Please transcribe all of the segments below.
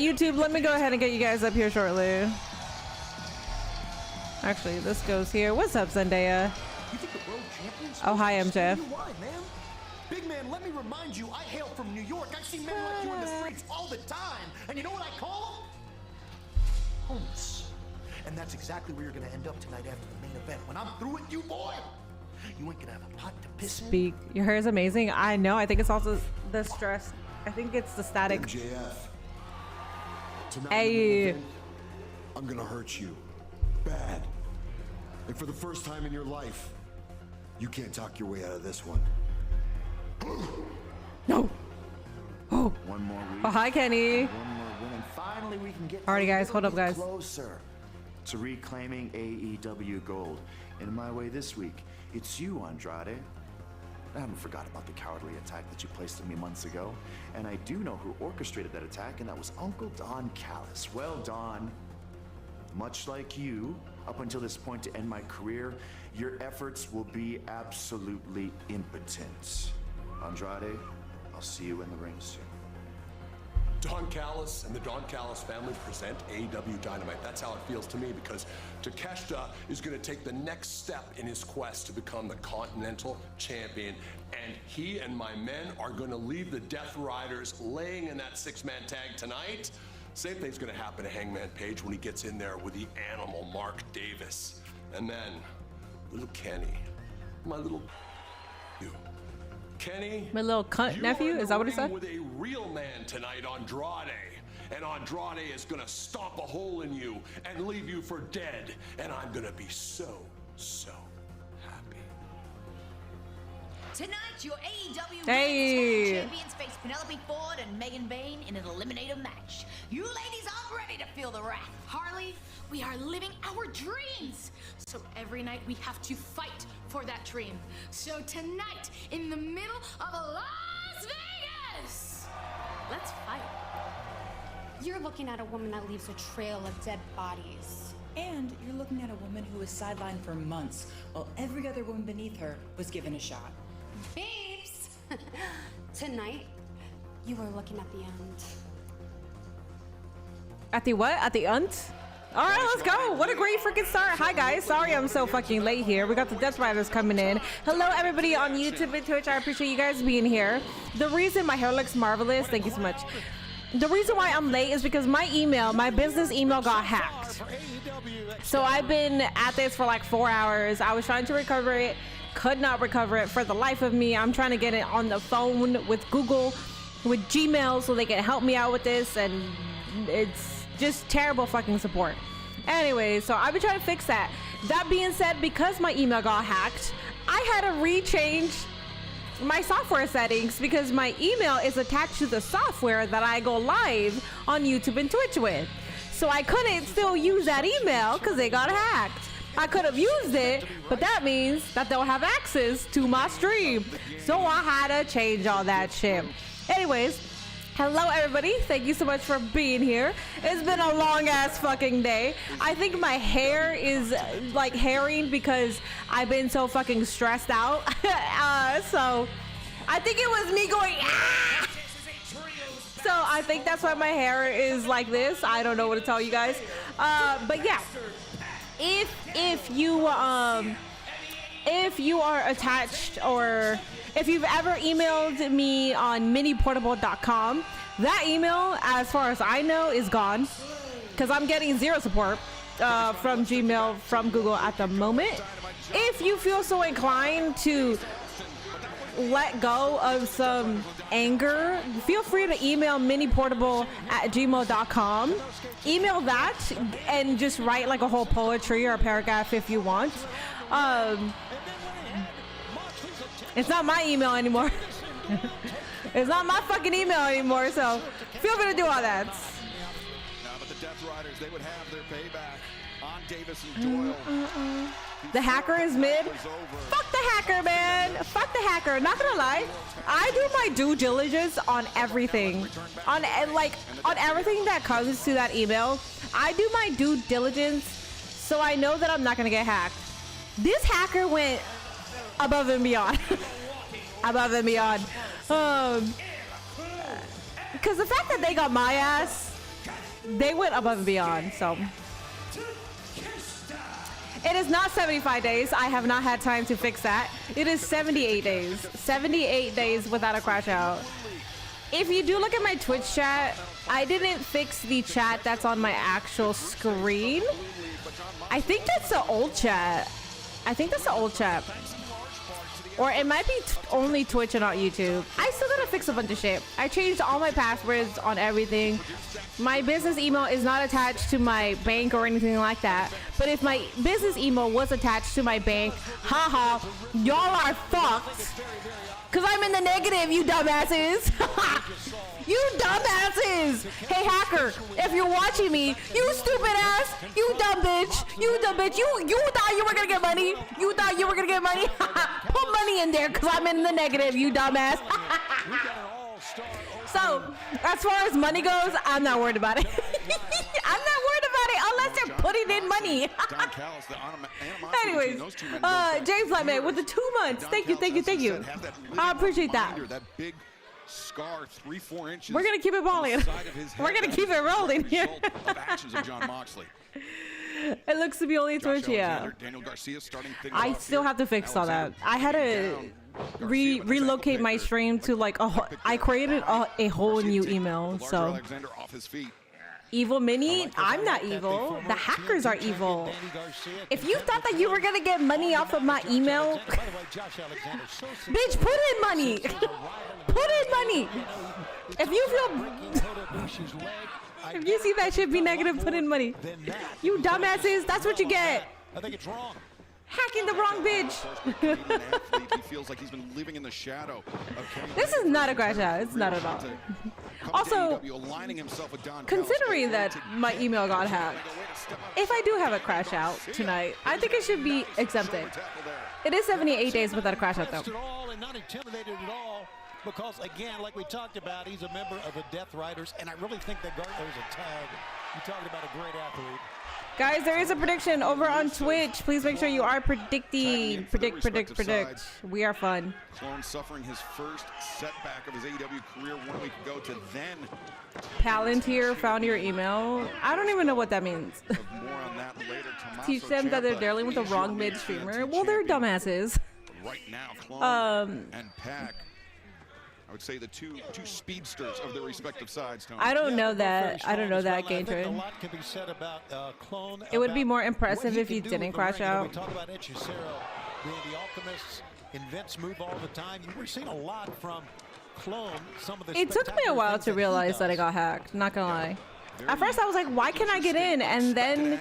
YouTube, let me go ahead and get you guys up here shortly. Actually, this goes here. What's up, Zendaya? Oh, hi, MJF. Big man, let me remind you, I hail from New York. I see men like you in the streets all the time. And you know what I call them? Homeless. And that's exactly where you're gonna end up tonight after the main event. When I'm through with you, boy, you ain't gonna have a pot to piss in. Speak. Your hair is amazing. I know. I think it's also the stress. I think it's the static. MJF. Tonight, Hey. I'm gonna hurt you. Bad. And for the first time in your life, you can't talk your way out of this one. No. Oh. One more week. Oh, hi, Kenny. One more win, and finally we can get Alrighty, guys. Hold up, guys. Closer to reclaiming AEW gold. And in my way this week, it's you, Andrade. I haven't forgot about the cowardly attack that you placed on me months ago. And I do know who orchestrated that attack, and that was Uncle Don Callis. Well, Don, much like you, up until this point to end my career, your efforts will be absolutely impotent. Andrade, I'll see you in the ring soon. Don Callis and the Don Callis family present AEW Dynamite. That's how it feels to me, because Takeshita is going to take the next step in his quest to become the Continental Champion. And he and my men are going to leave the Death Riders laying in that six-man tag tonight. Same thing's going to happen to Hangman Page when he gets in there with the animal Mark Davis. And then little Kenny, my little you. Kenny, My little cunt nephew? Is that what it said? With a real man tonight, Andrade. And Andrade is gonna stomp a hole in you and leave you for dead. And I'm gonna be so happy. Tonight, your AEW Hey. Women's Champions face Penelope Ford and Megan Bayne in an eliminator match. You ladies are ready to feel the wrath. Harley, we are living our dreams. So every night we have to fight for that dream. So tonight, in the middle of Las Vegas, let's fight. You're looking at a woman that leaves a trail of dead bodies. And you're looking at a woman who was sidelined for months while every other woman beneath her was given a shot. Babes, tonight, you are looking at the end. At the what? At the unt? All right, let's go. What a great freaking start. Hi, guys. Sorry I'm so fucking late here. We got the Death Riders coming in. Hello, everybody on YouTube and Twitch. I appreciate you guys being here. The reason my hair looks marvelous, thank you so much. The reason why I'm late is because my email, my business email got hacked. So I've been at this for like 4 hours. I was trying to recover it, could not recover it for the life of me. I'm trying to get it on the phone with Google, with Gmail, so they can help me out with this, and it's just terrible fucking support. Anyway, so I've been trying to fix that. That being said, because my email got hacked, I had to rechange my software settings because my email is attached to the software that I go live on YouTube and Twitch with. So I couldn't still use that email because it got hacked. I could have used it, but that means that they'll have access to my stream. So I had to change all that shit. Anyways, hello everybody, thank you so much for being here. It's been a long ass fucking day. I think my hair is like hairing because I've been so fucking stressed out. So I think it was me going ah! So I think that's why my hair is like this. I don't know what to tell you guys. But yeah, if you are attached, or if you've ever emailed me on miniportable.com, that email, as far as I know, is gone because I'm getting zero support from Gmail, from Google at the moment. If you feel so inclined to let go of some anger, feel free to email miniportable@gmail.com. Email that and just write like a whole poetry or a paragraph if you want. It's not my email anymore. It's not my fucking email anymore, so feel free to do all that. But the Death Riders, they would have their payback on Davis and Doyle. The hacker is mid. Fuck the hacker, man. Fuck the hacker. Not gonna lie, I do my due diligence on everything. On everything that comes to that email, I do my due diligence so I know that I'm not gonna get hacked. This hacker went above and beyond. Above and beyond. Because the fact that they got my ass they went above and beyond. So it is not 75 days. I have not had time to fix that. It is 78 days. 78 days without a crash out. If you do look at my Twitch chat, I didn't fix the chat that's on my actual screen. I think that's the old chat. I think that's the old chat. Or it might be only Twitch and not YouTube. I still gotta fix a bunch of shit. I changed all my passwords on everything. My business email is not attached to my bank or anything like that. But if my business email was attached to my bank, haha, y'all are fucked. Cause I'm in the negative, you dumbasses. You dumbasses. Hey hacker, if you're watching me, you stupid ass, you dumb bitch, you dumb bitch. You thought you were gonna get money. You thought you were gonna get money. Put money in there, cause I'm in the negative, you dumbass. So, as far as money goes, I'm not worried about it. I'm not worried about it unless they're putting in money. Anyways, James Lightman with the 2 months. Thank you, thank you, thank you. I appreciate that. Scar 3-4 inches. We're gonna keep it balling. We're gonna keep it rolling here. It looks to be only Twitch, yeah. I still have to fix all that. I had to relocate my stream to like I created a whole new email. So Evil Mini, I'm not evil. The hackers are evil. If you thought that you were gonna get money off of my email, bitch, put in money. Put in money. If you feel, if you see that shit be negative, put in money. You dumbasses, that's what you get. I think it's wrong. Hacking the wrong bitch. He feels like he's been living in the shadow of this is not a crash out. It's not at all. Also, considering that my email got hacked, if I do have a crash out tonight, I think it should be exempted. It is 78 days without a crash out, though. Not intimidated at all, because again, like we talked about, he's a member of the Death Riders, and I really think that there's a tag. You talked about a great athlete. Guys, there is a prediction over on Twitch. Please make sure you are predicting. Predict. We are fun. Clone suffering his first setback of his AEW career 1 week ago to then. Palantir found your email. I don't even know what that means. More on that later. Teach them that they're dealing with the wrong mid-streamer. Well, they're dumbasses. Right now, Clone and Pac. I would say the two speedsters of their respective sides, Tony. I don't know that. I don't know that, Game Train. It would be more impressive if you didn't crash out. We talk about Hechicero being the Alchemist's invents move all the time. We're seeing a lot from Clone. Some of the it took me a while to realize that I got hacked. Not gonna lie. At first I was like, why can't I get in? And then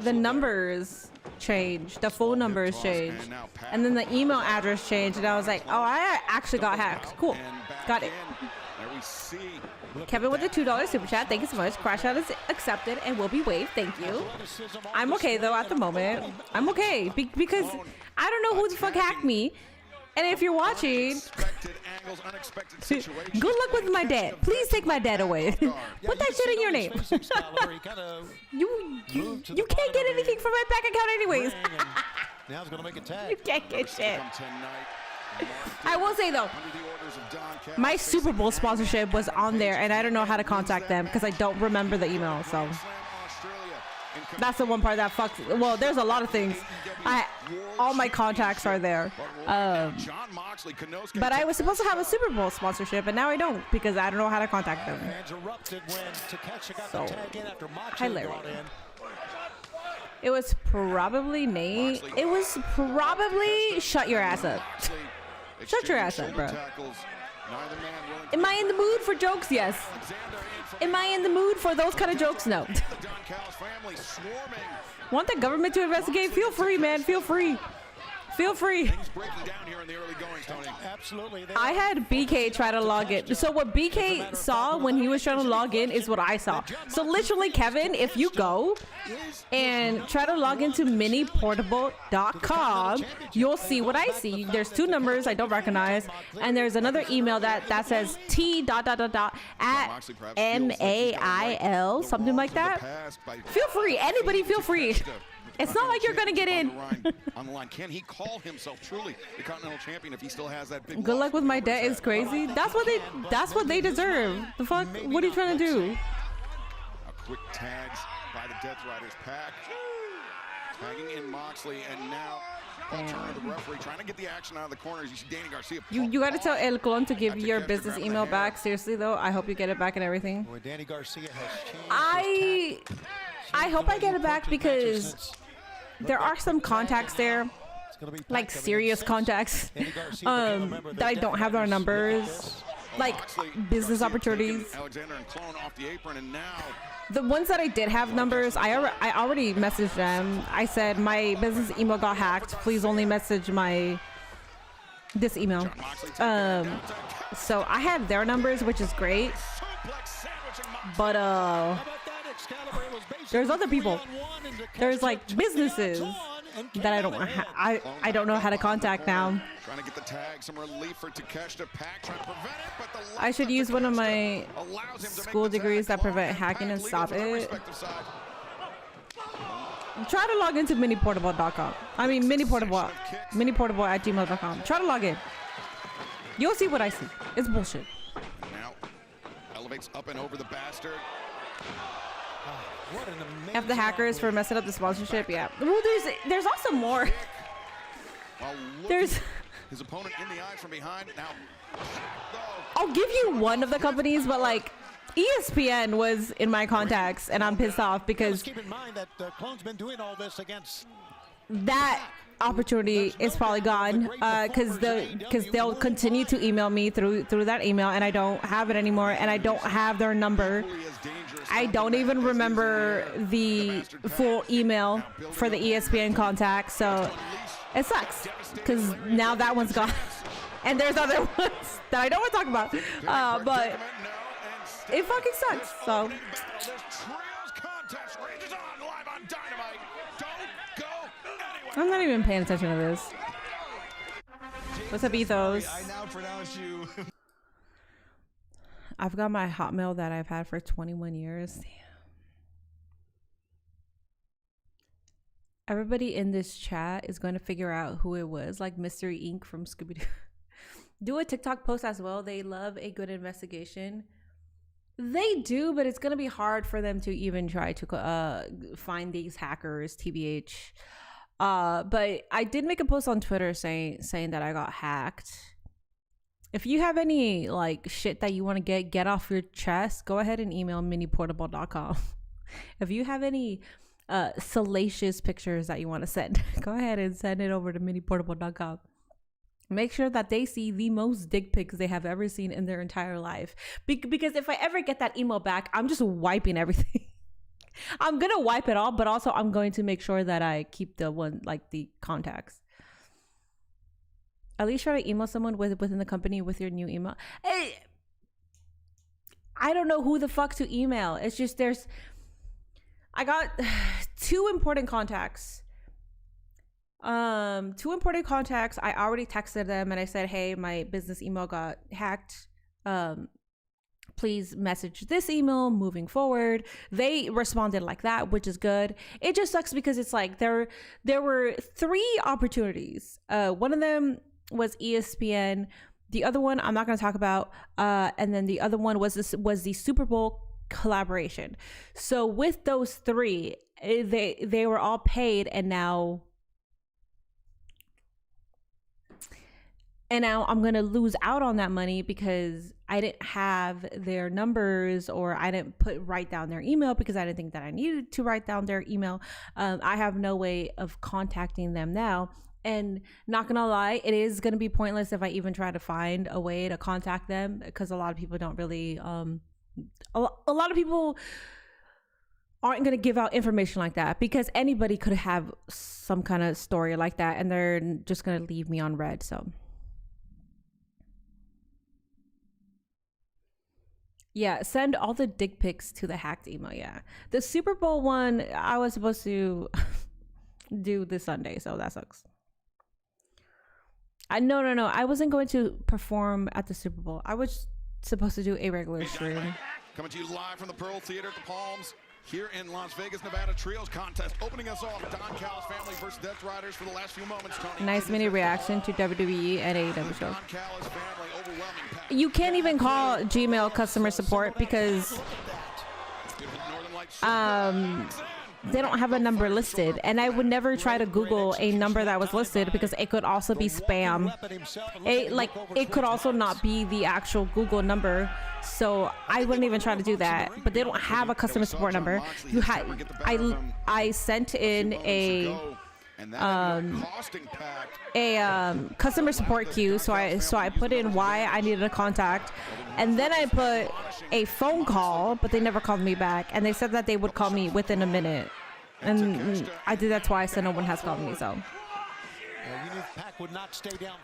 the numbers changed, the phone numbers changed, and then the email address changed, and I was like, oh, I actually got hacked. Cool, got it. Kevin with the $2 super chat, thank you so much. Crash out is accepted and will be waived, thank you. I'm okay though at the moment. I'm okay because I don't know who the fuck hacked me. And if you're watching, good luck with my dad. Please take my dad away. Put that shit in your name. You can't get anything from my bank account anyways. Now he's gonna make a tag. You can't get shit. I will say though, my Super Bowl sponsorship was on there, and I don't know how to contact them because I don't remember the email. So that's the one part that fucks. Well, there's a lot of things. All my contacts are there. But I was supposed to have a Super Bowl sponsorship, and now I don't because I don't know how to contact them. So, hilarious. It was probably Nate. It was probably shut your ass up. Shut your ass up, bro. Am I in the mood for jokes? Yes. Am I in the mood for those kind of jokes? No. Want the government to investigate? Feel free, man. Feel free. Feel free. Absolutely. I had BK try to log in. So what BK saw when he was trying to log in is what I saw. So literally, Kevin, if you go and try to log into miniportable.com, you'll see what I see. There's two numbers I don't recognize, and there's another email that says t ... at MAIL, something like that. Feel free. Anybody feel free. It's not like you're gonna get in. On the line, can he call himself truly the Continental Champion if he still has that big? Good luck with my debt is crazy. That's what they deserve. The fuck? What are you trying to do? quick tags by the Death Riders. Pac tagging in Moxley, and now Paul Turner, the referee, trying to get the action out of the corners. You see Danny Garcia. You got to tell El Clon to give your business email back. Seriously though, I hope you get it back and everything. Well, Danny Garcia has changed I hope I get it back because there are some contacts there, like serious contacts, that I don't have their numbers, like business opportunities. Alexander and Clone off the apron, and now the ones that I did have numbers, I already messaged them. I said my business email got hacked. Please only message this email. So I had their numbers, which is great. But there's other people. There's like businesses that I don't I don't know how to contact now. Trying to get the tag, some relief for Takeshita. Pac trying to prevent it, but the I should use one of my school degrees that prevent hacking and stop it. Try to log into miniportable.com. I mean miniportable at gmail.com. Try to log in. You'll see what I see. It's bullshit. Now elevates up and over the bastard. F the hackers for messing up the sponsorship. Yeah. Well, there's also more. There's his opponent in the eyes from behind. Now I'll give you one of the companies, but like ESPN was in my contacts, and I'm pissed off because keep in mind that Clone's been doing all this against that opportunity is probably gone because they'll continue to email me through that email, and I don't have it anymore, and I don't have their number. I don't even remember the full email for the ESPN contact, so it sucks because now that one's gone. And there's other ones that I don't want to talk about, but it fucking sucks. So I'm not even paying attention to this. What's up, Ethos? I now pronounce you. I've got my Hotmail that I've had for 21 years. Everybody in this chat is going to figure out who it was, like Mystery Inc. from Scooby-Doo. Do a TikTok post as well. They love a good investigation. They do, but it's going to be hard for them to even try to find these hackers, TBH. But I did make a post on Twitter saying that I got hacked. If you have any like shit that you want to get off your chest, go ahead and email miniportable.com. If you have any salacious pictures that you want to send, go ahead and send it over to miniportable.com. Make sure that they see the most dick pics they have ever seen in their entire life. Because if I ever get that email back, I'm just wiping everything. I'm gonna wipe it all, but also I'm going to make sure that I keep the one, like the contacts. At least try to email someone within the company with your new email. Hey, I don't know who the fuck to email. It's just I got two important contacts. I already texted them and I said, hey, my business email got hacked. Please message this email moving forward. They responded like that, which is good. It just sucks because it's like there were 3 opportunities. One of them was ESPN. The other one I'm not going to talk about. And then the other one was the Super Bowl collaboration. So with those 3, they were all paid, and now I'm going to lose out on that money because I didn't have their numbers, or I didn't write down their email because I didn't think that I needed to write down their email. I have no way of contacting them now. And not going to lie, it is going to be pointless if I even try to find a way to contact them, because a lot of people don't really, a lot of people aren't going to give out information like that, because anybody could have some kind of story like that and they're just going to leave me on red. So yeah, send all the dick pics to the hacked email. Yeah, the Super Bowl one I was supposed to do this Sunday, so that sucks. No, I wasn't going to perform at the Super Bowl. I was supposed to do a regular stream. Coming to you live from the Pearl Theater at the Palms here in Las Vegas, Nevada. Trios contest opening us off. Don Callis family versus Death Riders for the last few moments. Tony, nice mini reaction to WWE and AEW show. You can't even call Gmail customer support because they don't have a number listed, and I would never try to Google a number that was listed because it could also be spam. It could also not be the actual Google number, so I wouldn't even try to do that. But they don't have a customer support number. I sent in a customer support queue, so I put in why I needed a contact, and then I put a phone call, but they never called me back, and they said that they would call me within a minute, and I did that twice and no one has called me. So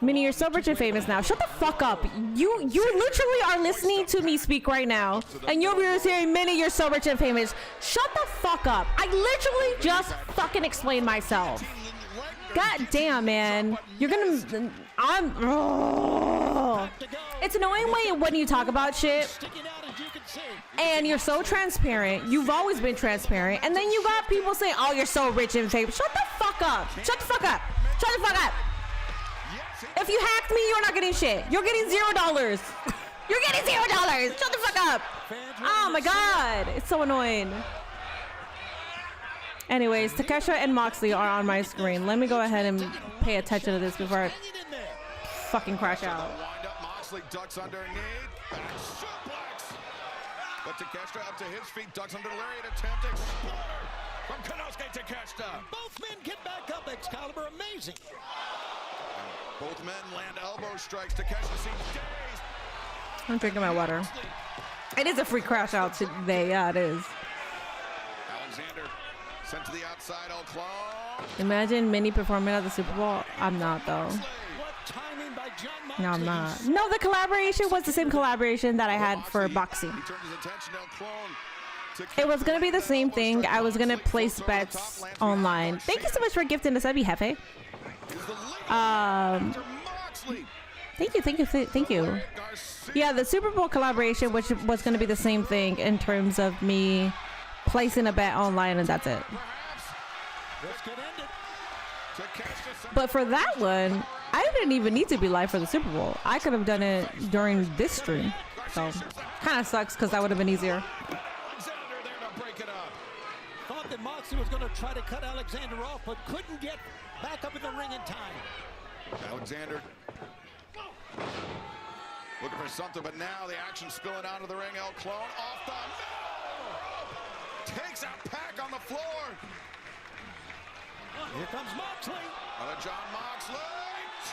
Minnie, you're so rich and famous now. Shut the fuck up. You literally are listening to me speak right now, and you're over here saying, Minnie, you're so rich and famous. Shut the fuck up. I literally just fucking explained myself. God damn, man. You're gonna... It's annoying when you talk about shit and you're so transparent. You've always been transparent, and then you got people saying, oh, you're so rich and famous. Shut the fuck up. Shut the fuck up. Shut the fuck up. If you hacked me, you're not getting shit. You're getting $0. You're getting $0. Shut the fuck up. Oh my god. It's so annoying. Anyways, Takeshita and Moxley are on my screen. Let me go ahead and pay attention to this before I fucking crash out. Moxley ducks underneath. Back suplex. But Takeshita up to his feet, ducks under the lariat, attempt exploder from Konosuke Takeshita. Both men get back up, Excalibur. Amazing. Both men land elbow strikes. Takeshita seems dazed. I'm drinking my water. It is a free crash out today. Yeah, it is. Alexander sent to the outside, all clone. Imagine Minnie performing at the Super Bowl. I'm not, though. No, I'm not. No, the collaboration was the same collaboration that I had for boxing. It was going to be the same thing. I was going to place bets online. Thank you so much for gifting the sub, Jefe. Thank you. Yeah, the Super Bowl collaboration, which was going to be the same thing in terms of me placing a bet online, and that's it. But for that one, I didn't even need to be live for the Super Bowl. I could have done it during this stream. So, kind of sucks because that would have been easier. Thought that Moxley was going to try to cut Alexander off, but couldn't get back up in the ring in time. Alexander looking for something, but now the action spilling out of the ring. El Clone off the middle. Takes out Pac on the floor. Here comes Moxley. Another John Moxley.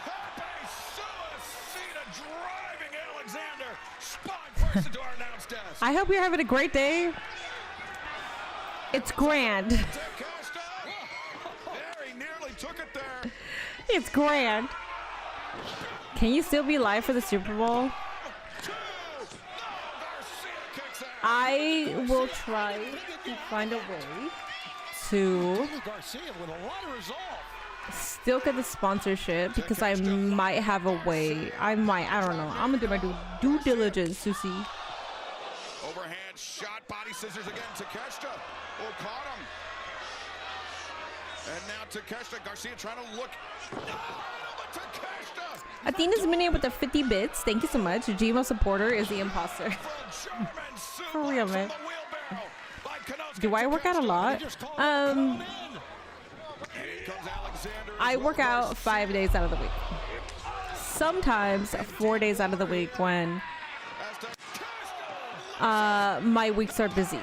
Tope Suicida driving Alexander. Spine first into our announce desk. I hope you're having a great day. It's grand. Very nearly took it there. It's grand. Can you still be live for the Super Bowl? I will try to find a way to still get the sponsorship because I might have a way. I don't know. I'm gonna do my due diligence to see. Overhand shot, body scissors again. Takeshita. Oh, caught him. And now Takeshita. Garcia trying to look. No, but Takeshita. Athena's Minnie with the 50 bits. Thank you so much. Gmo supporter is the imposter. For real, man. Do I work out a lot? I work out 5 days out of the week. Sometimes 4 days out of the week when my weeks are busy.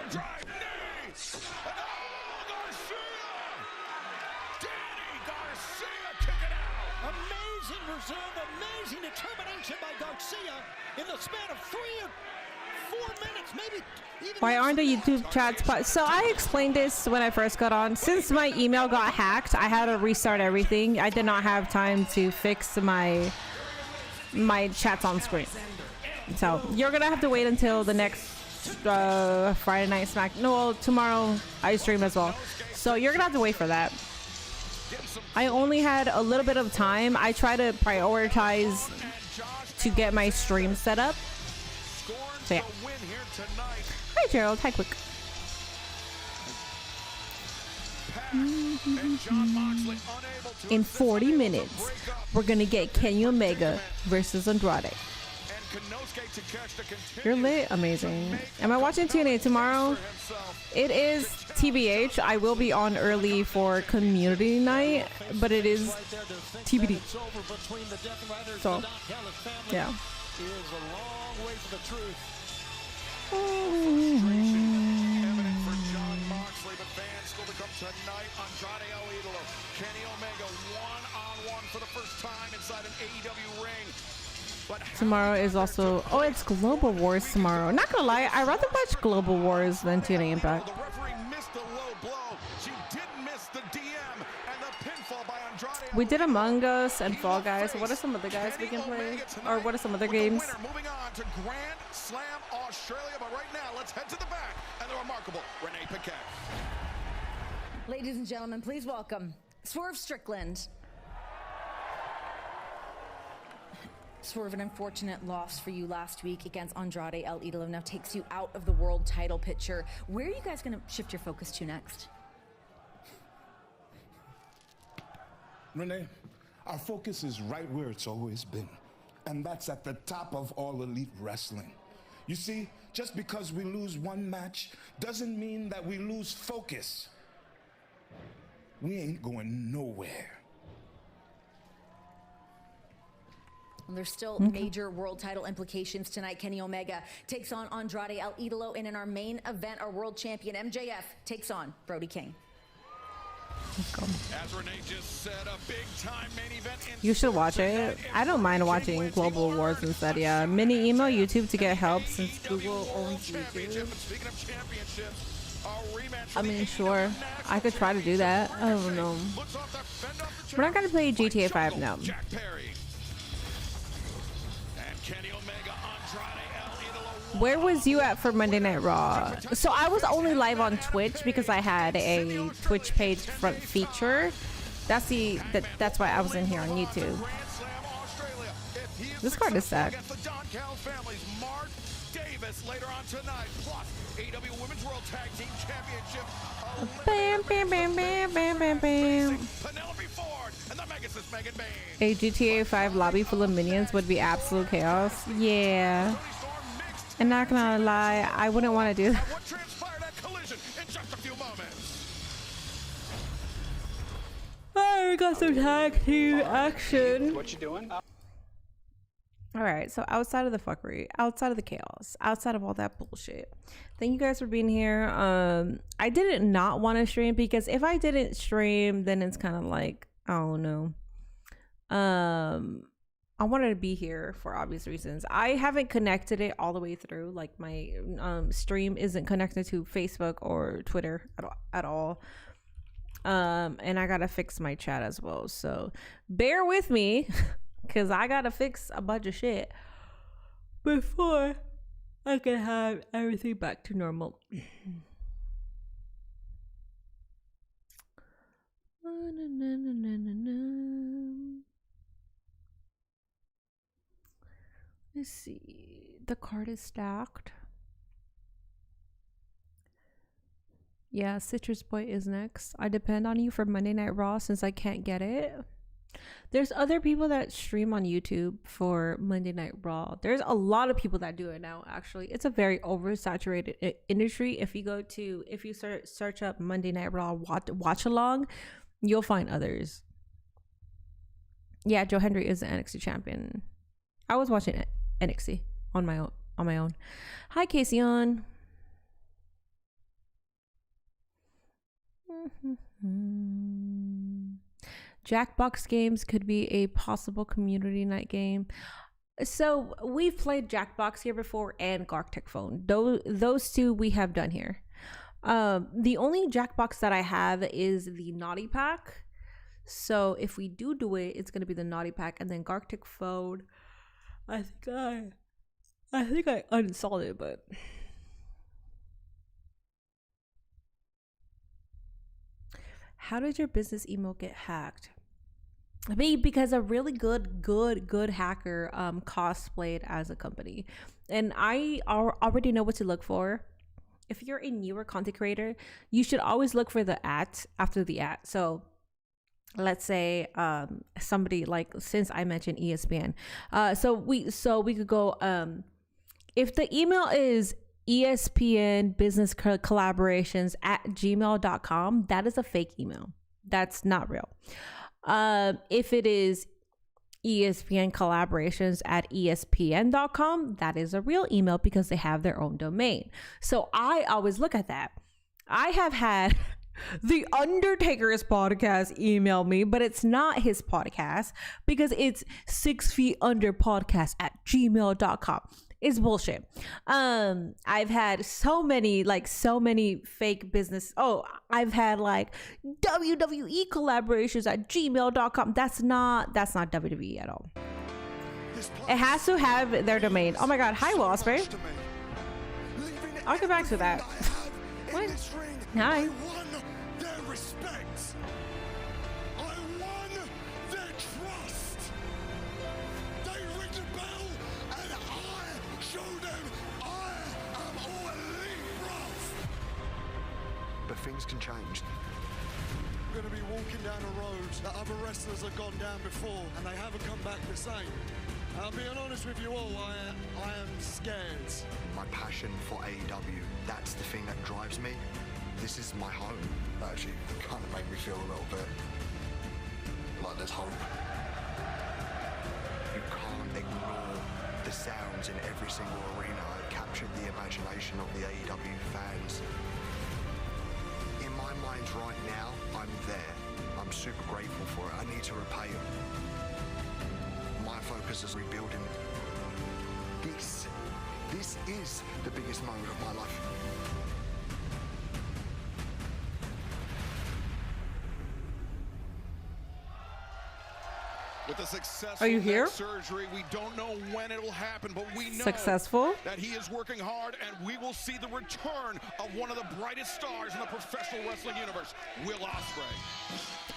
Amazing reserve, amazing determination by Garcia in the span of 3 or 4 minutes, maybe. Why aren't the YouTube chats? So I explained this when I first got on. Since my email got hacked, I had to restart everything. I did not have time to fix my chats on screen. So you're gonna have to wait until the next Friday night smack. No, well, tomorrow I stream as well. So you're gonna have to wait for that. I only had a little bit of time. I try to prioritize to get my stream set up. So yeah. Hi Gerald, hi Quick. In 40 minutes, we're gonna get Kenny Omega versus Andrade. Konosuke Takeshita continues. You're lit. Amazing. Am I watching TNA tomorrow? It is TBH. I will be on early for community night, but it is TBD. So, yeah. Is a long way from the truth. Evident for John Moxley, but fans still to come tonight. Andrade El Idolo, Kenny Omega, one-on-one for the first time inside an AEW ring. But Tomorrow is also, oh, it's Global Wars tomorrow. Not gonna lie, I'd rather watch Global Wars than TNA Impact. the referee missed the low blow. She didn't miss the DM and the pinfall by Andrade. We did Among Us and Fall Guys. What are some other guys we can play? Or what are some other games? Moving on to Grand Slam Australia, but right now let's head to the back and the remarkable Renee Paquette. Ladies and gentlemen, please welcome Swerve Strickland. Swerve, an unfortunate loss for you last week against Andrade El Idolo now takes you out of the world title picture. Where are you guys going to shift your focus to next? Renee, our focus is right where it's always been, and that's at the top of all elite wrestling. You see, just because we lose one match doesn't mean that we lose focus. We ain't going nowhere. And there's still major world title implications tonight. Kenny Omega takes on Andrade El Idolo, and in our main event, our world champion MJF takes on Brody King. As Renee just said, a big time main event. You should watch it. I don't mind watching Global Wars instead. Yeah, mini email YouTube to get help since Google owns YouTube. I mean, sure, I could try to do that. I don't know. We're not gonna play GTA 5 now. Where was you at for Monday Night Raw? So I was only live on Twitch because I had a Twitch page front feature. That's why I was in here on YouTube. This card is sad. Later on tonight, plus AEW Women's World Tag Team Championship. Bam, bam, bam, bam, bam, bam, bam. Penelope Ford and the Megasys Megan Bayne. A GTA 5 lobby full of minions would be absolute chaos. Yeah. And not gonna lie, I wouldn't want to do that. What transpired at Collision in just a few moments. Oh, we got some tag team action. What you doing? All right, so outside of the fuckery, outside of the chaos, outside of all that bullshit, thank you guys for being here. I didn't not want to stream because if I didn't stream, then it's kind of like, I don't know. I wanted to be here for obvious reasons. I haven't connected it all the way through. Like my stream isn't connected to Facebook or Twitter at all. And I gotta fix my chat as well. So bear with me. Because I gotta fix a bunch of shit before I can have everything back to normal. Let's see. The card is stacked. Yeah, Citrus Boy is next. I depend on you for Monday Night Raw since I can't get it. There's other people that stream on YouTube for Monday Night Raw. There's a lot of people that do it now, actually. It's a very oversaturated industry. If you search up Monday Night Raw watch along, you'll find others. Yeah, Joe Hendry is the NXT champion. I was watching NXT on my own. Hi, Casey on. Jackbox games could be a possible community night game. So we've played Jackbox here before and Gartic Phone. Those two we have done here. The only Jackbox that I have is the Naughty Pack. So if we do it, it's gonna be the Naughty Pack, and then Gartic Phone. I think I uninstalled it, but. How did your business email get hacked? I mean, because a really good hacker cosplayed as a company. And I already know what to look for. If you're a newer content creator, you should always look for the @ after the @. So let's say somebody like, since I mentioned ESPN, so we could go, if the email is ESPN business collaborations @gmail.com, that is a fake email. That's not real. If it is ESPN collaborations @espn.com, that is a real email because they have their own domain. So I always look at that. I have had The Undertaker's podcast email me, but it's not his podcast because it's 6feetunderpodcast@gmail.com. It's bullshit. I've had so many fake business. Oh, I've had like WWE collaborations @gmail.com. That's not WWE at all. It has to have their domain. Oh my God. Hi, Will Ospreay. I'll get back to that. What? Hi. Things can change. We're going to be walking down a road that other wrestlers have gone down before, and they haven't come back the same. I'll be honest with you all, I am scared. My passion for AEW, that's the thing that drives me. This is my home. Actually, it kind of made me feel a little bit like there's hope. You can't ignore the sounds in every single arena. It captured the imagination of the AEW fans. In my mind right now, I'm there. I'm super grateful for it. I need to repay them. My focus is rebuilding. This is the biggest moment of my life. With the successful Are you here? surgery, we don't know when it will happen, but we know Successful? that he is working hard, and we will see the return of one of the brightest stars in the professional wrestling universe, Will Ospreay.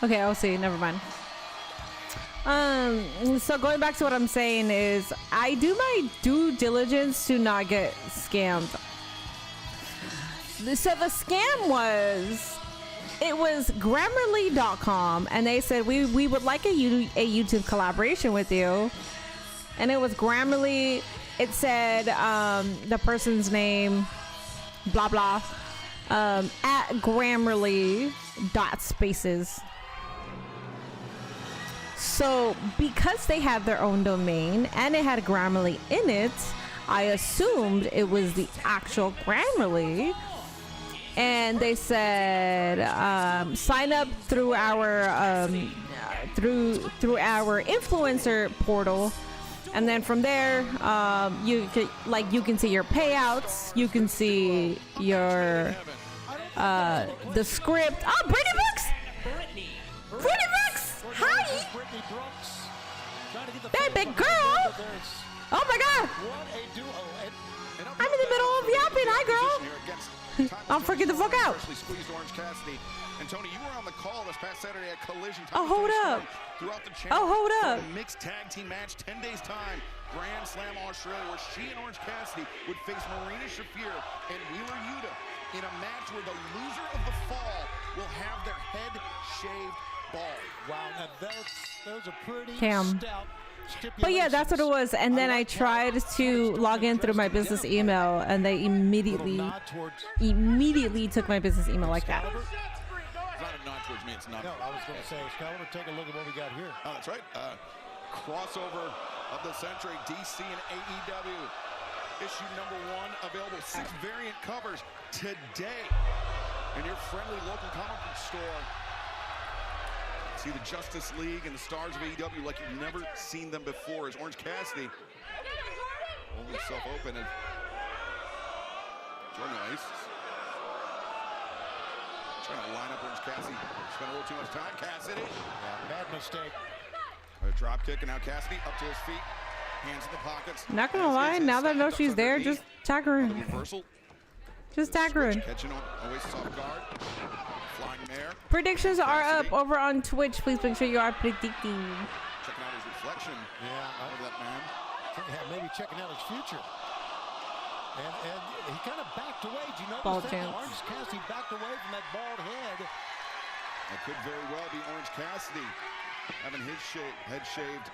Okay, I'll see. Never mind. So going back to what I'm saying is, I do my due diligence to not get scammed. So the scam was, it was Grammarly.com, and they said we would like a YouTube collaboration with you, and it was Grammarly. It said the person's name, blah blah, at Grammarly.spaces. So because they have their own domain and it had Grammarly in it, I assumed it was the actual Grammarly. And they said sign up through our through our influencer portal, and then from there you can see your payouts, you can see your the script. Oh, Brittany Brooks! Brittany Brooks! Hi! Baby girl! Oh my God! I'm in the middle of yapping. Hi, girl. I'm freaking the fuck out. And Tony, you were on the call this past Saturday at Collision. Oh, hold up. Oh, hold up. Mixed tag team match, 10 days time, Grand Slam Australia, where she and Orange Cassidy would face Marina Shafir and Wheeler Yuta in a match where the loser of the fall will have their head shaved bald. Wow, now those are pretty stout. But yeah, that's what it was. And then I tried to log in through my business email, and they immediately took my business email like that. It's not a nod towards me, it's not. No, I was going to say, Excalibur, take a look at what we got here. Oh, that's right. Crossover of the century, DC and AEW. Issue number 1, available 6 variant covers today in your friendly local comic book store. See the Justice League and the stars of AEW like you've never seen them before, as Orange Cassidy holding himself open, and Jordan Ice trying to line up Orange Cassidy. Spent a little too much time. Cassidy. Yeah, bad mistake. A drop kick, and now Cassidy up to his feet. Hands in the pockets. Not gonna lie, now that I know she's there, just tag her in. Just tag her in. Catching Oasis off guard. Flying there. Predictions are up over on Twitch. Please make sure you are predicting. Checking out his reflection. Yeah, of that man. Yeah, maybe checking out his future. And he kind of backed away. Do you notice Bald that? chance. Orange Cassidy backed away from that bald head. That could very well be Orange Cassidy having his head shaved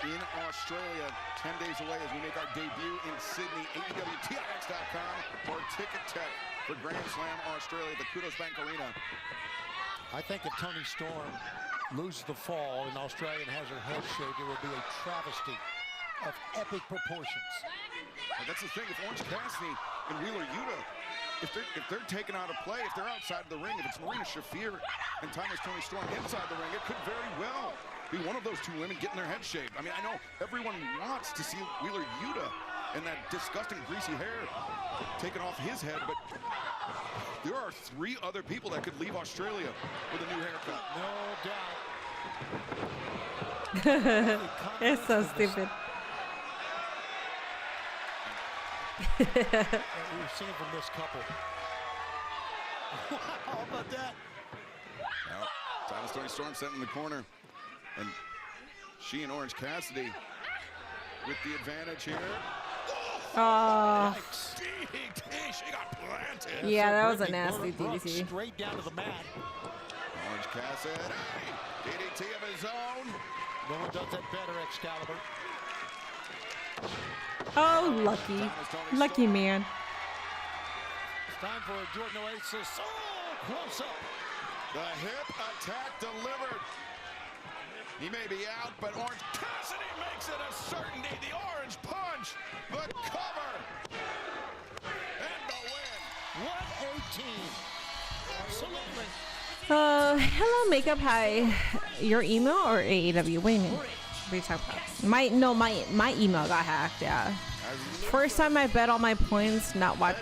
in Australia. 10 days away as we make our debut in Sydney. AEWTIX.com or Ticket Tech for Grand Slam Australia at the Kudos Bank Arena. I think if Toni Storm loses the fall in Australia and has her head shaved, it would be a travesty of epic proportions. And that's the thing, if Orange Cassidy and Wheeler Yuta, if they're taken out of play, if they're outside of the ring, if it's Marina Shafir and Toni Storm inside the ring, it could very well be one of those two women getting their head shaved. I mean, I know everyone wants to see Wheeler Yuta and that disgusting greasy hair taken off his head, but there are 3 other people that could leave Australia with a new haircut. No doubt. It's so stupid. We've seen from this couple. Wow, how about that? Now, Toni Storm sent in the corner, and she and Orange Cassidy with the advantage here. Oh. DDT, she got planted. Yeah, that was a nasty DDT. Straight down to the mat. Orange Cassidy, DDT of his own. No one does that better, Excalibur. Oh, lucky. Lucky man. It's time for a Jordan Oasis. Oh, close up. The hip attack delivered. He may be out, but Orange Cassidy makes it a certainty. The orange punch, the cover, and the win. What a team. Absolutely. Hello, Makeup. Hi. Your email or AEW? Wait a minute. What are you talking about? My email got hacked. Yeah. First time I bet all my points. Now watch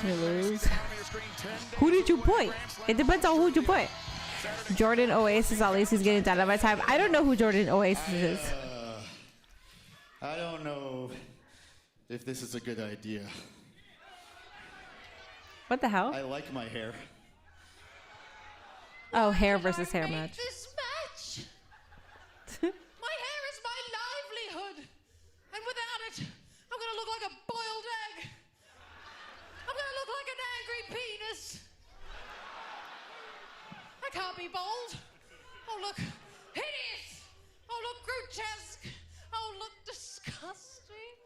me lose. Who did you put? It depends on who you put. Jordan Oasis. At least he's getting Dynamite time. I don't know who Jordan Oasis is. I don't know if this is a good idea. What the hell? I like my hair. Oh, hair versus hair match. This match. My hair is my livelihood, and without it, I'm gonna look like a boiled egg. I'm gonna look like an angry penis. I can't be bold. Oh, look hideous. Oh, look grotesque. Oh, look disgusting.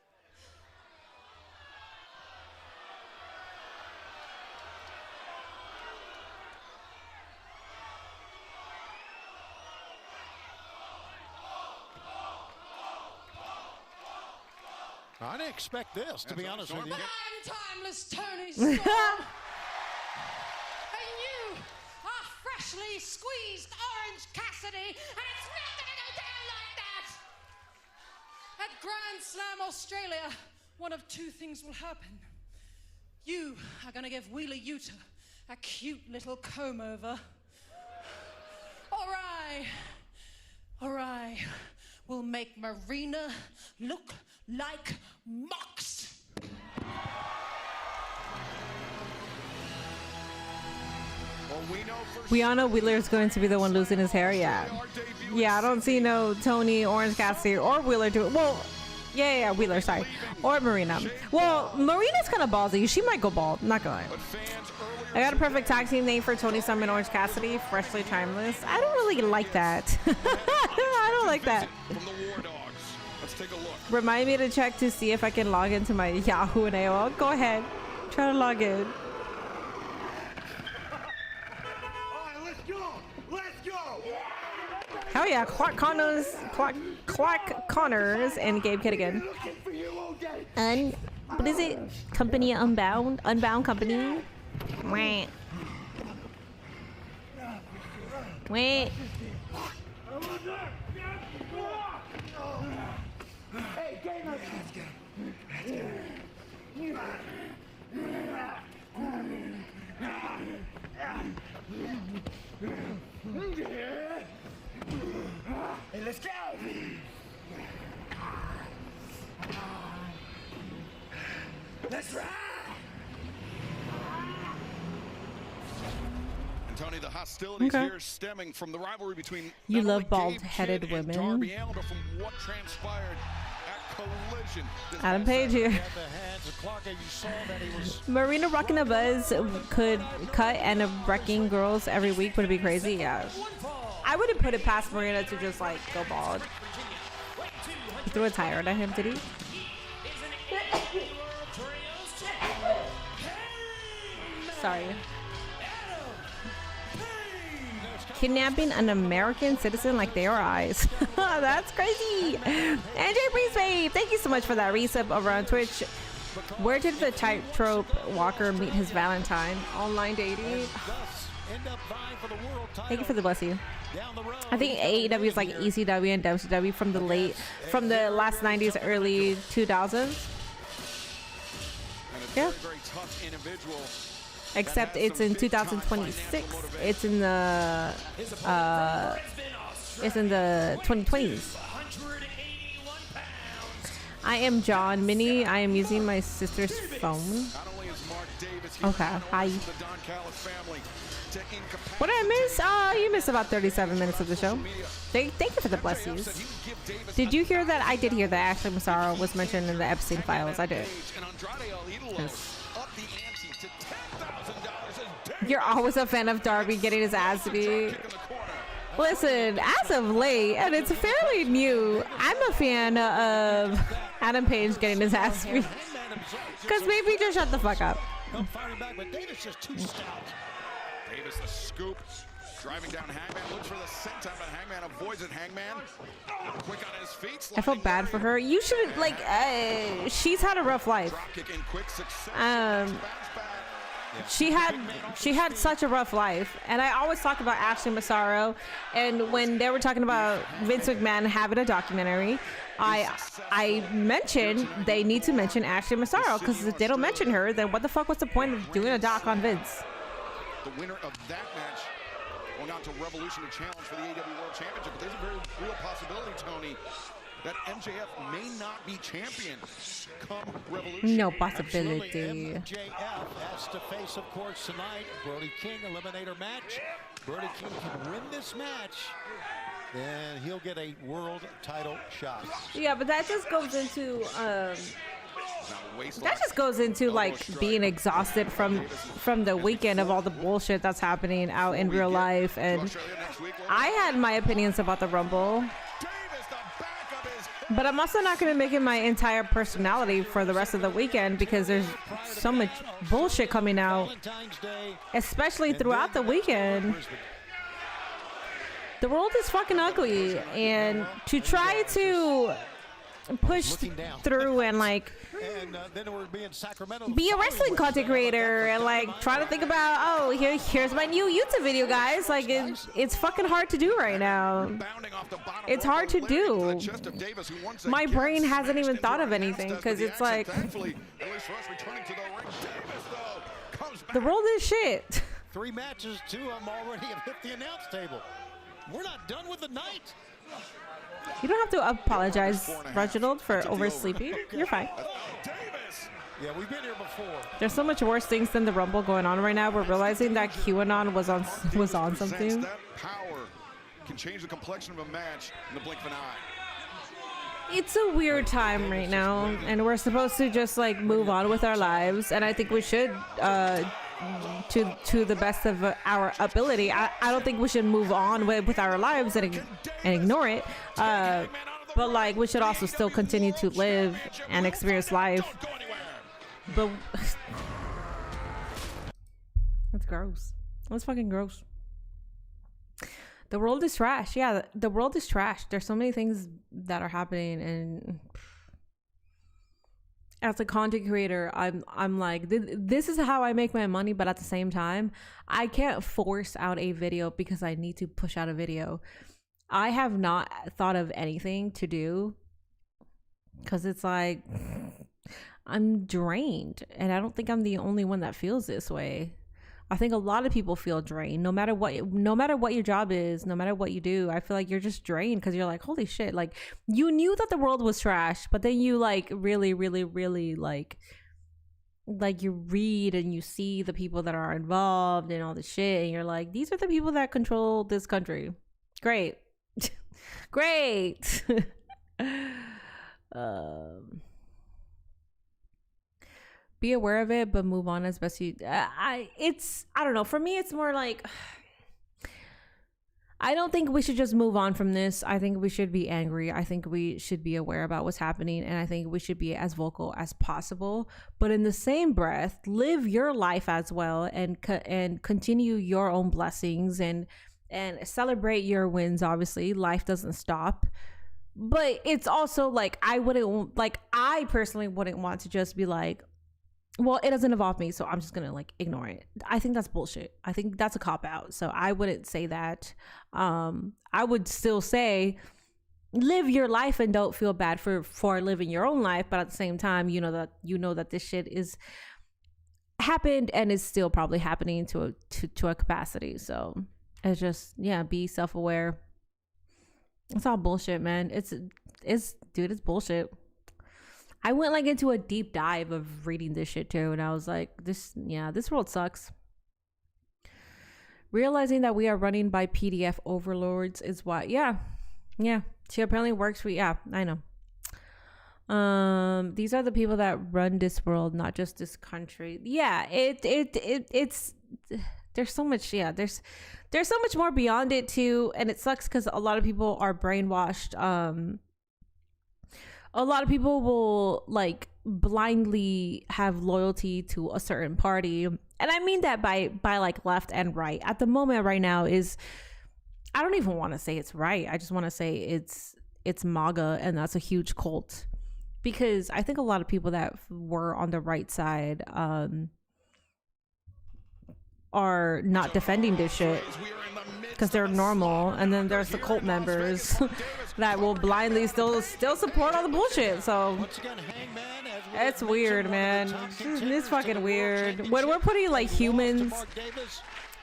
I didn't expect this, to be honest with you. But I'm timeless Toni Storm. And you are freshly squeezed Orange Cassidy, and it's not gonna go down like that. At Grand Slam Australia, one of 2 things will happen. You are gonna give Wheeler Yuta a cute little comb over. Or I will make Marina look like Mox. We all know Wheeler is going to be the one losing his hair. Yeah, I don't see no Tony, Orange Cassidy, or Wheeler do it. Well, yeah, Wheeler, sorry, or Marina. Well, Marina's kind of ballsy. She might go bald. Not gonna lie. I got a perfect tag team name for Toni Storm and Orange Cassidy. Freshly timeless. I don't really like that. I don't like that. Remind me to check to see if I can log into my Yahoo and AOL. Go ahead. Try to log in. Hell yeah, Clark Connors and Gabe Kittigan. What is it? Company Unbound? Unbound Company? Wait. Wait. Hey, gamer! Hey, let's go! Let's ride! And Tony, the hostilities here stemming from the rivalry between you love bald-headed women. Darby Allin, but from what transpired at collision. Adam Page here. Had the hands of Clark, and you saw that he was Marina rocking a buzz could cut and a wrecking girls every week would be crazy. Yeah, I wouldn't put it past Marina to just like go bald. He threw a tire at him, did he? Sorry. Kidnapping an American citizen like they are eyes. That's crazy. NJ Priest, thank you so much for that resub over on Twitch. Where did the tightrope walker meet his Valentine? Online dating. Thank you for the bless you. I think AEW is like ECW and WCW from the last 90s, early 2000s. Yeah. Except it's in 2026. It's in the 2020s. I am John Minnie. I am using my sister's phone. Okay. Hi. What did I miss? You missed about 37 minutes of the show. Thank you for the blessings. Did you hear that? I did hear that Ashley Massaro was mentioned in the Epstein files. I did. Yes. You're always a fan of Darby getting his ass beat. Listen, as of late, and it's fairly new, I'm a fan of Adam Page getting his ass beat. Because maybe just shut the fuck up. Davis just too stout. Davis the scoop, driving down Hangman, looks for the senton, but Hangman avoids it. Hangman, quick on his feet. I feel bad for her. You should like. She's had a rough life. She had such a rough life, and I always talk about Ashley Massaro, and when they were talking about Vince McMahon having a documentary, I mentioned they need to mention Ashley Massaro, because if they don't mention her, then what the fuck was the point of doing a doc on Vince? The winner of that match going on to Revolution to challenge for the AEW World Championship, but there's a very real possibility, Tony, that MJF may not be champion come Revolution. No possibility. MJF has to face, of course, tonight, Brody King eliminator match. Brody King can win this match, then he'll get a world title shot. Yeah, but that just goes into like being exhausted from the weekend of all the bullshit that's happening out in real life. And I had my opinions about the Rumble, but I'm also not going to make it my entire personality for the rest of the weekend, because there's so much bullshit coming out, especially throughout the weekend. The world is fucking ugly, and to try to push through and like be a wrestling content creator and like try to think about, oh, here's my new YouTube video, guys. Like it's fucking hard to do right now. It's hard to do. My brain hasn't even thought of anything, because it's like the world is shit. 3 matches, 2 of them already have hit the announce table. We're not done with the night. You don't have to apologize, Reginald, for oversleeping. You're fine. Yeah, we've been here before. There's so much worse things than the Rumble going on right now. We're realizing that QAnon was on something. That power can change the complexion of a match in the blink of an eye. It's a weird time right now, and we're supposed to just like move on with our lives, and I think we should to the best of our ability. I don't think we should move on with our lives and ignore it, but like we should also still continue to live and experience life. But that's gross. That's fucking gross. The world is trash. Yeah, the world is trash. There's so many things that are happening, and as a content creator, I'm like, this is how I make my money, but at the same time, I can't force out a video because I need to push out a video. I have not thought of anything to do, because it's like I'm drained, and I don't think I'm the only one that feels this way. I think a lot of people feel drained, no matter what your job is, no matter what you do. I feel like you're just drained, because you're like, holy shit, like you knew that the world was trash, but then you like really like you read and you see the people that are involved and all the shit, and you're like, these are the people that control this country. Great. Great. Be aware of it, but move on as best you. I don't know. For me, it's more like I don't think we should just move on from this. I think we should be angry. I think we should be aware about what's happening, and I think we should be as vocal as possible. But in the same breath, live your life as well, and continue your own blessings and celebrate your wins. Obviously, life doesn't stop. But it's also like I personally wouldn't want to just be like, well, it doesn't involve me, so I'm just gonna like ignore it. I think that's bullshit. I think that's a cop out. So I wouldn't say that. I would still say live your life and don't feel bad for living your own life, but at the same time, you know that this shit is happened and is still probably happening to a capacity. So it's just, yeah, be self-aware. It's all bullshit, man. It's bullshit. I went like into a deep dive of reading this shit too, and I was like, this world sucks. Realizing that we are running by PDF overlords is why, yeah. She apparently works for, yeah, I know. These are the people that run this world, not just this country. Yeah, it's there's so much, yeah, there's so much more beyond it too, and it sucks because a lot of people are brainwashed. A lot of people will like blindly have loyalty to a certain party. And I mean that by like left and right. At the moment right now is, I don't even want to say it's right. I just want to say it's MAGA, and that's a huge cult. Because I think a lot of people that were on the right side are not defending this shit because they're normal, and then there's the cult members that will blindly still support all the bullshit. So it's weird, man. It's fucking weird when we're putting like humans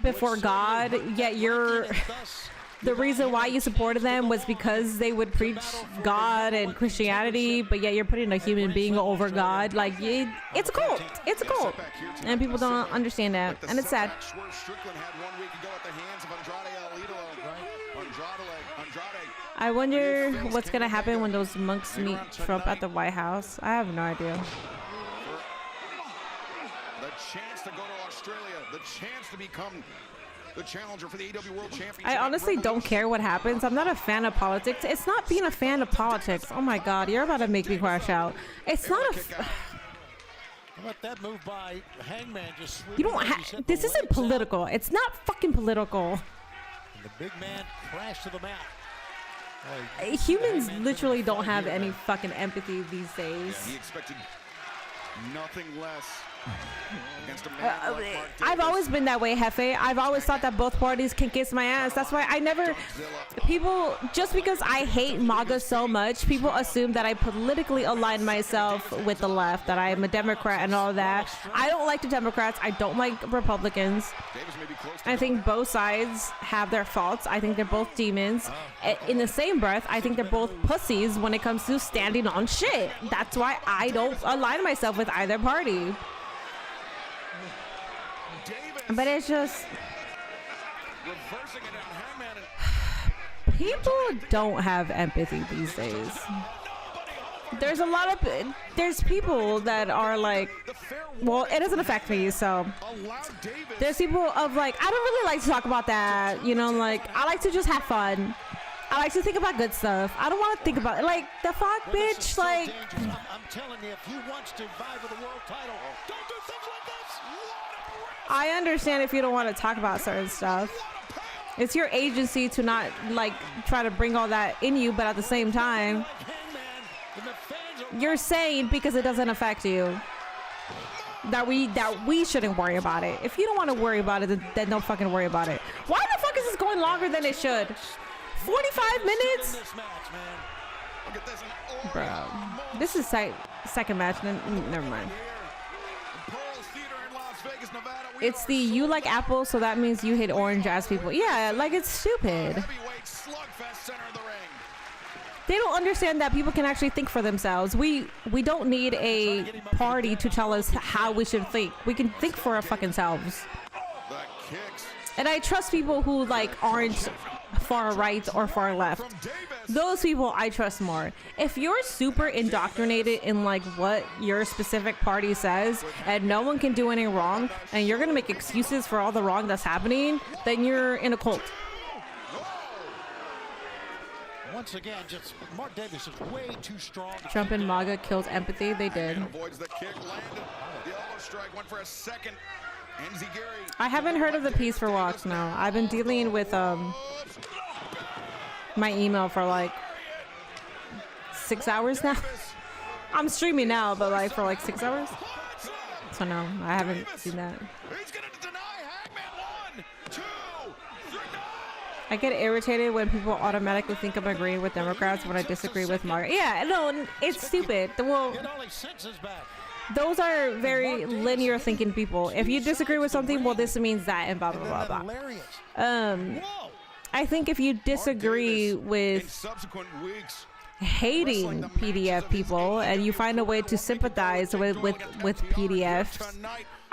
before God, yet you're the reason why you supported them was because they would preach God and Christianity, but yet you're putting a human being over God. Like, it's a cult. It's a cult. And people don't understand that. And it's sad. Swerve Strickland had 1 week ago at the hands of Andrade. I wonder what's going to happen when those monks meet Trump at the White House. I have no idea. The chance to go to Australia. The chance to become the challenger for the AEW World Championship. I honestly don't care what happens. I'm not a fan of politics. It's not being a fan of politics. Oh my God, you're about to make me crash out. It's not a. How about that move by Hangman? Just you don't have. This isn't political. It's not fucking political. And the big man crashed to the mat. Humans literally don't have any fucking empathy these days. Yeah, he expected nothing less. Against a man like Mark I've always been that way, Jefe. I've always thought that both parties can kiss my ass. That's why I never, people, just because I hate MAGA so much, people assume that I politically align myself with the left, that I am a Democrat and all that. I don't like the Democrats. I don't like Republicans. I think both sides have their faults. I think they're both demons. In the same breath, I think they're both pussies when it comes to standing on shit. That's why I don't align myself with either party. But it's just people don't have empathy these days. There's a lot of people that are like, well, it doesn't affect me, so there's people of like, I don't really like to talk about that, you know, like I like to just have fun. I like to think about good stuff. I don't want to think about it. Like, the fuck, bitch? Like, I'm telling you, if you want to vie for the world title, don't do things like this. I understand if you don't want to talk about certain stuff. It's your agency to not like try to bring all that in you, but at the same time, you're saying because it doesn't affect you that we shouldn't worry about it. If you don't want to worry about it, then don't fucking worry about it. Why the fuck is this going longer than it should? 45 minutes? Bro, this is second match. Never mind. It's the you like apple, so that means you hate orange as people. Yeah, like it's stupid. They don't understand that people can actually think for themselves. We don't need a party to tell us how we should think. We can think for our fucking selves. And I trust people who like aren't far right or far left. those people I trust more. If you're super indoctrinated in like what your specific party says and no one can do any wrong and you're gonna make excuses for all the wrong that's happening, then you're in a cult. Once again, just Mark Davis is way too strong. Trump and MAGA kills empathy. They did. Avoids the kick, landed. The elbow strike went for a second. I haven't heard of the piece for walks now. I've been dealing with my email for like 6 hours now. I'm streaming now, but like for like 6 hours. So no, I haven't seen that. I get irritated when people automatically think I'm agreeing with Democrats when I disagree with Margaret. Yeah, no, it's stupid. Well, those are very linear thinking people. If you disagree with something, well, this means that, and blah blah blah blah. I think if you disagree with hating PDF people and you find a way to sympathize with PDFs,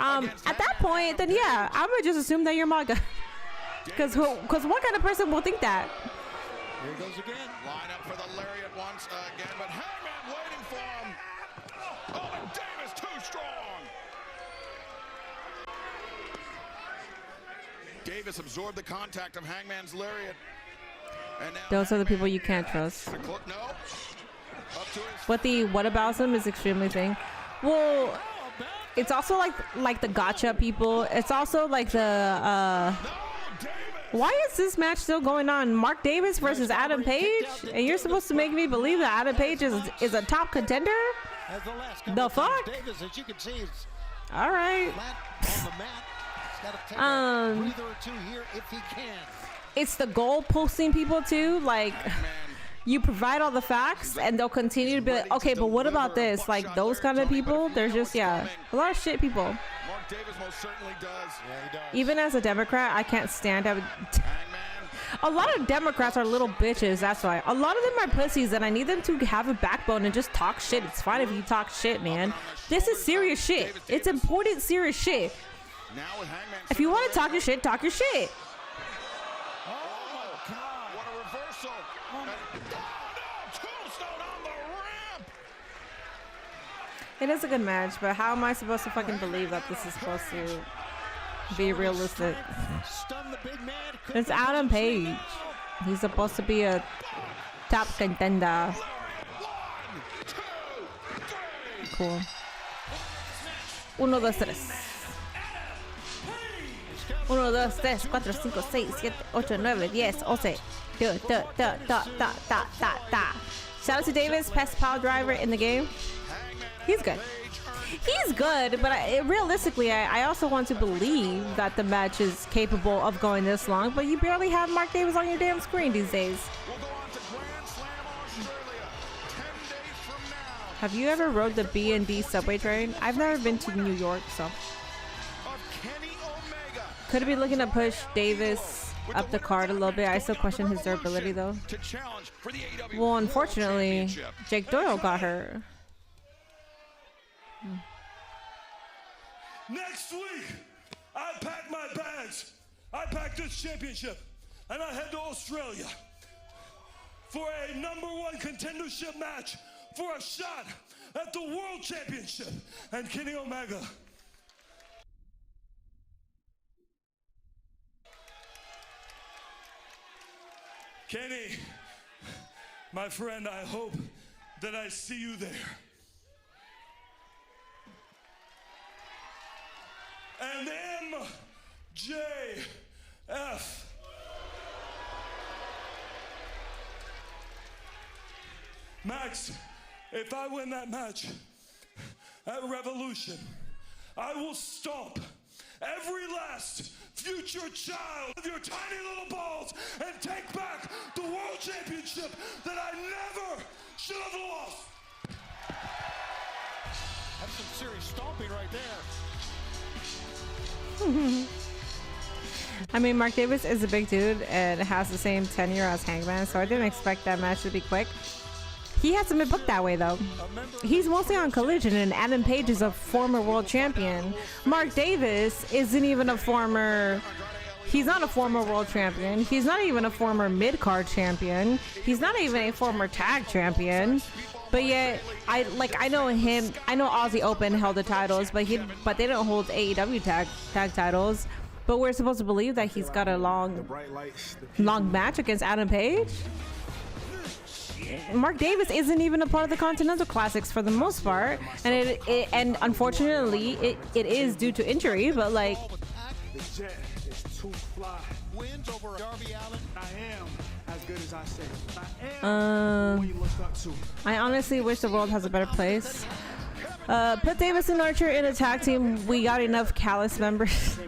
at that point, then yeah, I'm gonna just assume that you're MAGA. Because what kind of person will think that? Here goes again. Line up for the lariat once again, but Hangman waiting for him. Oh, and Davis too strong. Davis absorbed the contact of Hangman's lariat. And now those are the people you can't trust. What the whataboutism is extremely thing. Well, it's also like the gotcha people. It's also like the why is this match still going on? Mark Davis versus Adam Page? And you're supposed to make me believe that Adam Page is a top contender? The fuck? All right. It's the goal posting people too. Like, you provide all the facts and they'll continue to be like, okay, but what about this? Like, those kind of people, they're just, yeah, a lot of shit people. Davis most certainly does. Yeah, he does. Even as a Democrat, I can't stand having. A lot of Democrats are little bitches. That's why. A lot of them are pussies, and I need them to have a backbone and just talk shit. It's fine if you talk shit, man. This is serious shit. It's important, serious shit. If you want to talk your shit, talk your shit. Oh my God! What a reversal! Tombstone on the ramp. It is a good match, but how am I supposed to fucking believe that this is supposed to be realistic? It's Adam Page. He's supposed to be a top contender. Cool. 1, 2, 3. 1, 2, 3, 4, 5, 6, 7, 8, 9, 10, 11. Shout out to Davis, best power driver in the game. He's good. He's good, but realistically, I also want to believe that the match is capable of going this long, but you barely have Mark Davis on your damn screen these days. Have you ever rode the B&D subway train? I've never been to New York, so. Could be looking to push Davis up the card a little bit. I still question his durability, though. Well, unfortunately, Jake Doyle got hurt. Next week, I pack my bags. I pack this championship, and I head to Australia for a #1 contendership match for a shot at the World Championship and Kenny Omega. Kenny, my friend, I hope that I see you there. And MJF. Max, if I win that match at Revolution, I will stomp every last future child of your tiny little balls and take back the World Championship that I never should have lost. That's some serious stomping right there. I mean, Mark Davis is a big dude and has the same tenure as Hangman, so I didn't expect that match to be quick. He hasn't been booked that way, though. He's mostly on Collision, and Adam Page is a former world champion. Mark Davis isn't even a former... He's not a former world champion. He's not even a former mid-card champion. He's not even a former tag champion. But yet, I know him. I know Aussie Open held the titles, but they don't hold AEW tag titles. But we're supposed to believe that he's got a long match against Adam Page. Mark Davis isn't even a part of the Continental Classics for the most part, and and unfortunately it is due to injury. But like, The Jet is too fly. Wins over Darby Allin. I am as good as I say. I am what you look up to. I honestly wish the world has a better place. Put Davis and Archer in a tag team. We got enough Callous members.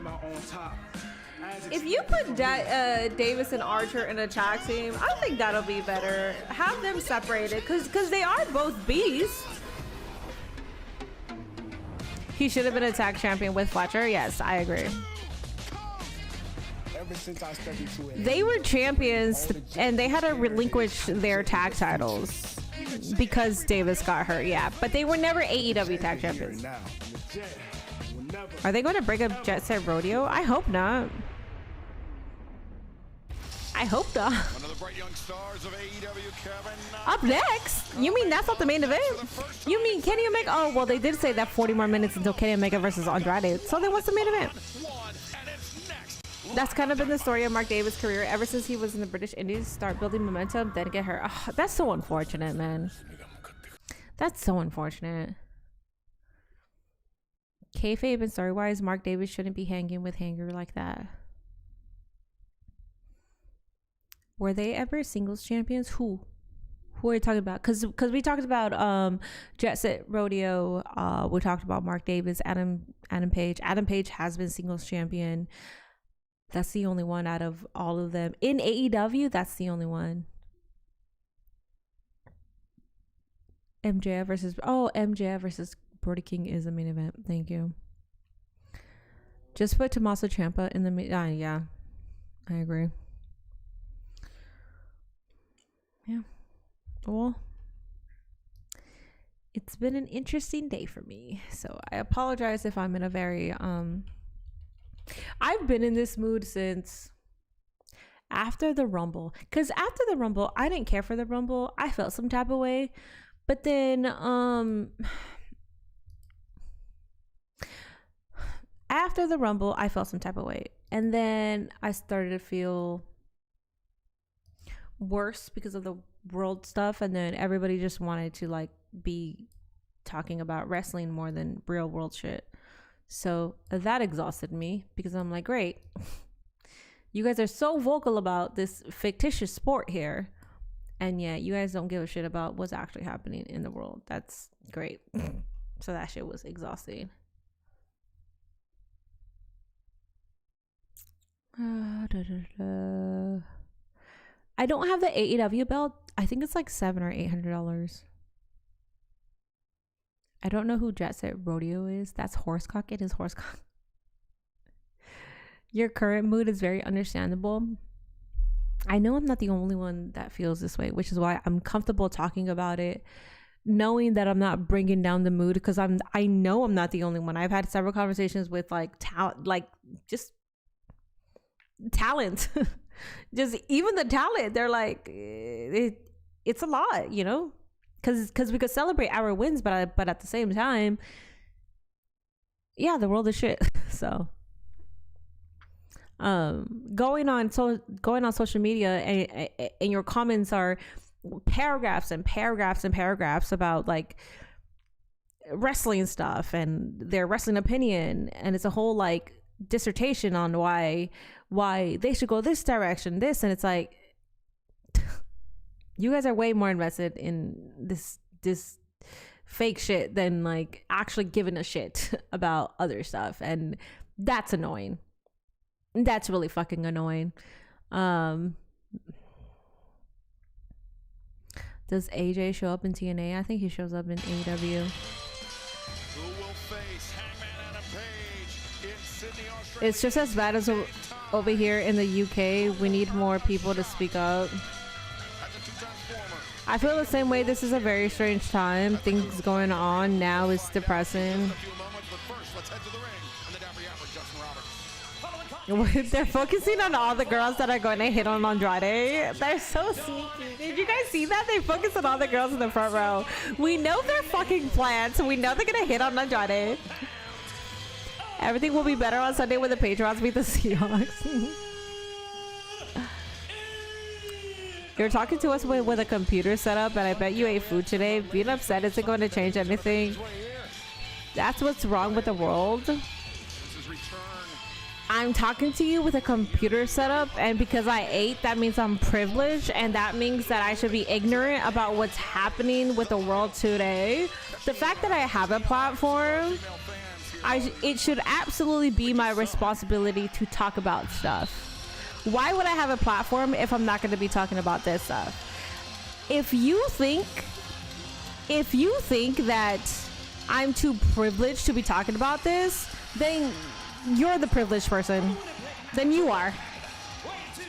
If you put Davis and Archer in a tag team, I think that'll be better. Have them separated, because they are both beasts. He should have been a tag champion with Fletcher. Yes, I agree. Ever since I stepped into it, They were champions, and they had to relinquish their tag titles because Davis got hurt. Yeah, but they were never AEW tag champions. Are they going to break up Jet Set Rodeo? I hope not. I hope not. Up next? You mean that's not the main event? You mean Kenny Omega? Oh, well, they did say that 40 more minutes until Kenny Omega versus Andrade. So then what's the main event? That's kind of been the story of Mark Davis' career ever since he was in the British Indies. Start building momentum, then get hurt. Oh, that's so unfortunate, man. That's so unfortunate. Kayfabe and story-wise, Mark Davis shouldn't be hanging with Hanger like that. Were they ever singles champions? Who are you talking about? Because we talked about Jet Set Rodeo. We talked about Mark Davis, Adam Page. Adam Page has been singles champion. That's the only one out of all of them. In AEW, that's the only one. MJF versus Brody King is the main event. Thank you. Just put Tommaso Ciampa in the yeah, I agree. Yeah. Well, it's been an interesting day for me. So I apologize if I'm in a very I've been in this mood since after the Rumble. Because after the Rumble, I didn't care for the Rumble. I felt some type of way. But then after the Rumble, I felt some type of way. And then I started to feel worse because of the world stuff. And then everybody just wanted to like be talking about wrestling more than real world shit. So that exhausted me because I'm like, great. You guys are so vocal about this fictitious sport here. And yet you guys don't give a shit about what's actually happening in the world. That's great. So that shit was exhausting. I don't have the AEW belt. I think it's like $700 or $800. I don't know who Jet Set Rodeo is. That's Horsecock. It is Horsecock. Your current mood is very understandable. I know I'm not the only one that feels this way, which is why I'm comfortable talking about it, knowing that I'm not bringing down the mood, because I know I'm not the only one. I've had several conversations with just talent. Just even the talent, they're like, it's a lot, you know, because we could celebrate our wins, but at the same time, yeah, the world is shit. So going on social media and your comments are paragraphs and paragraphs and paragraphs about like wrestling stuff and their wrestling opinion, and it's a whole like dissertation on why they should go this direction, and it's like, you guys are way more invested in this fake shit than like actually giving a shit about other stuff, and that's annoying. That's really fucking annoying. Does AJ show up in TNA? I think he shows up in AEW. It's just as bad as over here in the UK. We need more people to speak up. I feel the same way. This is a very strange time. Things going on now is depressing. Let's head to the ring. And the Dapper Yapper, Justin Roberts. They're focusing on all the girls that are going to hit on Andrade. They're so sneaky. Did you guys see that? They focus on all the girls in the front row. We know they're fucking plans. We know they're going to hit on Andrade. Everything will be better on Sunday when the Patriots beat the Seahawks. You're talking to us with a computer setup, and I bet you ate food today. Being upset isn't going to change anything. That's what's wrong with the world. I'm talking to you with a computer setup, and because I ate, that means I'm privileged, and that means that I should be ignorant about what's happening with the world today. The fact that I have a platform, it should absolutely be my responsibility to talk about stuff. Why would I have a platform if I'm not going to be talking about this stuff? If you think that I'm too privileged to be talking about this, then you're the privileged person. Then you are.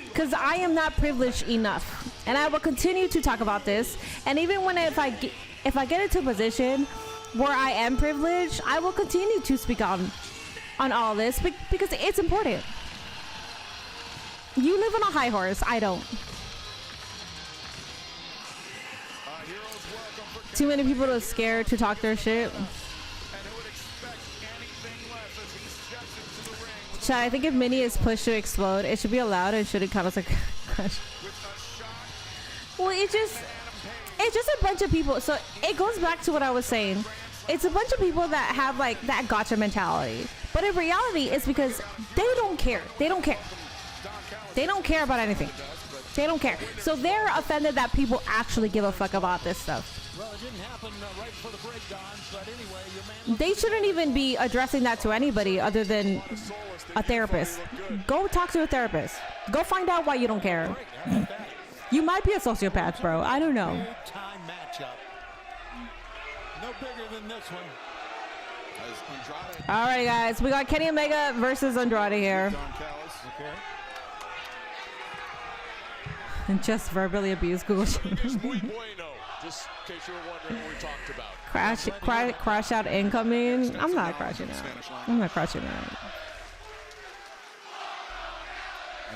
Because I am not privileged enough. And I will continue to talk about this. And even when if I get into a position where I am privileged, I will continue to speak on all this because it's important. You live on a high horse. I don't. Too many people are scared to talk their shit. Chad, I think if Minnie is pushed to explode, it should be allowed and shouldn't count as a crush. Well, it's just a bunch of people. So it goes back to what I was saying. It's a bunch of people that have like that gotcha mentality. But in reality, it's because they don't care. They don't care. They don't care about anything. They don't care. So they're offended that people actually give a fuck about this stuff. Well, it didn't happen right for the break, Don, but anyway, your man... They shouldn't even be addressing that to anybody other than a therapist. Go talk to a therapist. Go find out why you don't care. You might be a sociopath, bro. I don't know. Time matchup. No bigger than this one. All right, guys. We got Kenny Omega versus Andrade here. Okay. And just verbally abuse Google. Just in case you were wondering what we talked about. Crash out incoming. I'm not crashing out. I'm not crashing out.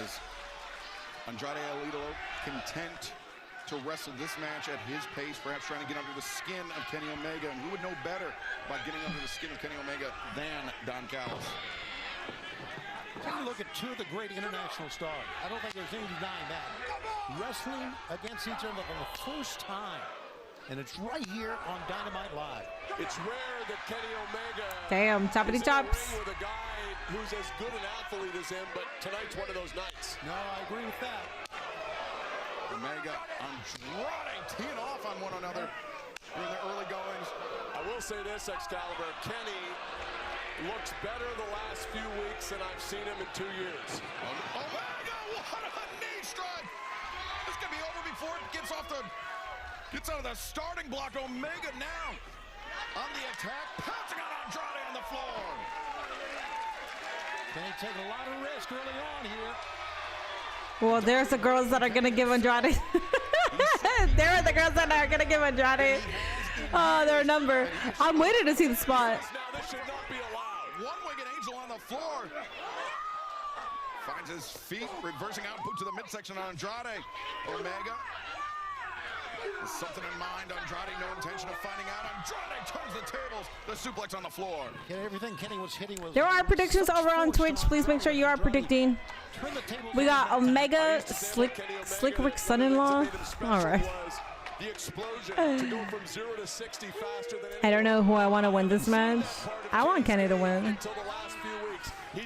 As Andrade El Idolo content to wrestle this match at his pace, perhaps trying to get under the skin of Kenny Omega. And who would know better by getting under the skin of Kenny Omega than Don Callis? Take a look at two of the great international stars. I don't think there's any denying that. Wrestling against each other for the first time. And it's right here on Dynamite Live. It's rare that Kenny Omega... Damn, choppity chops. ...with a guy who's as good an athlete as him, but tonight's one of those nights. No, I agree with that. Omega, Andrade teeing off on one another during the early goings. I will say this, Excalibur, Kenny looks better the last few weeks than I've seen him in 2 years. Omega, what a knee strike! This could be over before it gets out of the starting block. Omega now on the attack, pouncing on Andrade on the floor. Kenny taking a lot of risk early on here. Well, there's the girls that are gonna give Andrade. There are the girls that are gonna give Andrade. Oh, their number. I'm waiting to see the spot. Now this should not be allowed. One-winged Angel on the floor. Finds his feet, reversing out, boot to the midsection on Andrade. Omega. With something in mind, Andrade, no intention of finding out. Andrade turns the tables. The suplex on the floor. Everything Kenny was hitting was... There are predictions over on Twitch. Please make sure you are predicting. We got Omega, Slick Rick's son-in-law. All right. The explosion to go from 0 to 60 faster than I don't know who I want to win this match. I want Kenny to win.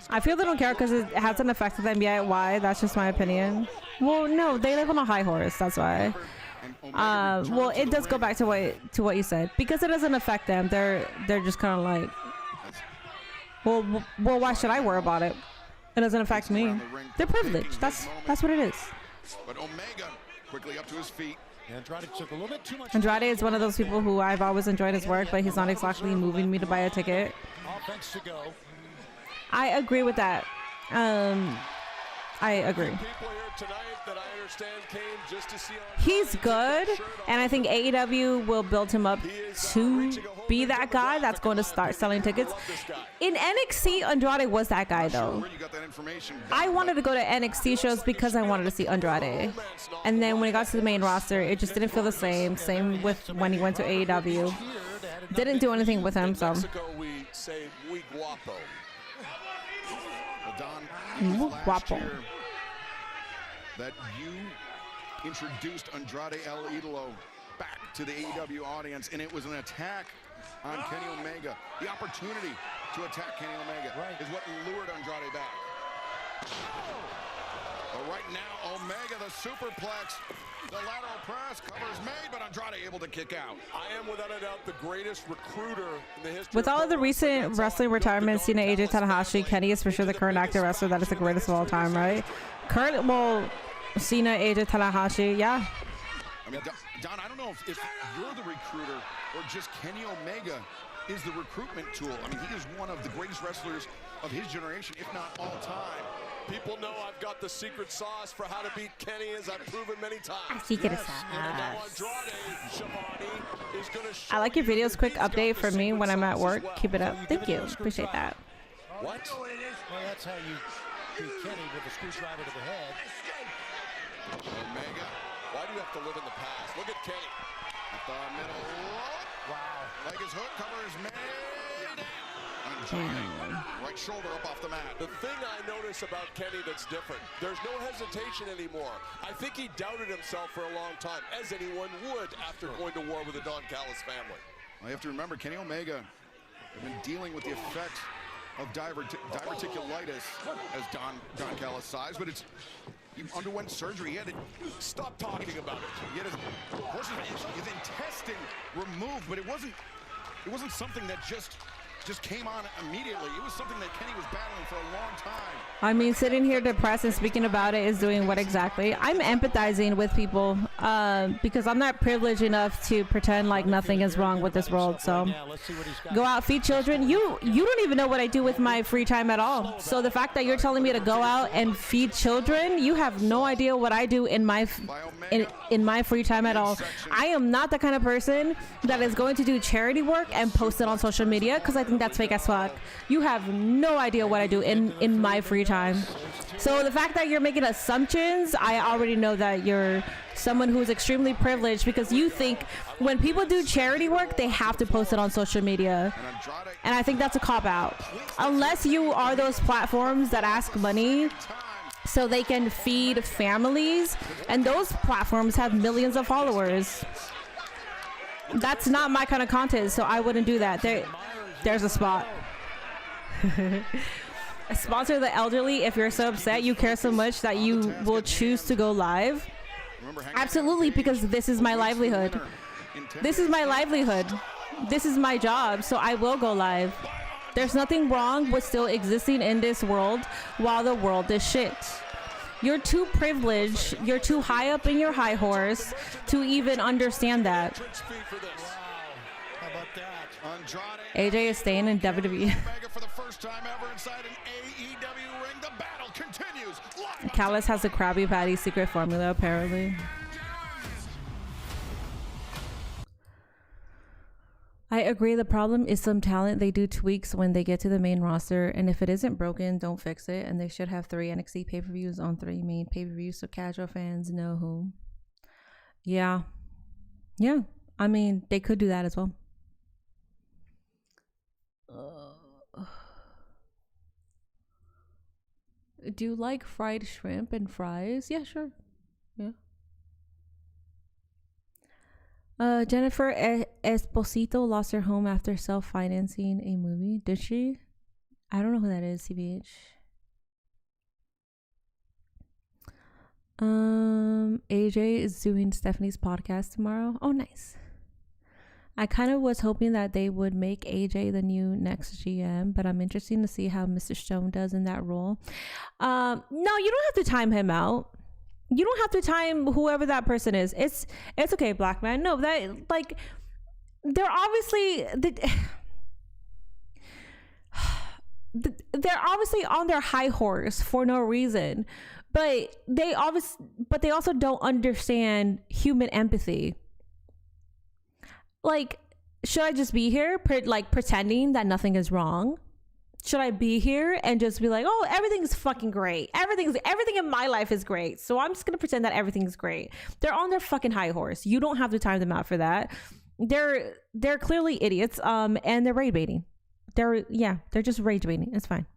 I feel they don't care because it hasn't affected them yet. Why? That's just my opinion. Well, no, they live on a high horse. That's why. Well, it does go back to what you said, because it doesn't affect them. They're just kind of like, well, why should I worry about it? It doesn't affect me. They're privileged. That's what it is. But Omega quickly up to his feet. Andrade took a little bit too much. Andrade is one of those people who I've always enjoyed his work, but he's not exactly moving me to buy a ticket. Offense to go. I agree with that. I agree. People here tonight that I He's good, and I think AEW will build him up to be that guy that's going to start selling tickets. In NXT, Andrade was that guy, though. I wanted to go to NXT shows because I wanted to see Andrade. And then when he got to the main roster, it just didn't feel the same. Same with when he went to AEW. Didn't do anything with him, so. Guapo. That you introduced Andrade El Idolo back to the AEW audience, and it was an attack on Kenny Omega. The opportunity to attack Kenny Omega is what lured Andrade back. But right now, Omega, the superplex, the lateral press, cover is made, but Andrade able to kick out. I am without a doubt the greatest recruiter in the history. With all of the recent wrestling retirements, Cena, AJ, Tanahashi, Kenny is for sure the current active wrestler that is the greatest of all time, right? Cena, AJ, Tanahashi, yeah. I mean, Don, I don't know if you're the recruiter or just Kenny Omega is the recruitment tool. I mean, he is one of the greatest wrestlers of his generation, if not all time. People know I've got the secret sauce for how to beat Kenny, as I've proven many times. Secret sauce. I like your videos. Quick update for me when I'm at work. Keep it up. Thank you. Appreciate that. What? Well, that's how you beat Kenny with a screwdriver to the head. Omega. Why do you have to live in the past? Look at Kenny. At the middle. Wow. Like his hook cover is made. Right shoulder up off the mat. The thing I notice about Kenny that's different, there's no hesitation anymore. I think he doubted himself for a long time, as anyone would after going to war with the Don Callis family. Well, you have to remember, Kenny Omega has been dealing with the effects of diverticulitis, as Don Callis size, but he underwent surgery. He had to stop talking about it. He had his intestine removed, but it wasn't something that just came on immediately. It was something that Kenny was battling for a long time. I mean, sitting here depressed and speaking about it is doing what exactly? I'm empathizing with people because I'm not privileged enough to pretend like nothing is wrong with this world. So go out, feed children. You don't even know what I do with my free time at all. So the fact that you're telling me to go out and feed children, you have no idea what I do in my free time at all. I am not the kind of person that is going to do charity work and post it on social media, because I think that's fake as fuck. You have no idea what I do in my free time. So the fact that you're making assumptions, I already know that you're someone who is extremely privileged, because you think when people do charity work, they have to post it on social media. And I think that's a cop-out. Unless you are those platforms that ask money so they can feed families, and those platforms have millions of followers. That's not my kind of content, so I wouldn't do that. There's a spot. Sponsor the elderly. If you're so upset, you care so much that you will choose to go live. Absolutely, because this is my livelihood. This is my livelihood. This is my job, so I will go live. There's nothing wrong with still existing in this world while the world is shit. You're too privileged, you're too high up in your high horse to even understand that. AJ is staying in WWE. Callis has a Krabby Patty secret formula, apparently. I agree. The problem is some talent. They do tweaks when they get to the main roster, and if it isn't broken, don't fix it. And they should have 3 NXT pay-per-views on 3 main pay-per-views so casual fans know who. Yeah. I mean, they could do that as well. Do you like fried shrimp and fries? Yeah, sure. Yeah. Jennifer Esposito lost her home after self-financing a movie. Did she? I don't know who that is, CBH. AJ is doing Stephanie's podcast tomorrow. Oh, nice. I kind of was hoping that they would make AJ the new next GM, but I'm interested to see how Mr. Stone does in that role. No, you don't have to time him out. You don't have to time whoever that person is. It's okay, black man. No, that, like, they're obviously they're obviously on their high horse for no reason. But they also don't understand human empathy. Like, should I just be here pretending that nothing is wrong? Should I be here and just be like, oh, everything's fucking great. Everything in my life is great. So I'm just going to pretend that everything's great. They're on their fucking high horse. You don't have to time them out for that. They're clearly idiots. And they're rage baiting. They're just rage baiting. It's fine.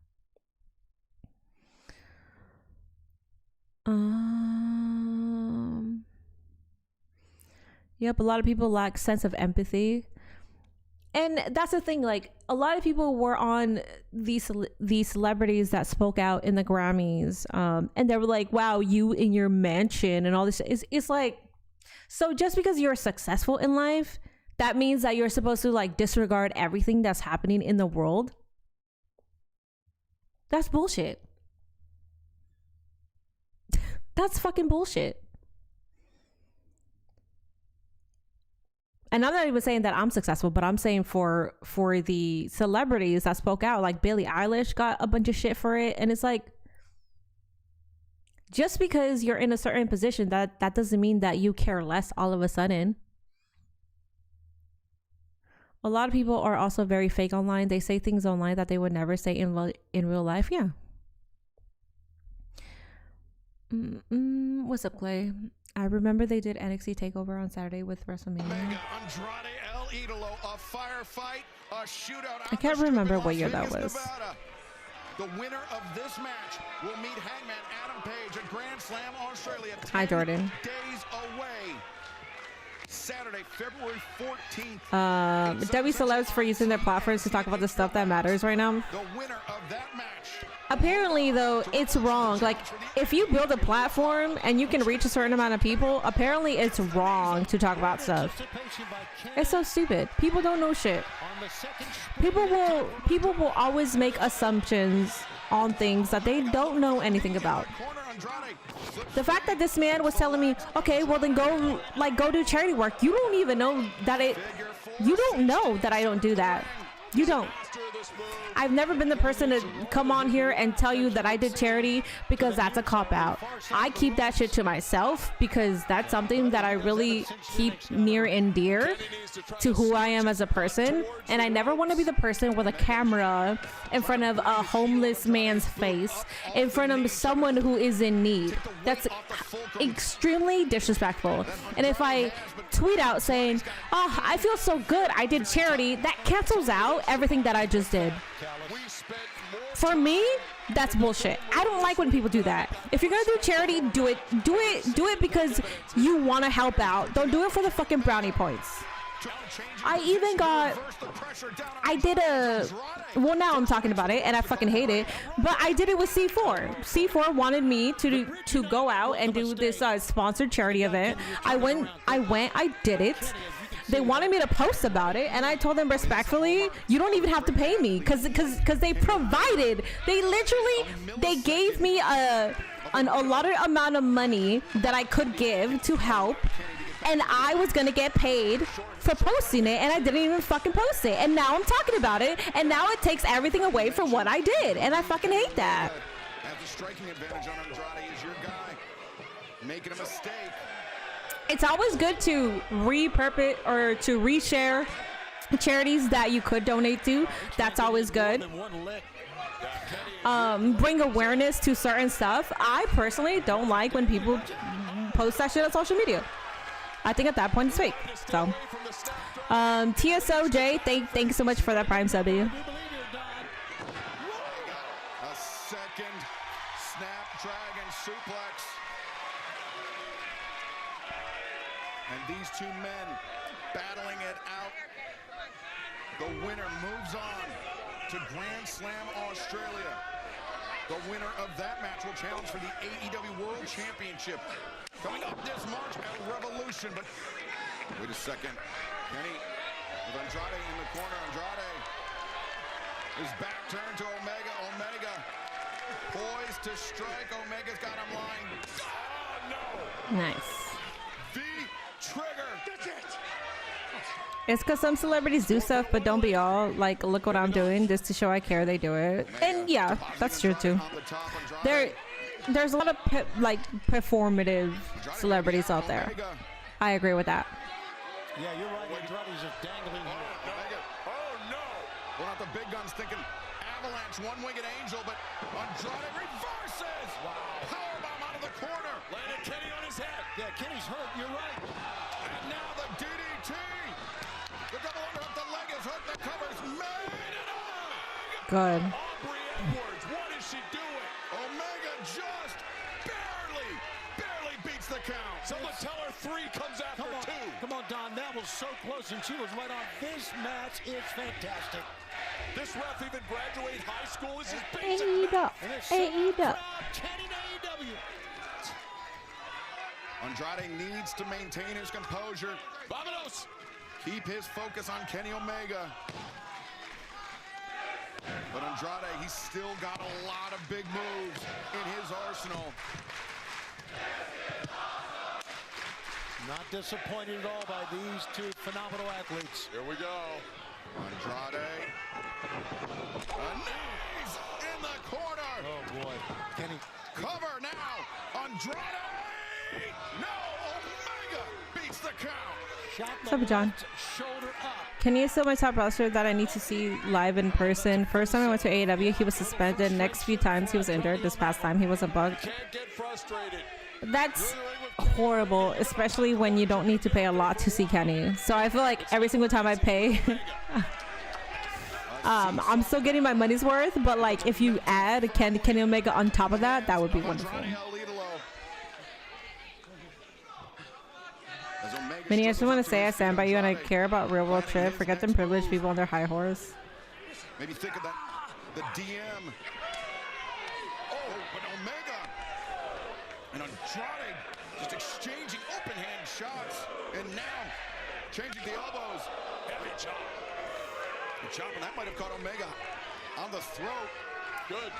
Yep, a lot of people lack sense of empathy. And that's the thing, like, a lot of people were on these celebrities that spoke out in the Grammys, and they were like, wow, you in your mansion and all this. It's like, so just because you're successful in life, that means that you're supposed to, like, disregard everything that's happening in the world? That's bullshit. That's fucking bullshit. And I'm not even saying that I'm successful, but I'm saying for the celebrities that spoke out, like Billie Eilish got a bunch of shit for it. And it's like, just because you're in a certain position, that doesn't mean that you care less all of a sudden. A lot of people are also very fake online. They say things online that they would never say in real life. Yeah. What's up, Clay? I remember they did NXT TakeOver on Saturday with WrestleMania. Andrade, El Idolo, a firefight, a shootout. I can't remember what year that was. Nevada. The winner of this match will meet Hangman Adam Page at Grand Slam Australia. Hi, Jordan. Days away. Saturday, February 14th. W celebs for using their platforms to talk about the stuff that matters right now. The winner of that match. Apparently, though, it's wrong. Like, if you build a platform and you can reach a certain amount of people, apparently it's wrong to talk about stuff. It's so stupid. People don't know shit. People will always make assumptions on things that they don't know anything about. The fact that this man was telling me, okay, well then go do charity work. You don't even know that you don't know that I don't do that. You don't. I've never been the person to come on here and tell you that I did charity, because that's a cop-out. I keep that shit to myself because that's something that I really keep near and dear to who I am as a person. And I never want to be the person with a camera in front of a homeless man's face, in front of someone who is in need. That's extremely disrespectful. And if I tweet out saying, oh, I feel so good, I did charity, that cancels out everything that I just did. For me, that's bullshit. I don't like when people do that. If you're gonna do charity, do it because you want to help out. Don't do it for the fucking brownie points. Well, now I'm talking about it and I fucking hate it, but I did it with C4. C4 wanted me to go out and do this sponsored charity event. I did it. They wanted me to post about it, and I told them respectfully, you don't even have to pay me, because they gave me a allotted amount of money that I could give to help, and I was gonna get paid for posting it, and I didn't even fucking post it, and now I'm talking about it, and now it takes everything away from what I did, and I fucking hate that. Have the striking advantage on Andrade is your guy. Making a mistake. It's always good to repurpose or to reshare charities that you could donate to. That's always good. Bring awareness to certain stuff. I personally don't like when people post that shit on social media. I think at that point it's fake. So, TSOJ, thank you so much for that Prime sub. A second Snapdragon suplex. And these two men battling it out. The winner moves on to Grand Slam Australia. The winner of that match will challenge for the AEW World Championship. Coming up this March at Revolution. But wait a second. Kenny with Andrade in the corner. Andrade. His back turned to Omega. Omega poised to strike. Omega's got him lying. Oh, no. Nice. Trigger. That's it. It's because some celebrities do stuff, but don't be all like, look what I'm doing, just to show I care. They do it, and yeah, that's true too. there's a lot of performative celebrities out there. I agree with that. Yeah, you're right. Andrade's just dangling here. Oh no! Well, not the big guns thinking avalanche, one-winged angel, but Andrade reverses. Wow! Powerbomb out of the corner. Landed Kenny on his head. Yeah, Kenny's hurt. You're right. And now the DDT. The double underhook. The leg is hurt. The cover's made. Good. Aubrey Edwards. What is she doing? Omega just barely beats the count. Someone tell her 3 comes after 2. Come on, Don. That was so close, and she was right on. This match is fantastic. This ref even graduated high school. This is basic. AEW. Kenny to AEW. Andrade needs to maintain his composure. Vamonos! Keep his focus on Kenny Omega. But Andrade, he's still got a lot of big moves in his arsenal. Not disappointed at all by these 2 phenomenal athletes. Here we go. Andrade. A knees in the corner. Oh, boy. Kenny. Cover now. Andrade. No, Omega beats the count. What's up, John? Kenny is still my top wrestler that I need to see live in person. First time I went to AEW, he was suspended. Next few times he was injured. This past time he wasn't bugged. Can't get frustrated. That's horrible, especially when you don't need to pay a lot to see Kenny. So I feel like every single time I pay, I'm still getting my money's worth. But like if you add Kenny Omega on top of that, that would be wonderful. Minnie, I just want to say I stand by you and I care about real world shit. Forget them privileged people on their high horse. Maybe think of that. The DM. Oh, but Omega and Andrade just exchanging open hand shots. And now changing the elbows. Heavy chop. The chop, and that might have caught Omega on the throat. Good.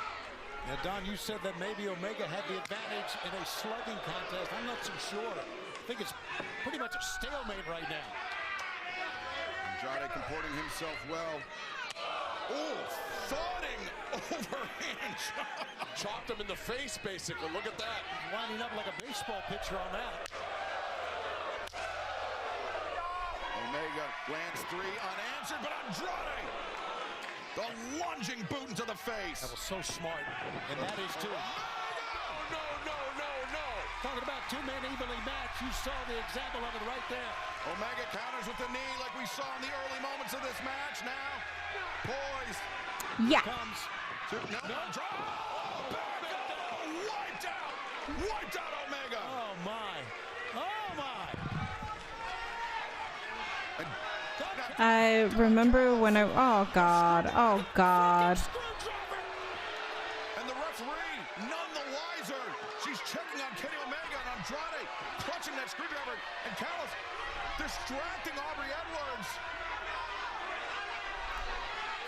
Now, Don, you said that maybe Omega had the advantage in a slugging contest. I'm not so sure. I think it's pretty much a stalemate right now. Andrade comporting himself well. Oh, thudding overhand shot. Chopped him in the face, basically. Look at that. Lining up like a baseball pitcher on that. Omega lands 3 unanswered, but Andrade, the lunging boot into the face. That was so smart, and that is too. No. Talking about 2 men evenly matched. You saw the example of it right there. Omega counters with the knee like we saw in the early moments of this match. Now, poised. Yeah. Comes to Andrade. Oh, back up. Wiped out. Wiped out Omega. Oh, my. Oh, my. I remember when I... Oh, God. Oh, God. And the referee, none the wiser. She's checking on Kenny Omega and Andrade, clutching that screwdriver. And Callis distracting Aubrey Edwards.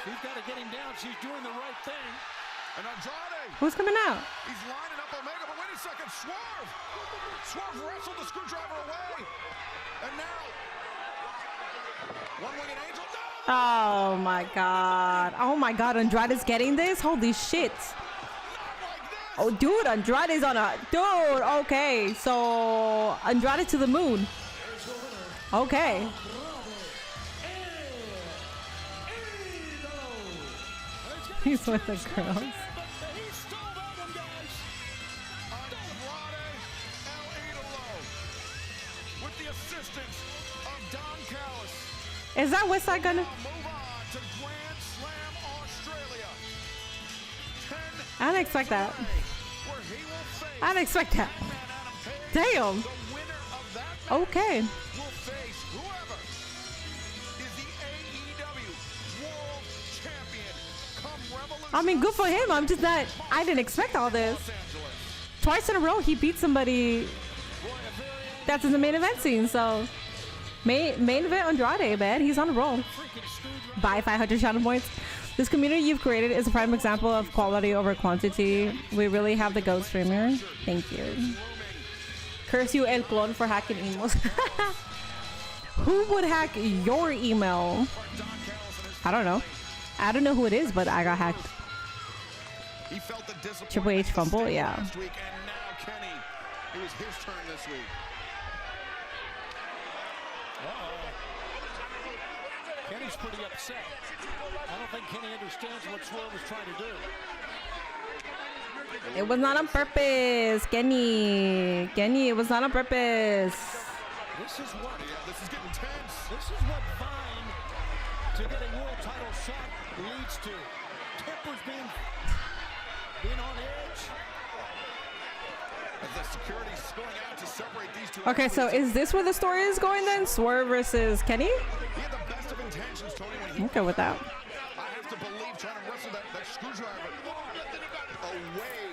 She's got to get him down. She's doing the right thing. And Andrade. Who's coming out? He's lining up Omega, but wait a second. Swerve. Swerve wrestled the screwdriver away. And now, one-winged angel. No! Oh my God. Oh my God. Andrade's getting this? Holy shit. Oh, dude, Andrade's on a... Dude, okay. So, Andrade to the moon. Okay. He's with the girls. With the assistance of Don Callis. Is that West Side Gunner? I didn't expect that. I didn't expect that. Damn. Okay. I mean, good for him. I'm just not... I didn't expect all this. Twice in a row, he beat somebody that's in the main event scene. So, main event Andrade, man. He's on the roll. Buy 500 channel points. This community you've created is a prime example of quality over quantity. We really have the GOAT streamer. Thank you. Curse you, El Clon, for hacking emails. Who would hack your email? I don't know. I don't know who it is, but I got hacked. He felt the disappointment Triple H fumble, yeah. last week, and now Kenny. It was his turn this week. Kenny's pretty upset. I don't think Kenny understands what Swerve was trying to do. It was not on purpose, Kenny. Kenny, it was not on purpose. This is what, this is getting tense. This is what Vine to get a world title shot leads to. Tempers being on edge. As the security spilling out to separate these two. Okay, so is this where the story is going then? Swerve versus Kenny? He had the best of intentions, Tony, when he I'm okay with that. I have to believe trying to wrestle that screwdriver away.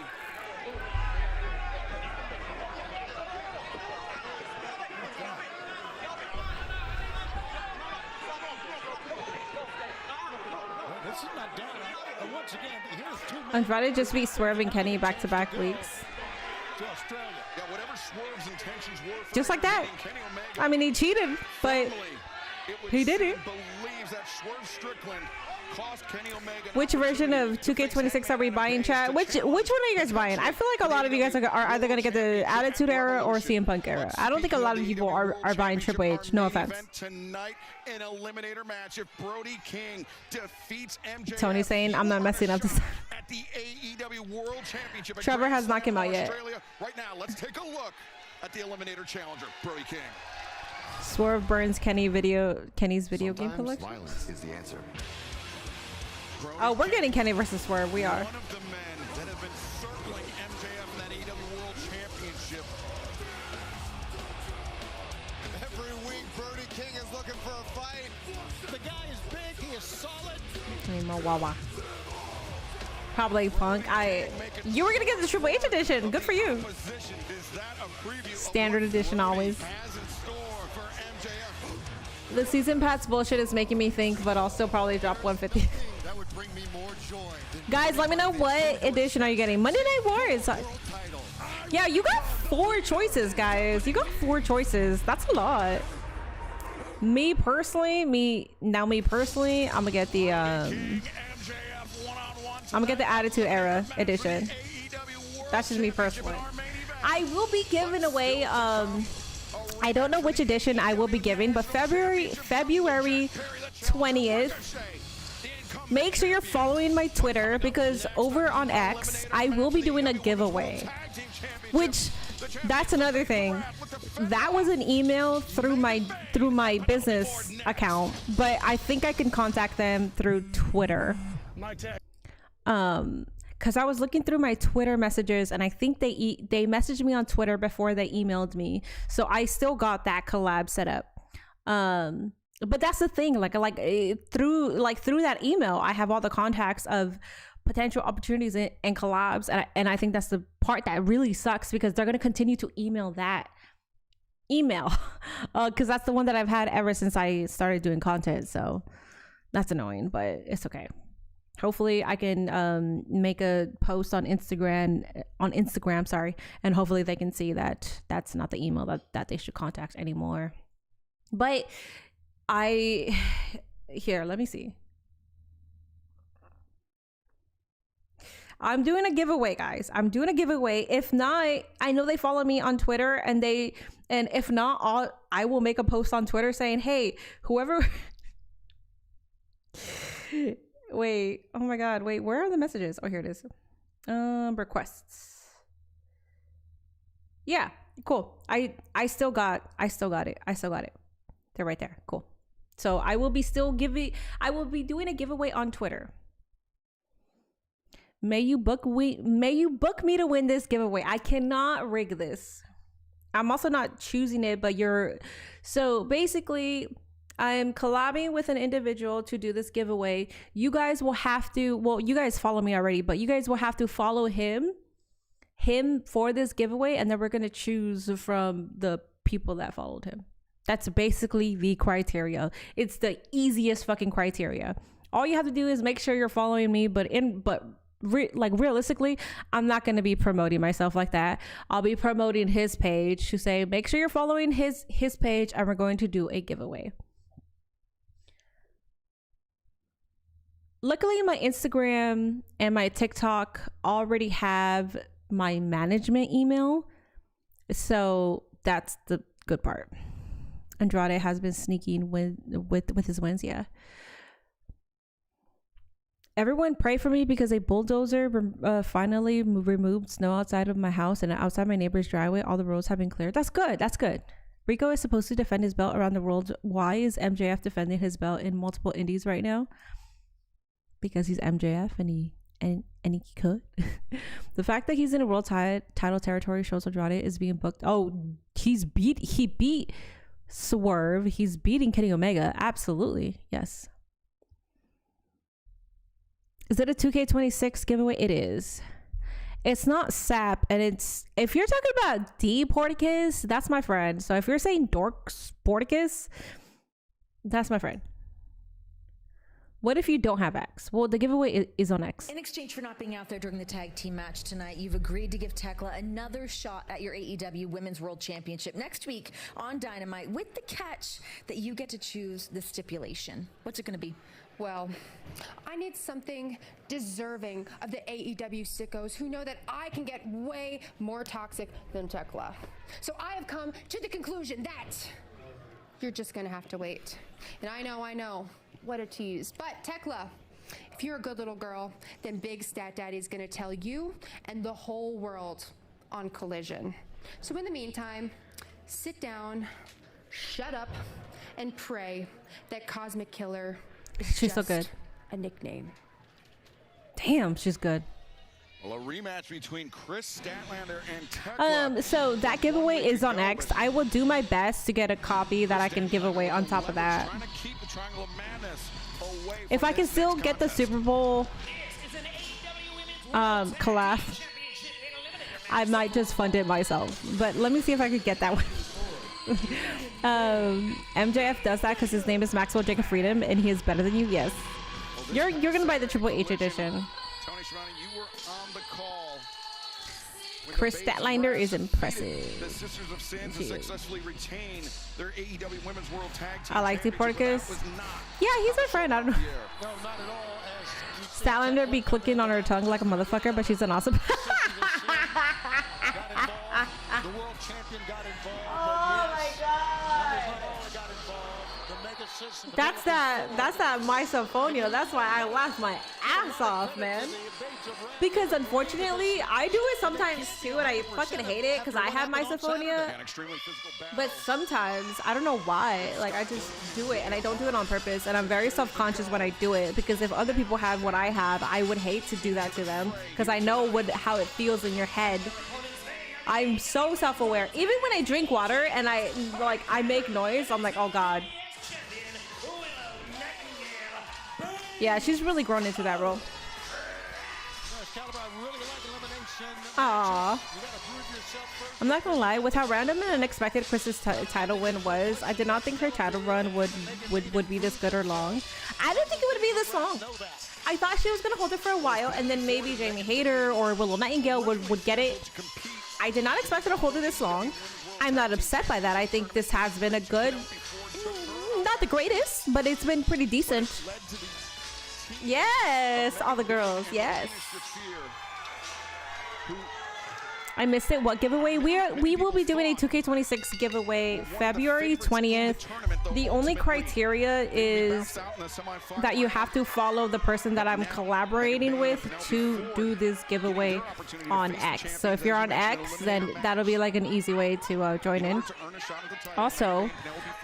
This is not done. Once again, here's 2 minutes. Andrade just beat Swerve and Kenny back-to-back weeks. To Australia. Yeah, whatever Swerve's intentions were for Just like that. Kenny Omega, I mean, he cheated, but he did it. believes that Swerve Strickland cost Kenny Omega. Which version of 2K26 are we buying, chat? Which one are you guys buying? I feel like a lot of you guys are either going to get the Attitude Era or CM Punk Era. I don't think a lot of people are buying Triple H. No offense. Tonight, an eliminator match if Brody King defeats MJF. Tony's saying I'm not messing up this. At the AEW World Championship. Trevor has not come out yet. Right now, let's take a look at the eliminator challenger, Brody King. Swerve burns Kenny's video game collection. Violence is the answer. Oh, we're getting Kenny versus Swerve. We are. One of the men that have been circling MJF in that AEW World Championship. Every week, Brody King is looking for a fight. The guy is big. He is solid. Wawa. Probably Punk. You were gonna get the Triple H edition. Good for you. Standard edition always. The season pass bullshit is making me think, but I'll still probably drop 150. That would bring me more joy. Guys, let me know what edition are you getting. Monday Night Wars. Yeah, you got 4 choices, guys. You got 4 choices. That's a lot. Me personally, I'm gonna get the Attitude Era edition. That's just me personally. I will be giving away I don't know which edition I will be giving, but February 20th. Make sure you're following my Twitter, because over on X I will be doing a giveaway. Which, that's another thing. That was an email through my business account, but I think I can contact them through Twitter. Because I was looking through my Twitter messages, and I think they messaged me on Twitter before they emailed me, so I still got that collab set up. But that's the thing, through that email, I have all the contacts of potential opportunities and collabs, and I think that's the part that really sucks, because they're gonna continue to email that email, because that's the one that I've had ever since I started doing content. So that's annoying, but it's okay. Hopefully I can make a post on Instagram, and hopefully they can see that that's not the email that they should contact anymore. But here, let me see. I'm doing a giveaway, guys. I'm doing a giveaway. If not, I know they follow me on Twitter, and if not, I will make a post on Twitter saying, hey, whoever wait, oh my god, wait, where are the messages? Oh, here it is. Requests. Yeah, cool. I still got it. They're right there. Cool. So I will be doing a giveaway on Twitter. May you book me to win this giveaway. I cannot rig this. I'm also not choosing it, but so basically I'm collabing with an individual to do this giveaway. You guys will have to, well, you guys follow me already, but you guys will have to follow him for this giveaway, and then we're going to choose from the people that followed him. That's basically the criteria. It's the easiest fucking criteria. All you have to do is make sure you're following me, realistically, I'm not going to be promoting myself like that. I'll be promoting his page to say, make sure you're following his page, and we're going to do a giveaway. luckily my Instagram and my TikTok already have my management email, so that's the good part. Andrade has been sneaking with his wins. Yeah. Everyone pray for me because a bulldozer finally removed snow outside of my house and outside my neighbor's driveway. All the roads have been cleared. That's good. That's good. Rico is supposed to defend his belt around the world. Why is MJF defending his belt in multiple indies right now? Because he's MJF and he could. The fact that he's in a world title territory shows Andrade is being booked. Oh, he beat Swerve. He's beating Kenny Omega. Absolutely. Yes. Is it a 2K26 giveaway? It is. It's not Sap, and it's, if you're talking about D Porticus, that's my friend. So if you're saying Dork Sporticus, that's my friend. What if you don't have X? Well, the giveaway is on X. In exchange for not being out there during the tag team match tonight, you've agreed to give Tekla another shot at your AEW Women's World Championship next week on Dynamite, with the catch that you get to choose the stipulation. What's it going to be? Well, I need something deserving of the AEW sickos who know that I can get way more toxic than Tekla. So I have come to the conclusion that you're just gonna have to wait. And I know, what a tease. But Tekla, if you're a good little girl, then Big Stat Daddy is gonna tell you and the whole world on Collision. So in the meantime, sit down, shut up, and pray that Cosmic Killer She's so good. A nickname. Damn, she's good. Well, a rematch between Chris Statlander and Tekla. So that giveaway is on X. I will do my best to get a copy that I can give away on top of that. If I can still get the Super Bowl collab, I might just fund it myself. But let me see if I could get that one. MJF does that because his name is Maxwell Jacob Freedom and he is better than you. Yes, you're gonna buy the Triple H edition. Chris Statlander is impressive. The Sisters of Sins successfully retain their AEW Women's World Tag Team. I like the Porticus. Yeah, he's my friend. I don't know. Statlander be clicking on her tongue like a motherfucker, but she's an awesome. The world champion got involved. Oh my god. That's that my Symphonia. That's why I laughed my ass off, man. Because unfortunately, I do it sometimes too, and I fucking hate it because I have my Symphonia. But sometimes I don't know why. Like I just do it, and I don't do it on purpose. And I'm very self-conscious when I do it because if other people have what I have, I would hate to do that to them because I know how it feels in your head. I'm so self-aware. Even when I drink water and I make noise, I'm like, oh god. Yeah, she's really grown into that role. Aww. I'm not gonna lie, with how random and unexpected Chris's title win was, I did not think her title run would be this good or long. I didn't think it would be this long. I thought she was gonna hold it for a while and then maybe Jamie Hayter or Willow Nightingale would get it. I did not expect her to hold it this long. I'm not upset by that. I think this has been a good, not the greatest, but it's been pretty decent. Yes, all the girls, yes. I missed it. What giveaway? We will be doing a 2K26 giveaway February 20th. The only criteria is that you have to follow the person that I'm collaborating with to do this giveaway on X. So if you're on X, then that'll be like an easy way to join in. Also,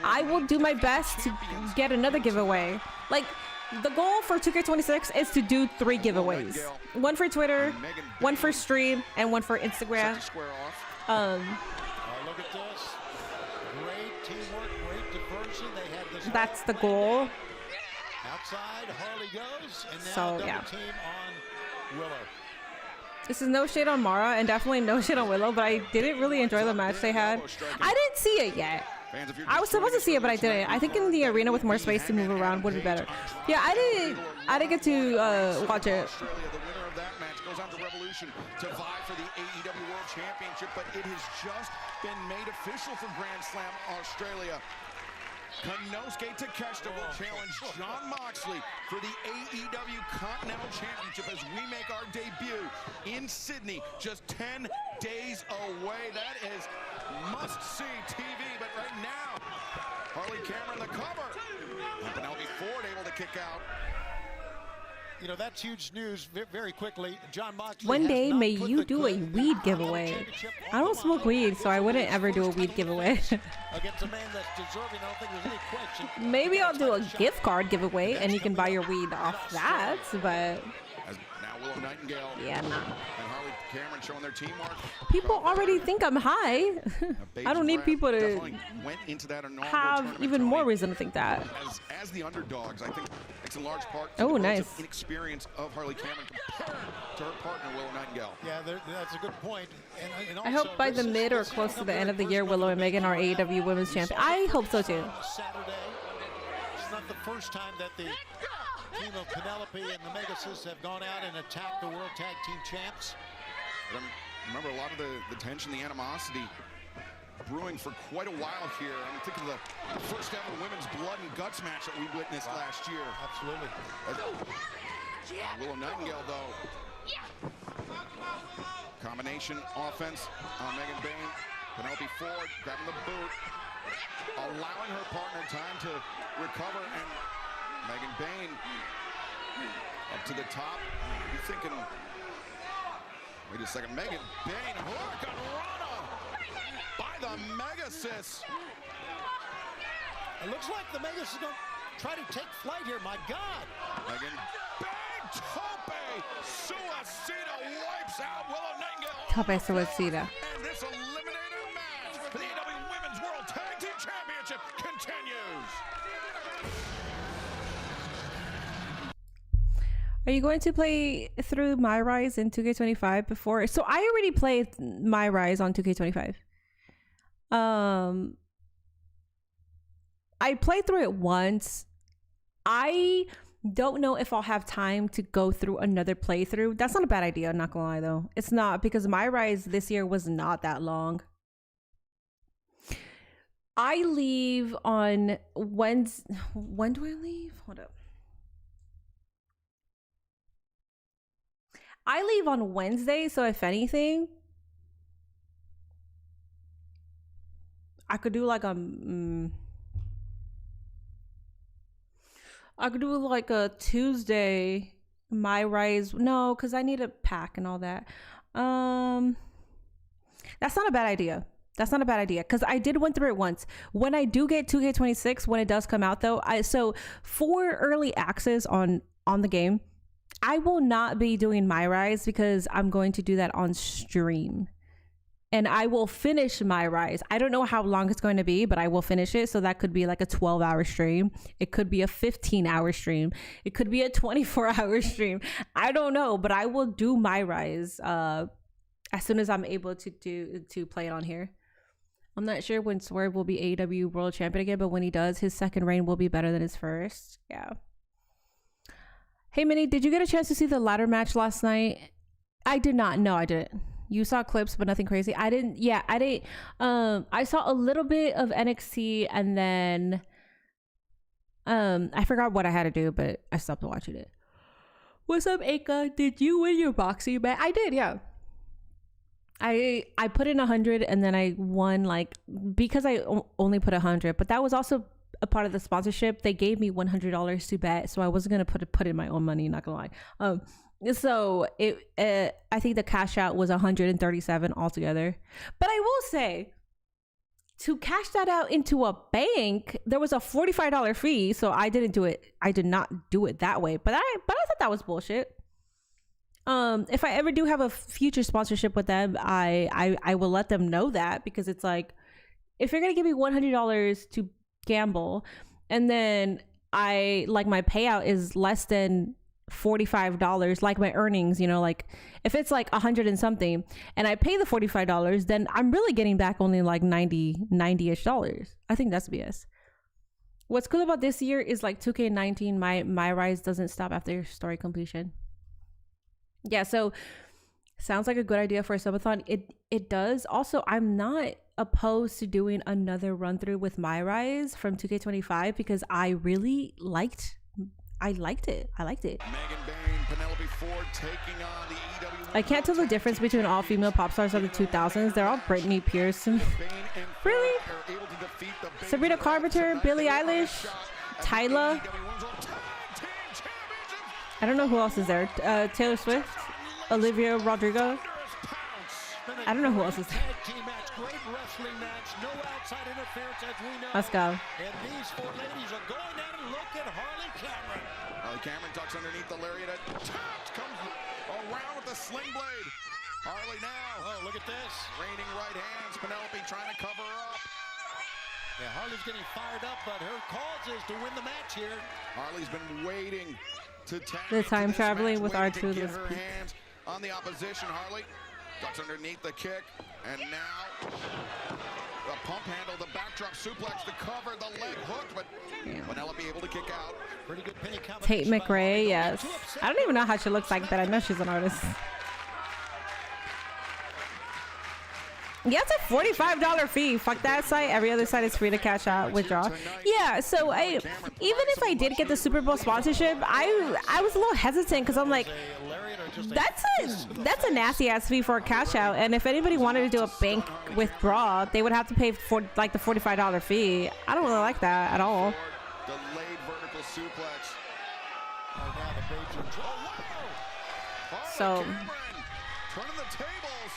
I will do my best to get another giveaway. Like, the goal for 2K26 is to do 3 giveaways. One for Twitter, one for stream, and one for Instagram. Look at this. Great teamwork, great diversion. They had this. That's the goal. Outside, Harley goes, and now So, double yeah. team on Willow. This is no shade on Mara and definitely no shade on Willow, but I didn't really enjoy the match they had. I didn't see it yet. I was supposed to see it, but I didn't. I think in the arena with more space to move around would be better. Yeah, I didn't get to watch it. The winner of that match goes on to Revolution to vie for the AEW World Championship, but it has just been made official for Grand Slam Australia. Konosuke Takeshita will challenge Jon Moxley for the AEW Continental Championship as we make our debut in Sydney, just 10 days away. That is must-see TV, but right now, Harley Cameron the cover. And Penelope Ford able to kick out. You know, that's huge news. Very quickly, Jon Moxley. One day, may you do a weed giveaway. I don't smoke weed, so I wouldn't ever do a weed giveaway. Against a man that's deserving, I don't think there's any question. Maybe I'll do a gift card giveaway, and you can buy your weed off that, but... Now Willow Nightingale. Yeah, nah. And Harley Cameron showing their teamwork. People already think I'm high. I don't need people to went into that have even more reason to think that. As the underdogs, I think it's in large part to the nice inexperience of Harley Cameron compared to her partner Willow Nightingale. Yeah, that's a good point. And also, I hope by the mid or close to the end of the year, Willow and Megan are AEW Women's Champion. I hope so too. Saturday. It's not the first time that the team of Penelope and the Megasis have gone out and attacked the World Tag Team Champs. Remember a lot of the tension, the animosity brewing for quite a while here. I mean, think of the first ever women's blood and guts match that we witnessed last year. Absolutely. Willow Nightingale, though. Combination offense on Megan Bayne. Penelope Ford grabbing the boot, allowing her partner time to recover, and Megan Bayne up to the top. You're thinking, wait a second, Megan Bayne, Hurricanrana by the Megasis. It looks like the Megasis is going to try to take flight here, my God. Megan Bayne, Tope Suicida wipes out Willow Nightingale. Tope Suicida. And this eliminator match for the AEW Women's World Tag Team Championship continues. Are you going to play through My Rise in 2K25 before? So I already played My Rise on 2K25. I played through it once. I don't know if I'll have time to go through another playthrough. That's not a bad idea, I'm not gonna lie though. It's not, because My Rise this year was not that long. I leave on Wednesday. When do I leave? Hold up. I leave on Wednesday, so if anything, I could do like I could do like a Tuesday My Rise. No, because I need a pack and all that. That's not a bad idea. That's not a bad idea, because I did went through it once. When I do get 2K26, when it does come out though, so for early access on the game, I will not be doing My Rise because I'm going to do that on stream. And I will finish My Rise. I don't know how long it's going to be, but I will finish it. So that could be like a 12-hour stream. It could be a 15-hour stream. It could be a 24-hour stream. I don't know, but I will do My Rise as soon as I'm able to play it on here. I'm not sure when Swerve will be AEW World Champion again, but when he does, his second reign will be better than his first. Yeah. Hey, Minnie, did you get a chance to see the ladder match last night? I did not. No, I didn't. You saw clips, but nothing crazy. I didn't. Yeah, I didn't. I saw a little bit of NXT, and then I forgot what I had to do, but I stopped watching it. What's up, Aka? Did you win your boxing bet? I did, yeah. I put in 100, and then I won, like, because I only put 100, but that was also a part of the sponsorship. They gave me $100 to bet, so I wasn't gonna put in my own money, not gonna lie. So I think the cash out was 137 altogether. But I will say, to cash that out into a bank, there was a $45 fee, so I didn't do it. I did not do it that way. But I thought that was bullshit. If I ever do have a future sponsorship with them, I will let them know that, because it's like, if you're gonna give me $100 to gamble, and then my payout is less than $45, like my earnings, you know, like if it's like 100 and something and I pay the $45, then I'm really getting back only like 90-ish dollars. I think that's BS. What's cool about this year is like 2K19, my Rise doesn't stop after story completion. Yeah, so sounds like a good idea for a subathon. It does. Also, I'm not opposed to doing another run through with My Rise from 2K25 because I really liked it. I liked it. Megan Bain, Penelope Ford taking on the AEW. I can't tell the difference between all female pop stars of the 2000s. They're all Britney Spears. Really? Sabrina Carpenter, Billie Eilish, Tyla. I don't know who else is there. Taylor Swift, Olivia Rodrigo. I don't know who else is there. Let's go. And these four ladies are going down and look at Harley Cameron. Harley Cameron ducks underneath the lariat. Comes around with the sling blade. Harley now. Oh, look at this. Raining right hands. Penelope trying to cover up. Yeah, Harley's getting fired up, but her cause is to win the match here. Harley's been waiting to tap The time traveling with R2 R2 get was her peak. hands on the opposition. Harley ducks underneath the kick, and now the pump handle, the backdrop suplex to cover the leg hook, but Penelope able to kick out. Pretty good penny Tate McRae, yes. I don't even know how she looks like, but I know she's an artist. Yeah, it's a $45 fee. Fuck that site. Every other site is free to cash out, withdraw. Yeah, so even if I did get the Super Bowl sponsorship, I was a little hesitant because I'm like, that's a nasty ass fee for a cash out. And if anybody wanted to do a bank withdrawal, they would have to pay for like the $45 fee. I don't really like that at all. Delayed vertical suplex. So. Turning the tables.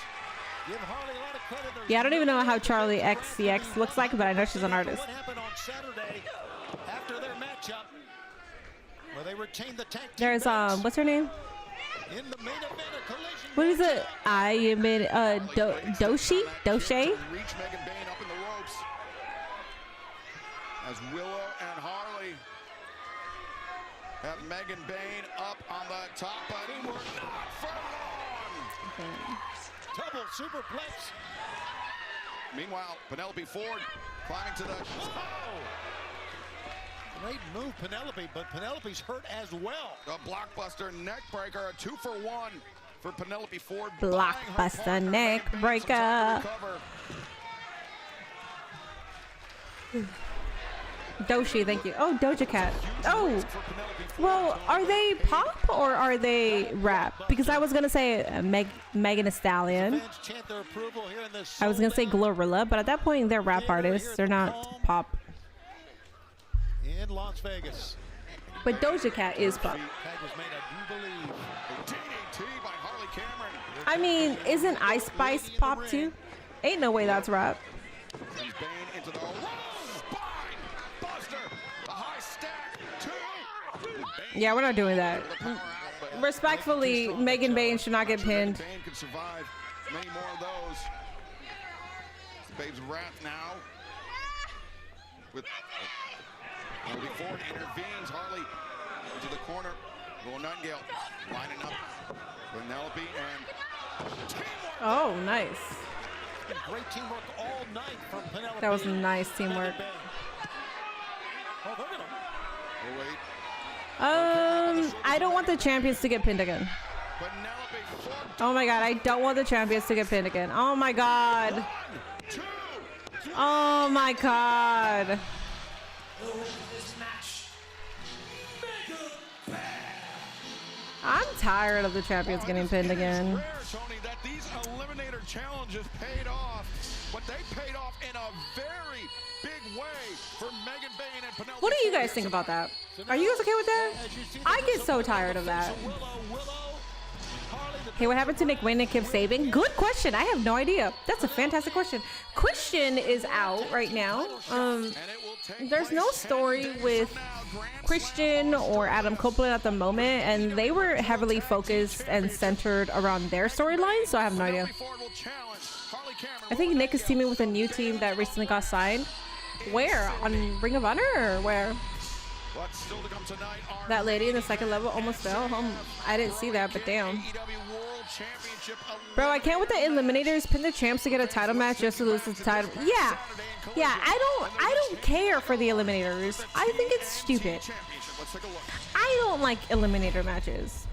Give Harley a lot of credit. Yeah, I don't even know how Charlie XCX looks like, but I know she's an artist. What happened on Saturday after their matchup where they retained the tag team There's what's her name? in the main event, a collision. What is it? I am in Doche. Reach Megan Bain up in the ropes. As Willow and Harley have Megan Bain up on the top, but we're not for long. Double superplex. Meanwhile, Penelope Ford climbing to the. Oh! Great move, Penelope, but Penelope's hurt as well. A blockbuster neck breaker, a 2-for-1 for Penelope Ford. Blockbuster neck breaker. Doshi, thank you. Oh, Doja Cat. Oh, well, are they pop or are they rap? Because I was gonna say Megan Thee Stallion. I was gonna say Glorilla, but at that point they're rap artists. They're not pop. In Las Vegas. But Doja Cat is pop. I mean, isn't Ice Spice pop too? Ain't no way that's rap. Yeah, we're not doing that. Respectfully, Megan Bain should not get pinned. Bain could survive many more of those. Babe's wrath now. With Harley Ford intervenes. Harley into the corner. Will Nightingale lining up. Penelope and teamwork. Oh, nice. Great teamwork all night from Penelope. That was nice teamwork. Oh, they're gonna. Oh, wait. I don't want the champions to get pinned again. Oh my god, I don't want the champions to get pinned again. Oh my god. Oh my god. I'm tired of the champions getting pinned again. Rare, Tony, that these eliminator challenges paid off, but they paid off in a very big way for Megan Bain and Penelope. What do you guys think about that? Are you guys okay with that? I get so tired of that. Hey, what happened to Nick Wayne and Kim Saban? Good question. I have no idea. That's a fantastic question. Christian is out right now. There's no story with Christian or Adam Copeland at the moment, and they were heavily focused and centered around their storyline, so I have no idea. I think Nick is teaming with a new team that recently got signed. Where? On Ring of Honor or where? That lady in the second level almost fell. I didn't see that, but damn. Bro, I can't with the eliminators pin the champs to get a title match just to lose the title. Yeah. Yeah, I don't care for the eliminators. I think it's stupid. I don't like eliminator matches.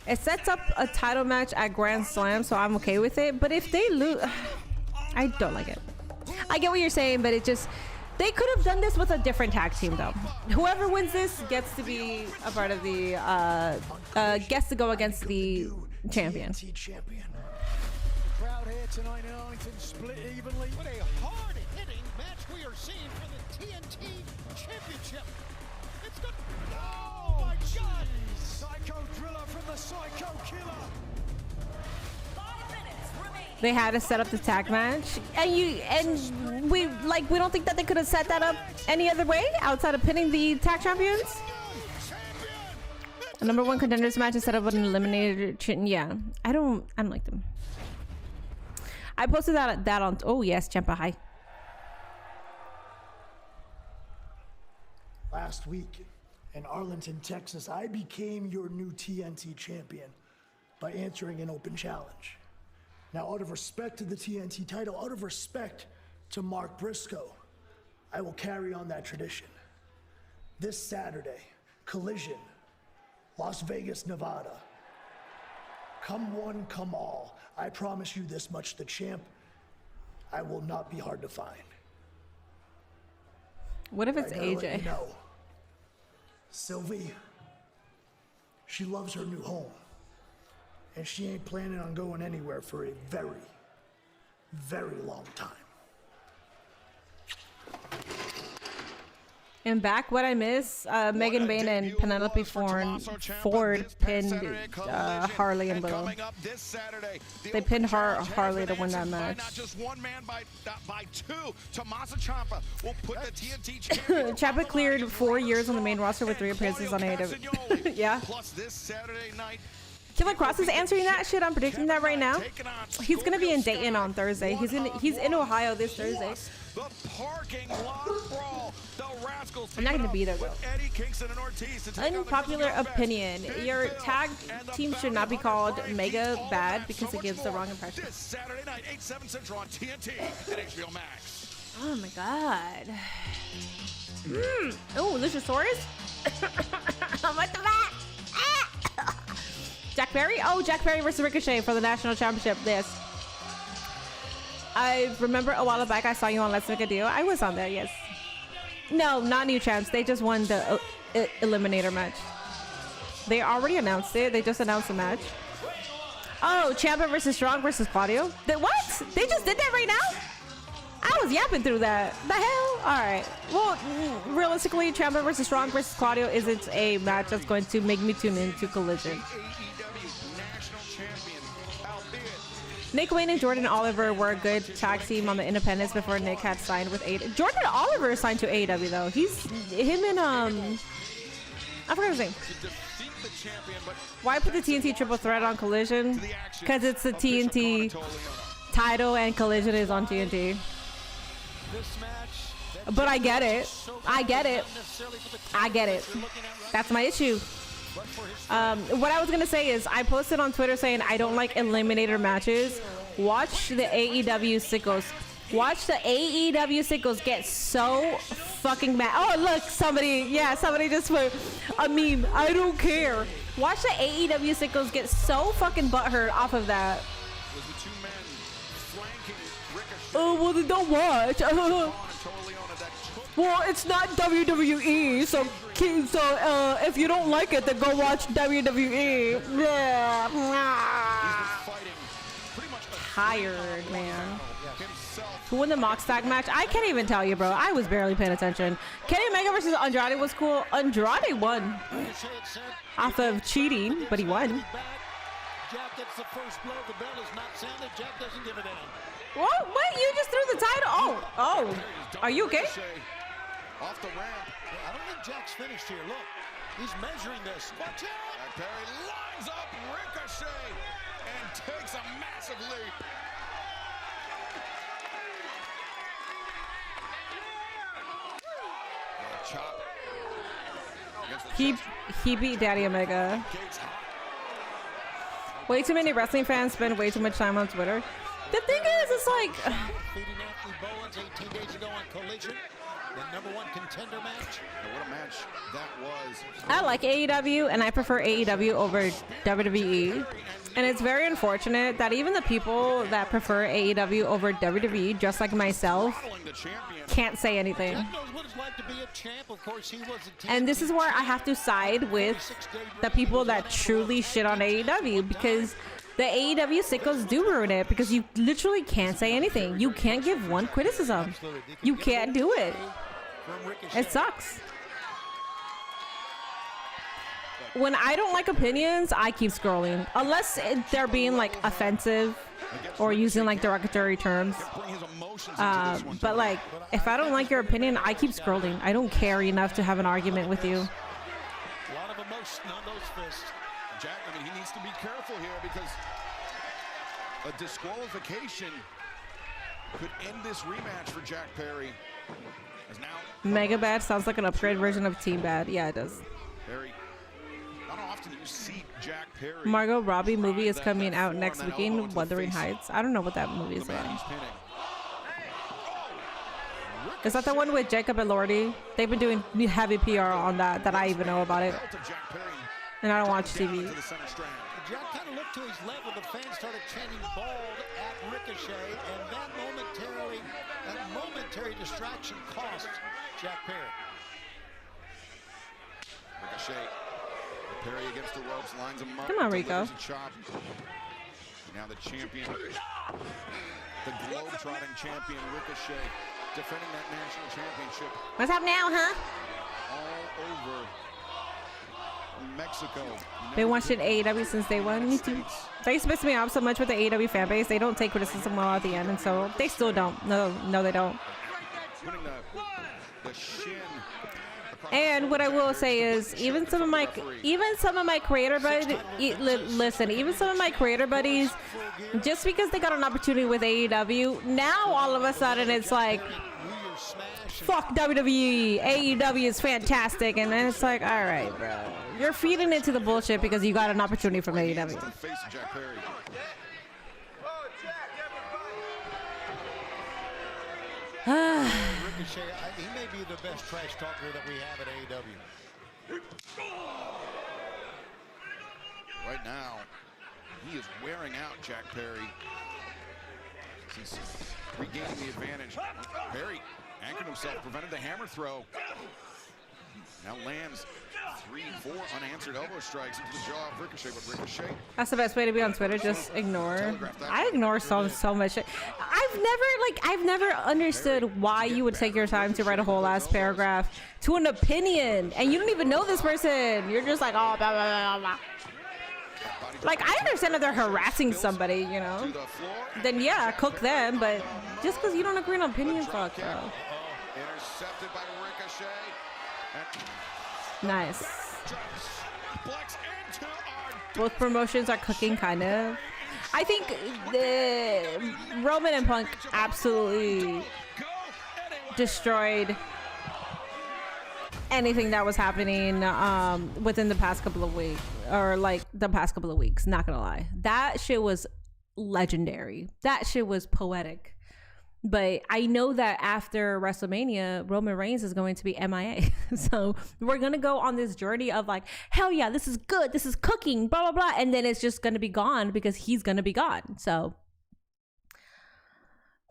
It sets up a title match at Grand Slam, so I'm okay with it. But if they lose, I don't like it. I get what you're saying, but it just, they could have done this with a different tag team though. Whoever wins this gets to be a part of the gets to go against the champion. The crowd here tonight in Arlington split evenly. What a hard-hitting match we are seeing for the TNT Championship. It's good. Oh my God! Psycho Driller from the Psycho Killer. They had to set up the tag match, and we don't think that they could have set that up any other way outside of pinning the tag champions. The number one contenders match is set up with an eliminator. Yeah, I don't like them. I posted that on. Oh yes, Champa, hi. Last week in Arlington, Texas, I became your new TNT champion by answering an open challenge. Now, out of respect to the TNT title, out of respect to Mark Briscoe, I will carry on that tradition. This Saturday, Collision, Las Vegas, Nevada. Come one, come all. I promise you this much, the champ, I will not be hard to find. What if it's AJ? Let you know, Sylvie, she loves her new home. And she ain't planning on going anywhere for a very, very long time. And back, what I miss, Megan Bain and Penelope Ford pinned Harley and Willow. They pinned Harley to win that match. Ciampa cleared 4 years on the main roster with 3 appearances on AEW. Yeah. Killer Cross is answering that shit. I'm predicting that right now. He's gonna be in Dayton on Thursday. He's in Ohio this Thursday. I'm not gonna be there though. Unpopular opinion: your tag team should not be called Mega Bad because it gives the wrong impression. Oh my god. Oh, Luchasaurus. What the fuck? Jack Perry? Oh, Jack Perry versus Ricochet for the national championship. Yes. I remember a while back I saw you on Let's Make a Deal. I was on there, yes. No, not new champs. They just won the eliminator match. They already announced it. They just announced the match. Oh, Ciampa versus Strong versus Claudio. What? They just did that right now? I was yapping through that. The hell? All right. Well, realistically, Ciampa versus Strong versus Claudio isn't a match that's going to make me tune into Collision. Nick Wayne and Jordan Oliver were a good tag team on the independents before Nick had signed with AEW. Jordan Oliver signed to AEW though. Him and I forgot his name. Why put the TNT triple threat on Collision? Because it's the TNT title and Collision is on TNT. But I get it. I get it. I get it. That's my issue. What I was gonna say is I posted on Twitter saying I don't like eliminator matches. Watch the AEW sickos. Watch the AEW sickos get so fucking mad. Oh look, somebody just put a meme. I don't care. Watch the AEW sickos get so fucking butthurt off of that. Oh well, then don't watch. Well, it's not WWE, so if you don't like it, then go watch WWE. Tired, man. Who won the Mox tag match? I can't even tell you, bro. I was barely paying attention. Kenny Omega versus Andrade was cool. Andrade won off of cheating, but he won. Jack gets the first blow. The bell is not sounded. Jack doesn't give a damn. What? Wait, you just threw the title? Oh. Are you okay? Off the ramp. I don't think Jack's finished here. Look, he's measuring this. Watch out! Perry lines up Ricochet and takes a massive leap. Chop. He beat Daddy Omega. Way too many wrestling fans spend way too much time on Twitter. The thing is, it's like... Beating Anthony Bowens 18 days ago on Collision. the #1 contender match. And what a match that was. I like AEW, and I prefer AEW over WWE. And it's very unfortunate that even the people that prefer AEW over WWE, just like myself, can't say anything. And this is where I have to side with the people that truly shit on AEW, because the AEW sickos do ruin it, because you literally can't say anything. You can't give one criticism. You can't do it. It sucks. When I don't like opinions, I keep scrolling. Unless they're being like offensive or using like derogatory terms. But like, if I don't like your opinion, I keep scrolling. I don't care enough to have an argument with you. A lot of emotion on those fists. Jack, I mean, he needs to be careful here because a disqualification could end this rematch for Jack Perry. As now Mega Bad sounds like an upgrade version of Team Bad. Yeah, it does. Perry. Not often you see Jack Perry. Margot Robbie movie is coming out next weekend. Wuthering Heights. I don't know what that movie is. Is that the one with Jacob and Lordy? They've been doing heavy PR on that I even know about it. And I don't watch TV. Jack kind of looked to his left when the fans started chanting bald at Ricochet, and that momentary distraction cost Jack Perry. Ricochet. Perry against the ropes, lines him up. Come on, Rico. Now the champion, the globe-trotting champion, Ricochet, defending that national championship. What's up now, huh? All over Mexico. Been watching AEW since day one. Me too. They used to piss me off so much with the AEW fan base. They don't take criticism well at the end, and so they still don't. No, they don't. Putting the shin. And what I will say is, even some of my creator buddies, listen, even some of my creator buddies, just because they got an opportunity with AEW, now all of a sudden it's like, fuck WWE, AEW is fantastic, and then it's like, all right, bro, you're feeding into the bullshit because you got an opportunity from AEW. Ricochet, he may be the best trash talker that we have at AEW. Right now, he is wearing out Jack Perry. He's regaining the advantage. Perry anchored himself, prevented the hammer throw. Now lands 3-4 unanswered elbow strikes into the jaw of Ricochet, but Ricochet. That's the best way to be on Twitter. Just ignore. I ignore so much shit. I've never understood why you would take your time to write a whole ass paragraph to an opinion, and you don't even know this person. You're just like, oh, blah, blah, blah, blah. Like, I understand that they're harassing somebody, you know. Then yeah, cook them, but just because you don't agree on opinion, fuck, bro. Intercepted by Ricochet. Nice. Both promotions are cooking, kind of. I think the Roman and Punk absolutely destroyed anything that was happening within the past couple of weeks, or like the past couple of weeks. Not gonna lie, that shit was legendary. That shit was poetic. But I know that after WrestleMania, Roman Reigns is going to be MIA. So we're going to go on this journey of like, hell yeah, this is good. This is cooking, blah, blah, blah. And then it's just going to be gone because he's going to be gone. So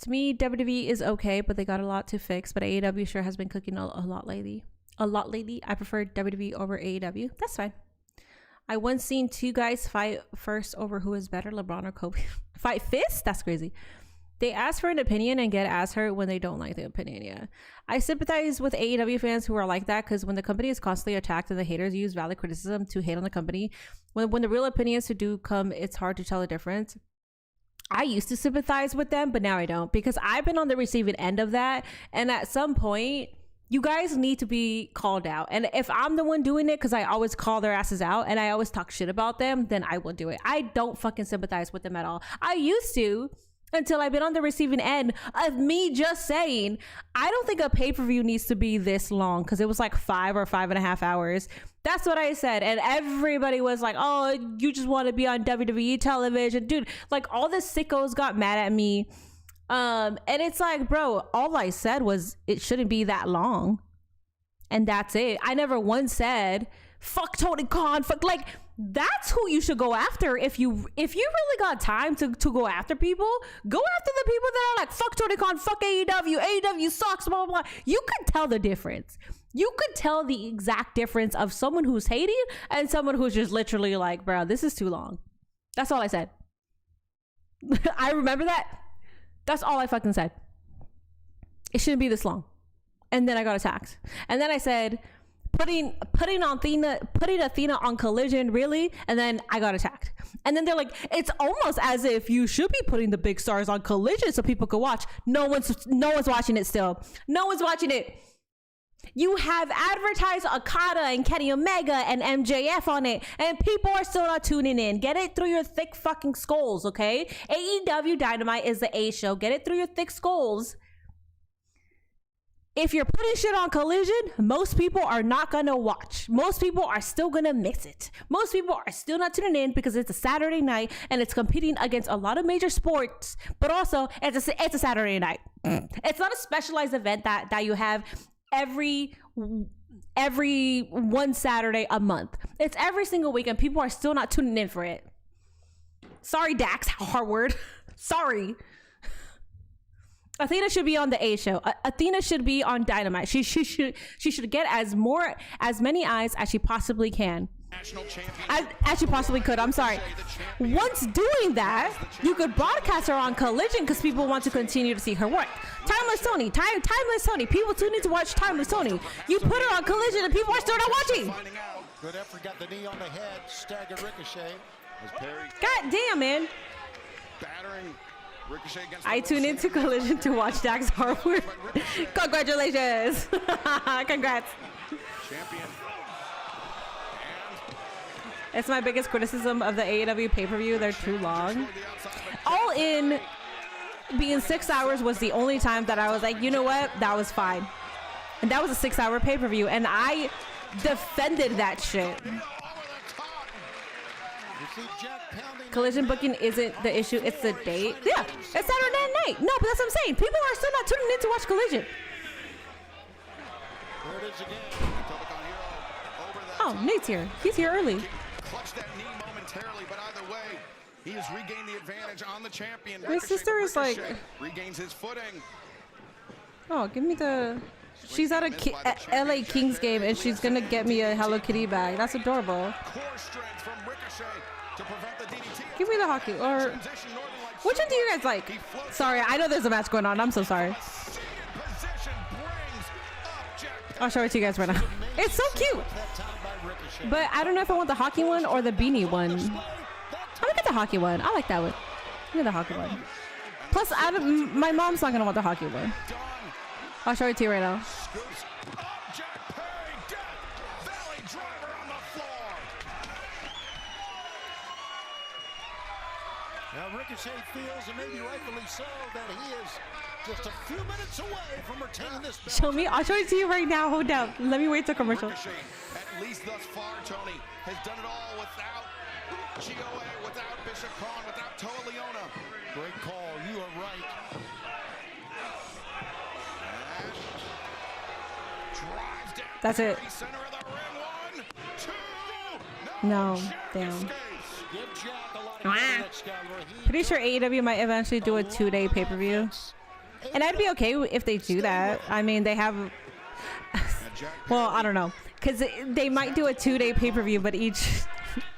to me, WWE is okay, but they got a lot to fix. But AEW sure has been cooking a lot lately. I prefer WWE over AEW. That's fine. I once seen two guys fight first over who is better, LeBron or Kobe. Fight fists? That's crazy. They ask for an opinion and get ass hurt when they don't like the opinion. Yeah, I sympathize with AEW fans who are like that, because when the company is constantly attacked and the haters use valid criticism to hate on the company, when the real opinions do come, it's hard to tell the difference. I used to sympathize with them, but now I don't, because I've been on the receiving end of that. And at some point, you guys need to be called out. And if I'm the one doing it, because I always call their asses out and I always talk shit about them, then I will do it. I don't fucking sympathize with them at all. I used to, until I've been on the receiving end of me just saying, I don't think a pay-per-view needs to be this long, because it was like 5 or 5.5 hours. That's what I said. And everybody was like, oh, you just want to be on WWE television. Dude, like all the sickos got mad at me And it's like, bro, all I said was it shouldn't be that long. And that's it. I never once said, fuck Tony Khan, fuck, like, that's who you should go after. If you really got time to go after people, go after the people that are like, fuck Tony Khan, fuck AEW sucks, blah, blah, blah. You could tell the difference. You could tell the exact difference of someone who's hating and someone who's just literally like, bro, this is too long. That's all I said. I remember that. That's all I fucking said. It shouldn't be this long. And then I got attacked. And then I said, putting Athena on Collision, really? And then I got attacked. And then they're like, it's almost as if you should be putting the big stars on Collision so people could watch. No one's watching it still. No one's watching it. You have advertised Okada and Kenny Omega and MJF on it, and people are still not tuning in. Get it through your thick fucking skulls, okay? AEW Dynamite is the A show. Get it through your thick skulls. If you're putting shit on Collision, most people are not gonna watch. Most people are still gonna miss it. Most people are still not tuning in because it's a Saturday night and it's competing against a lot of major sports, but also it's a Saturday night. It's not a specialized event that you have every one Saturday a month. It's every single week and people are still not tuning in for it. Sorry, Dax Harward. Sorry. Athena should be on the A show. Athena should be on Dynamite. She should get as many eyes as she possibly can. As she possibly could. I'm sorry. Once doing that, you could broadcast her on Collision because people want to continue to see her work. Timeless Tony. Timeless Tony. People tune in to watch Timeless Tony. You put her on Collision and people are still not watching. Good effort. Got the knee on the head. Staggered Ricochet. God damn, man. Battering Ricochet against I tune into Collision to watch Dax Harwood. Congratulations. Congrats. Champion. It's my biggest criticism of the AEW pay-per-view. They're too long. All In being 6 hours was the only time that I was like, you know what? That was fine. And that was a 6 hour pay-per-view. And I defended that shit. Collision booking isn't the issue, it's the date. Yeah, it's Saturday night. No, but that's what I'm saying. People are still not tuning in to watch Collision. Oh, Nate's here. He's here early. Clutched that knee momentarily, but either way, he has regained the advantage on the champion. My sister is like, regains his footing. oh, give me the. She's at a LA Kings game and she's gonna get me a Hello Kitty bag. That's adorable. Give me the hockey, or which one do you guys like? Sorry, I know there's a match going on. I'm so sorry. I'll show it to you guys right now. It's so cute. But I don't know if I want the hockey one or the beanie one. I'm gonna get the hockey one. I like that one. Get the hockey one. Plus, my mom's not gonna want the hockey one. I'll show it to you right now. Now Ricochet feels, and maybe rightfully so, that he is just a few minutes away from retaining this belt. Show me. I'll show it to you right now. Hold down. Let me wait till commercial. Ricochet, at least thus far, Tony, has done it all without GOA, without Bishop Khan, without Toa Leona. Great call. You are right. That's it. No, damn. Pretty sure AEW might eventually do a 2-day pay-per-view. And I'd be okay if they do that. I mean, they have... well, I don't know. Because they might do a 2-day pay-per-view, but each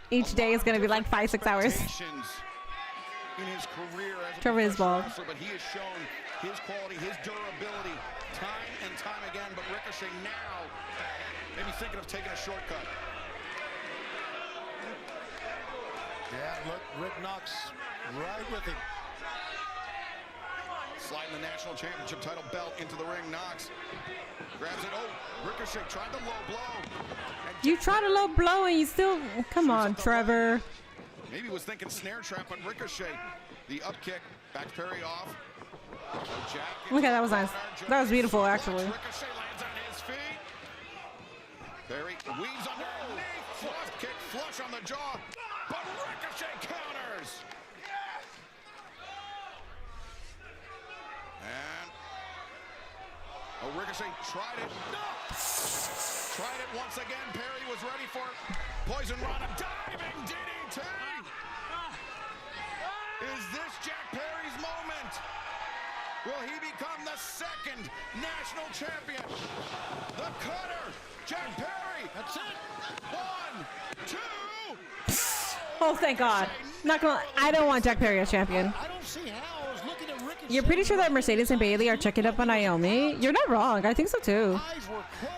day is going to be like 5-6 hours. Trevor is bald. But he has shown his quality, his durability, time and time again. But Ricochet now maybe thinking of taking a shortcut. Yeah, look, Rick Knox right with him. Sliding the national championship title belt into the ring. Knox grabs it. Oh, Ricochet tried the low blow. You tried a low blow and you still... Come on, Trevor. Maybe was thinking snare trap on Ricochet. The up kick, back parry off. Okay, that was nice. That was beautiful, actually. Ricochet lands on his feet. Perry weaves underneath. Fluff kick, flush on the jaw. But Ricochet counters. Ricochet tried it. No! Tried it once again. Perry was ready for Poison Rana. Diving DDT! Is this Jack Perry's moment? Will he become the second national champion? The cutter, Jack Perry. That's it. 1, 2. Oh, thank God. Not gonna. I don't want Jack Perry as champion. I don't see how. I was looking at Ricochet. You're pretty sure that Mercedes and Bailey are checking up on Naomi? You're not wrong. I think so too.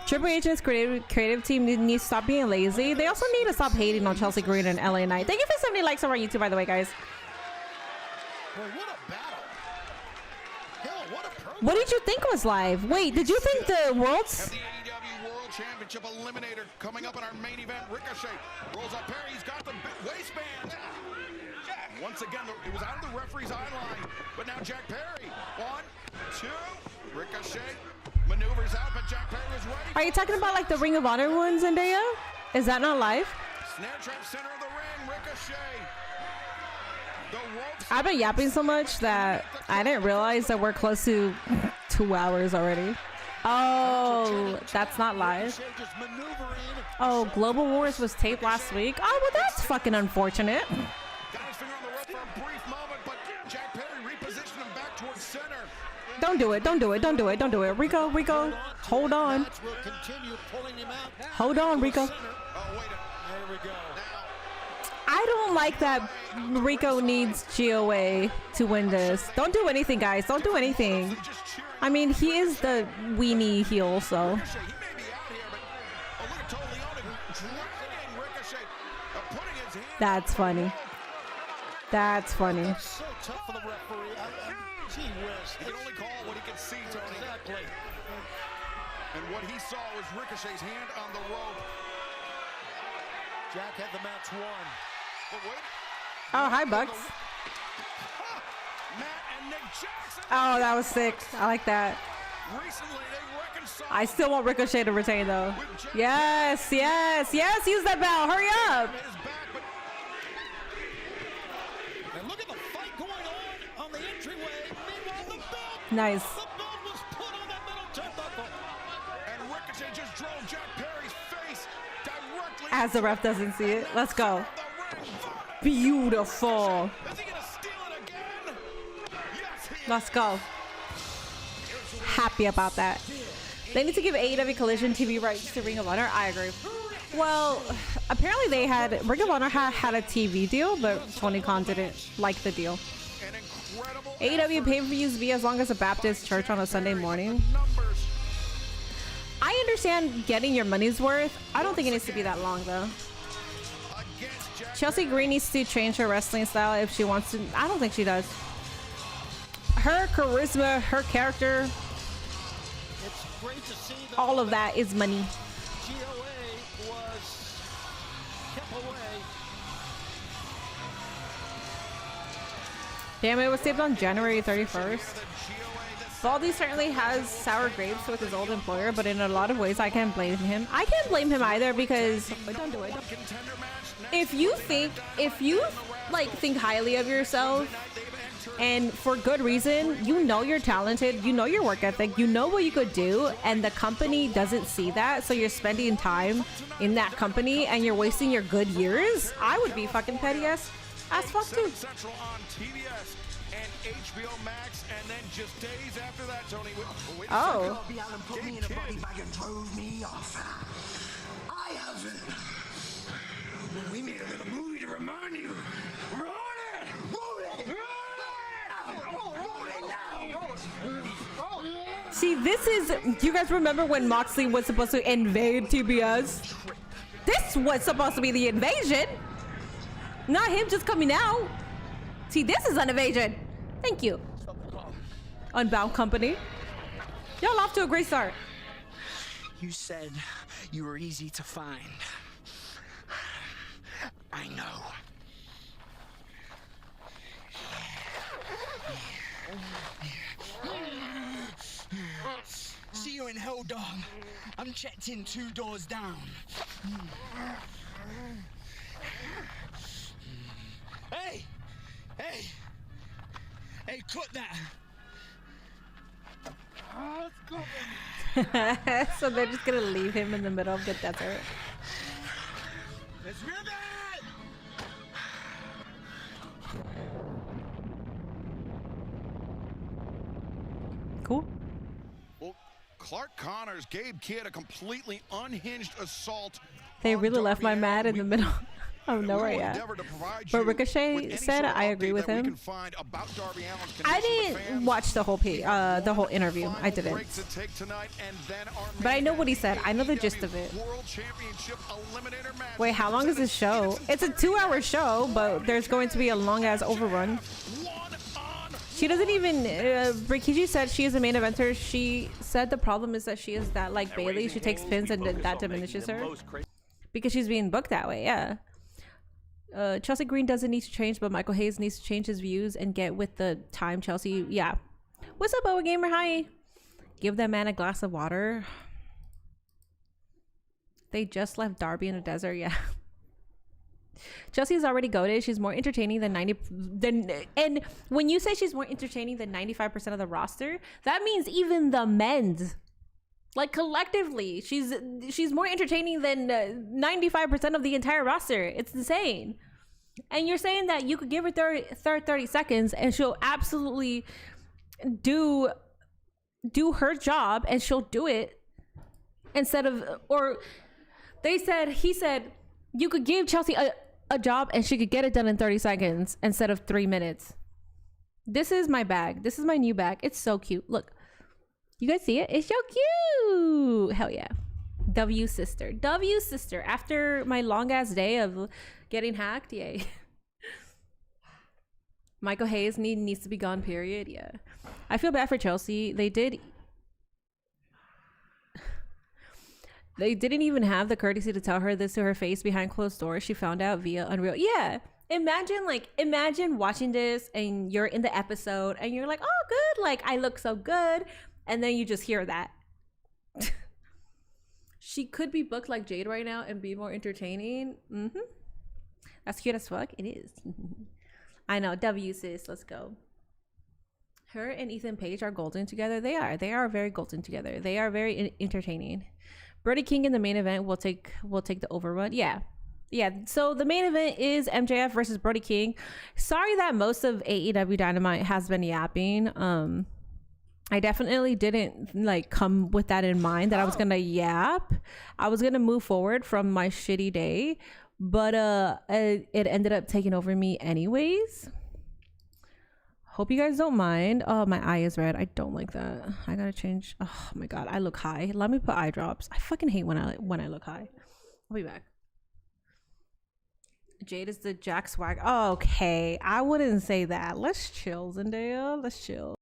Triple H's creative team needs to stop being lazy. They also need to stop hating on Chelsea Green and LA Knight. Thank you for 70 likes over on YouTube, by the way, guys. Boy, what a battle. Hell, what a program. What did you think was live? Wait, did you think the world's... The AEW World Championship Eliminator coming up in our main event. Ricochet rolls up Perry. He's got the waistband. Once again, it was out of the referee's eye line, but now Jack Perry. 1, 2. Ricochet maneuvers out, but Jack Perry was ready. Are you talking about like the Ring of Honor ones, Zendaya? Is that not live? Snare trap, center of the ring. Ricochet. The ropes. I've been yapping so much that I didn't realize that we're close to 2 hours already. Oh, that's not live. Oh, Global Wars was taped last week. Oh, well, that's fucking unfortunate. Got his finger on the rope for a brief moment, but Jack Perry repositioned him back towards center. Don't do it. Don't do it. Don't do it. Don't do it. Rico, hold on. Hold on, Rico. Oh, wait there we go. I don't like that Rico needs GOA to win this. Don't do anything, guys. Don't do anything. I mean, he is the weenie heel, so. That's funny. That's funny. So tough for the referee. Gee whiz. He can only call what he can see, Tony. Exactly. And what he saw was Ricochet's hand on the rope. Jack had the match won. But wait. Oh, hi, Bucks. Matt and Nick Jackson. Oh, that was sick. I like that. Recently, they reconciled. I still want Ricochet to retain, though. Yes, yes, yes. Use that bell. Hurry up. And look at the fight going on the entryway. Meanwhile, the belt. Nice. The belt was put on that middle turnbuckle. And Ricochet just drove Jack Perry's face directly. As the ref doesn't see it. Let's go. Beautiful. Let's go. Happy about that. They need to give AEW Collision TV rights to Ring of Honor. I agree. Well, apparently they had Ring of Honor had a TV deal, but Tony Khan didn't like the deal. AEW pay-per-views be as long as a Baptist church on a Sunday morning. I understand getting your money's worth. I don't think it needs to be that long though. Chelsea Green needs to change her wrestling style if she wants to. I don't think she does. Her charisma, her character, It's great to see that all of that is money. GOA was kept away. Damn, it was taped on January 31st. Baldy certainly has sour grapes with his old employer, but in a lot of ways I can't blame him. I can't blame him either because don't do it. If you think highly of yourself and for good reason, you know you're talented, you know your work ethic, you know what you could do, and the company doesn't see that, so you're spending time in that company and you're wasting your good years, I would be fucking petty as fuck too. Central on TBS and HBO Max, and then just days after that, Tony. Wait Oh. Allen put me in a body bag and drove me off. I haven't. We made a little movie to remind you. Roll it! Roll it! Roll it now! See, this is, do you guys remember when Moxley was supposed to invade TBS? This was supposed to be the invasion, not him just coming out. See, this is an invasion. Thank you. Unbound Company. Y'all off to a great start. You said you were easy to find. I know. See you in Hell, dog. I'm checked in 2 doors down. Hey! Hey! Hey, cut that! So they're just gonna leave him in the middle of the desert. Cool. Well, Clark Connors, Gabe Kidd, a completely unhinged assault. They really left my Matt in the middle of nowhere, yeah. But Ricochet said, I agree with him. I didn't watch the whole interview. I didn't. But I know what he said. I know the gist of it. Wait, how long is this show? It's a 2-hour show, but there's going to be a long-ass overrun. She doesn't even... Rikishi said she is a main eventer. She said the problem is that she is that like Bailey. She takes pins and that diminishes her. Because she's being booked that way, yeah. Chelsea Green doesn't need to change, but Michael Hayes needs to change his views and get with the time. Chelsea, yeah. What's up, Boa Gamer? Hi. Give that man a glass of water. They just left Darby in the desert, yeah. Chelsea's already goated. She's more entertaining than and when you say she's more entertaining than 95% of the roster, that means even the men's. Like collectively, she's more entertaining than 95% of the entire roster. It's insane. And you're saying that you could give her 30 seconds and she'll absolutely do her job and she'll do it instead of, or he said you could give Chelsea a job and she could get it done in 30 seconds instead of 3 minutes. This is my bag. This is my new bag. It's so cute. Look. You guys see it? It's so cute. Hell yeah. W sister. W sister. After my long ass day of getting hacked, yay. Michael Hayes needs to be gone, period. Yeah. I feel bad for Chelsea. They didn't even have the courtesy to tell her this to her face behind closed doors. She found out via Unreal. Yeah. Imagine watching this and you're in the episode and you're like, oh, good. Like, I look so good. And then you just hear that. She could be booked like Jade right now and be more entertaining. That's cute as fuck. It is. I know. W sis. Let's go. Her and Ethan Page are golden together. They are. They are very golden together. They are very entertaining. Brody King in the main event will take the overrun. Yeah. Yeah. So the main event is MJF versus Brody King. Sorry that most of AEW Dynamite has been yapping. I definitely didn't like come with that in mind that I was gonna yap. I was gonna move forward from my shitty day, but it ended up taking over me anyways. Hope you guys don't mind. Oh, my eye is red. I don't like that. I gotta change. Oh my god, I look high. Let me put eye drops. I fucking hate when I look high. I'll be back. Jade is the Jack Swag. Oh, okay, I wouldn't say that. Let's chill, Zendaya. Let's chill.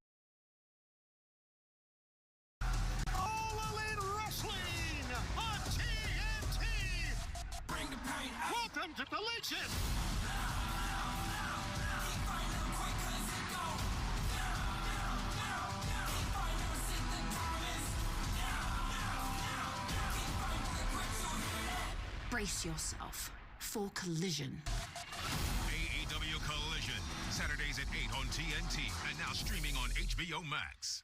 To collision. Brace yourself for collision. AEW Collision, Saturdays at 8 on TNT, and now streaming on HBO Max.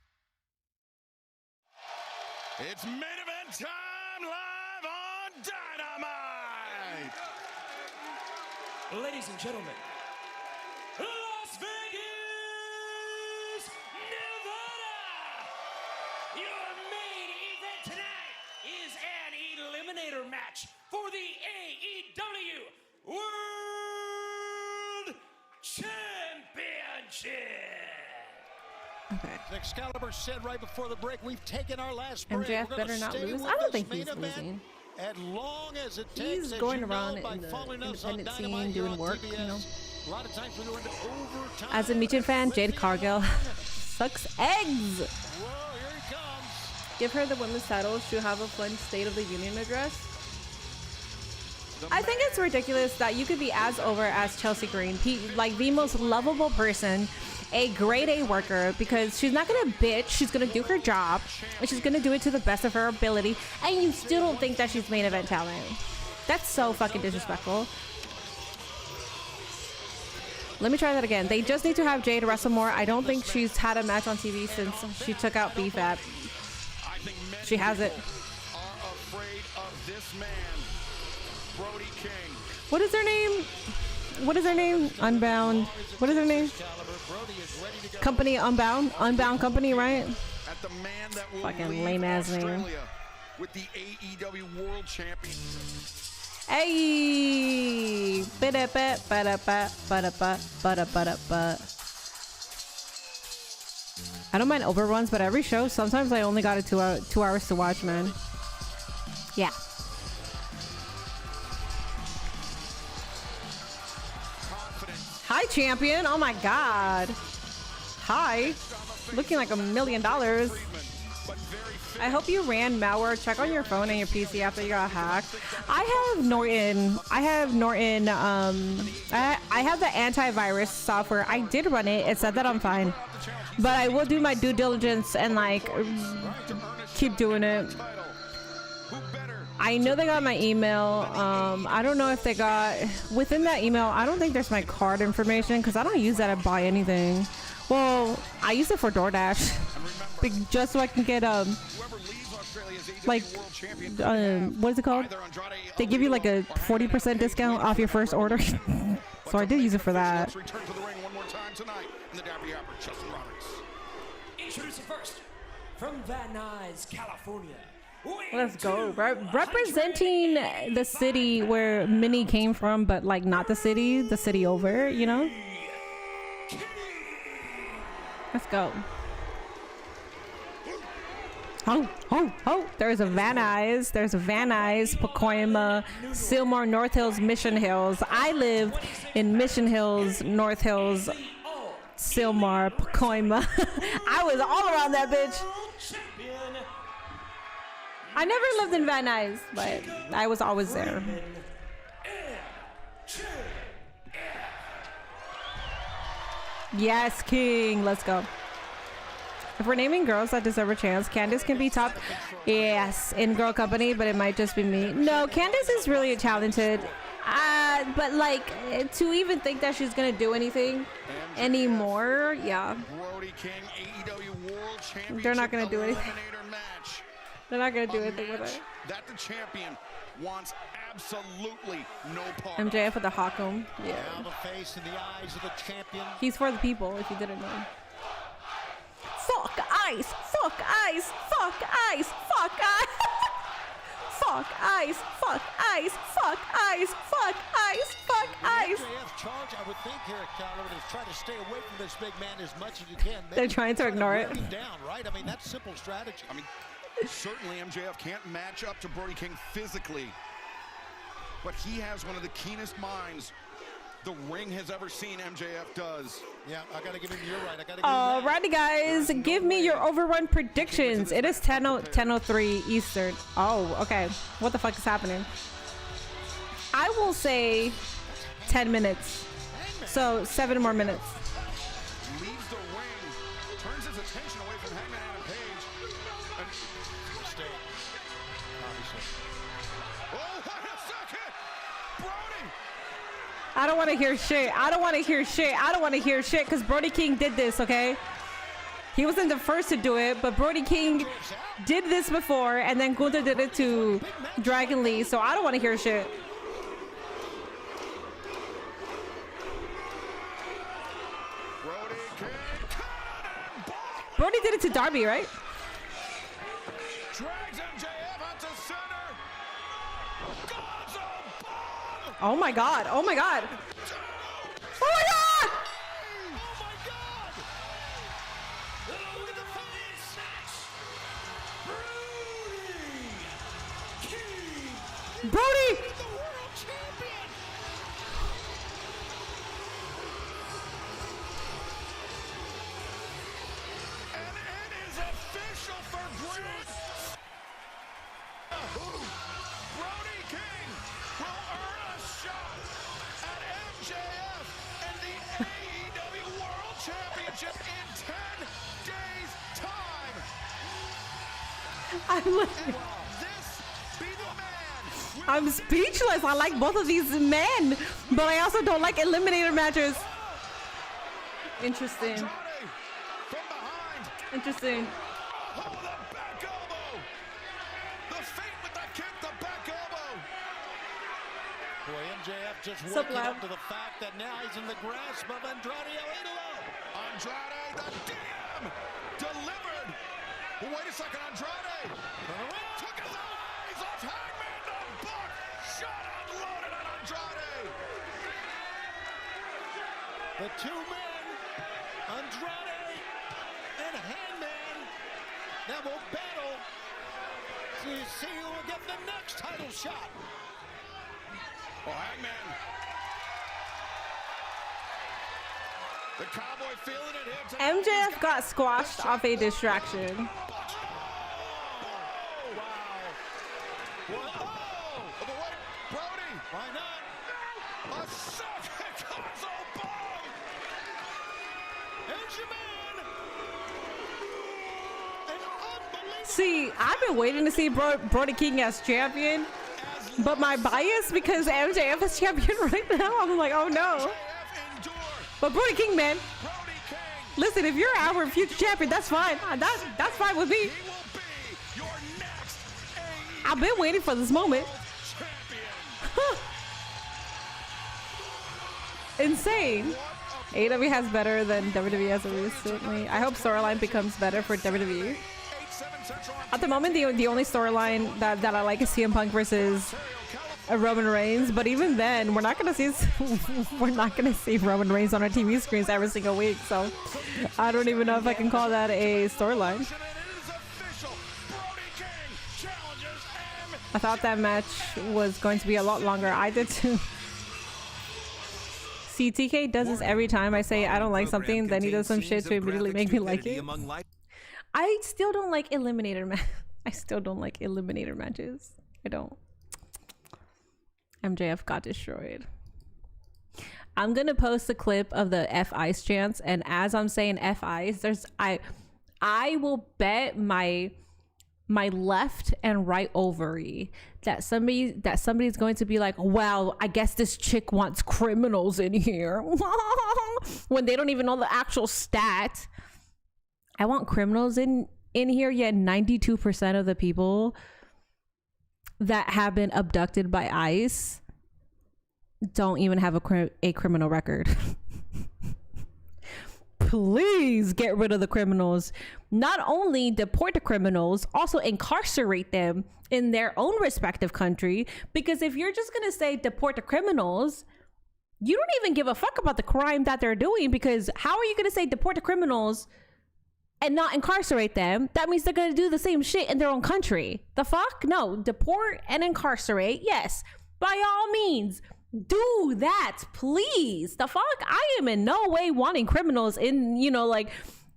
It's main event time live on Dynamite. Ladies and gentlemen, Las Vegas, Nevada! Your main event tonight is an eliminator match for the AEW World Championship! Okay. Excalibur said right before the break, we've taken our last break. MJF better not lose. I don't think he's losing. As long as it takes, he's going around in the independent scene doing work, you know. A lot of times we're going to overtime. As a Meechin fan, Jade Cargill sucks eggs. Whoa, here he comes. Give her the women's title. She'll have a fun State of the Union address. I think it's ridiculous that you could be as over as Chelsea Green, like the most lovable person, a grade A worker, because she's not gonna bitch. She's gonna do her job, and she's gonna do it to the best of her ability. And you still don't think that she's main event talent? That's so fucking disrespectful. Let me try that again. They just need to have Jade wrestle more. I don't think she's had a match on TV since she took out BFAT. She has it. Brody King. What is her name? What is her name? Unbound. What is her name? Company Unbound. Unbound Company, right? At the man that will fucking lame ass name. With the AEW World Champion. Hey. I don't mind overruns, but every show sometimes I only got it 2 hours to watch, man. Yeah. Hi, champion. Oh my god. Hi. Looking like $1 million. I hope you ran malware. Check on your phone and your PC after you got hacked. I have Norton. I have the antivirus software. I did run it. It said that I'm fine. But I will do my due diligence and like keep doing it. I know they got my email. I don't know if they got within that email. I don't think there's my card information because I don't use that to buy anything. Well, I use it for DoorDash just so I can get like what is it called? They give you like a 40% discount off your first order. So I did use it for that. Introducing first from Van Nuys, California. Let's go. Representing the city where Minnie came from, but like not the city over, you know? Let's go. Oh, there's a Van Nuys. There's a Van Nuys, Pacoima, Sylmar, North Hills, Mission Hills. I lived in Mission Hills, North Hills, Sylmar, Pacoima. I was all around that bitch. I never lived in Van Nuys, but I was always there. Yes, King. Let's go. If we're naming girls that deserve a chance, Candice can be top. Yes, in Girl Company, but it might just be me. No, Candice is really talented. But like, to even think that she's gonna do anything anymore, yeah. They're not gonna do anything. They're not gonna do anything with her. That the champion wants absolutely no part. MJF with the Hawk'em. Yeah. Now the face in the eyes of the champion. He's for the people, if you didn't know. Fuck ice! Fuck ice! Fuck ice! Fuck ice! Fuck ice! Fuck ice! Fuck ice! Fuck ice! Fuck ice! MJF's charge, I would think, here at California is try to stay away from this big man as much as you can. They're trying to ignore it. Down, right? I mean, that's simple strategy. I mean, certainly MJF can't match up to Brody King physically, but he has one of the keenest minds the ring has ever seen. MJF does. Yeah, I gotta give him. You're right. I gotta give him. Alrighty, guys, give me your overrun predictions. It is 10:03 Eastern. Oh, okay. What the fuck is happening? I will say 10 minutes. So 7 more minutes. Leaves the ring, turns his attention away from Hangman Adam Page. Mistake, obviously. Oh, wait a second! Brody! I don't want to hear shit. I don't want to hear shit. I don't want to hear shit because Brody King did this, okay? He wasn't the first to do it, but Brody King did this before, and then Gunther did it to Dragon Lee, so I don't want to hear shit. Brody did it to Darby, right? Drags MJF onto center. Oh my god. Oh my god. Oh my god! Brody! Brody King will earn a shot at MJF and the AEW World Championship in 10 days' time. I'm speechless. I like both of these men, but I also don't like eliminator matches. Interesting. From behind. Interesting. Oh, the back elbow. The feint with the kick, the back elbow. Boy, MJF just So waking loud. up to the fact that now he's in the grasp of Andrade El Idolo. Andrade, the DM, delivered. Wait a second, Andrade. Took his eyes off Hangman, the buck. Shot unloaded on Andrade. The two men, Andrade and Hangman, that will battle to see who will get the next title shot. Oh, Hangman. The Cowboy feeling it here. MJF got squashed off a distraction. Brody. Why not? A second console bomb. Here's your man. An unbelievable. See, I've been waiting to see Brody King as champion, but my bias because MJF is champion right now, I'm like, oh no. But Brody King, man, listen, if you're our future champion, that's fine. That's fine with me. I've been waiting for this moment. Insane. AEW has better than WWE has recently. I hope storyline becomes better for WWE. At the moment, the only storyline that I like is CM Punk versus Roman Reigns. But even then, we're not gonna see Roman Reigns on our TV screens every single week. So I don't even know if I can call that a storyline. I thought that match was going to be a lot longer. I did too. See, TK does this every time I say I don't like something, then he does some shit to immediately make me like it. I still don't like eliminator matches. I don't. MJF got destroyed. I'm gonna post a clip of the F Ice chants, and as I'm saying F Ice, I will bet my left and right ovary that somebody's going to be like, wow, I guess this chick wants criminals in here when they don't even know the actual stat. I want criminals in here, yet 92% of the people that have been abducted by ICE don't even have a criminal record. Please get rid of the criminals. Not only deport the criminals, also incarcerate them in their own respective country. Because if you're just gonna say deport the criminals, you don't even give a fuck about the crime that they're doing. Because how are you gonna say deport the criminals and not incarcerate them? That means they're gonna do the same shit in their own country. The fuck? No, deport and incarcerate, yes, by all means. Do that, please. The fuck? I am in no way wanting criminals in, like,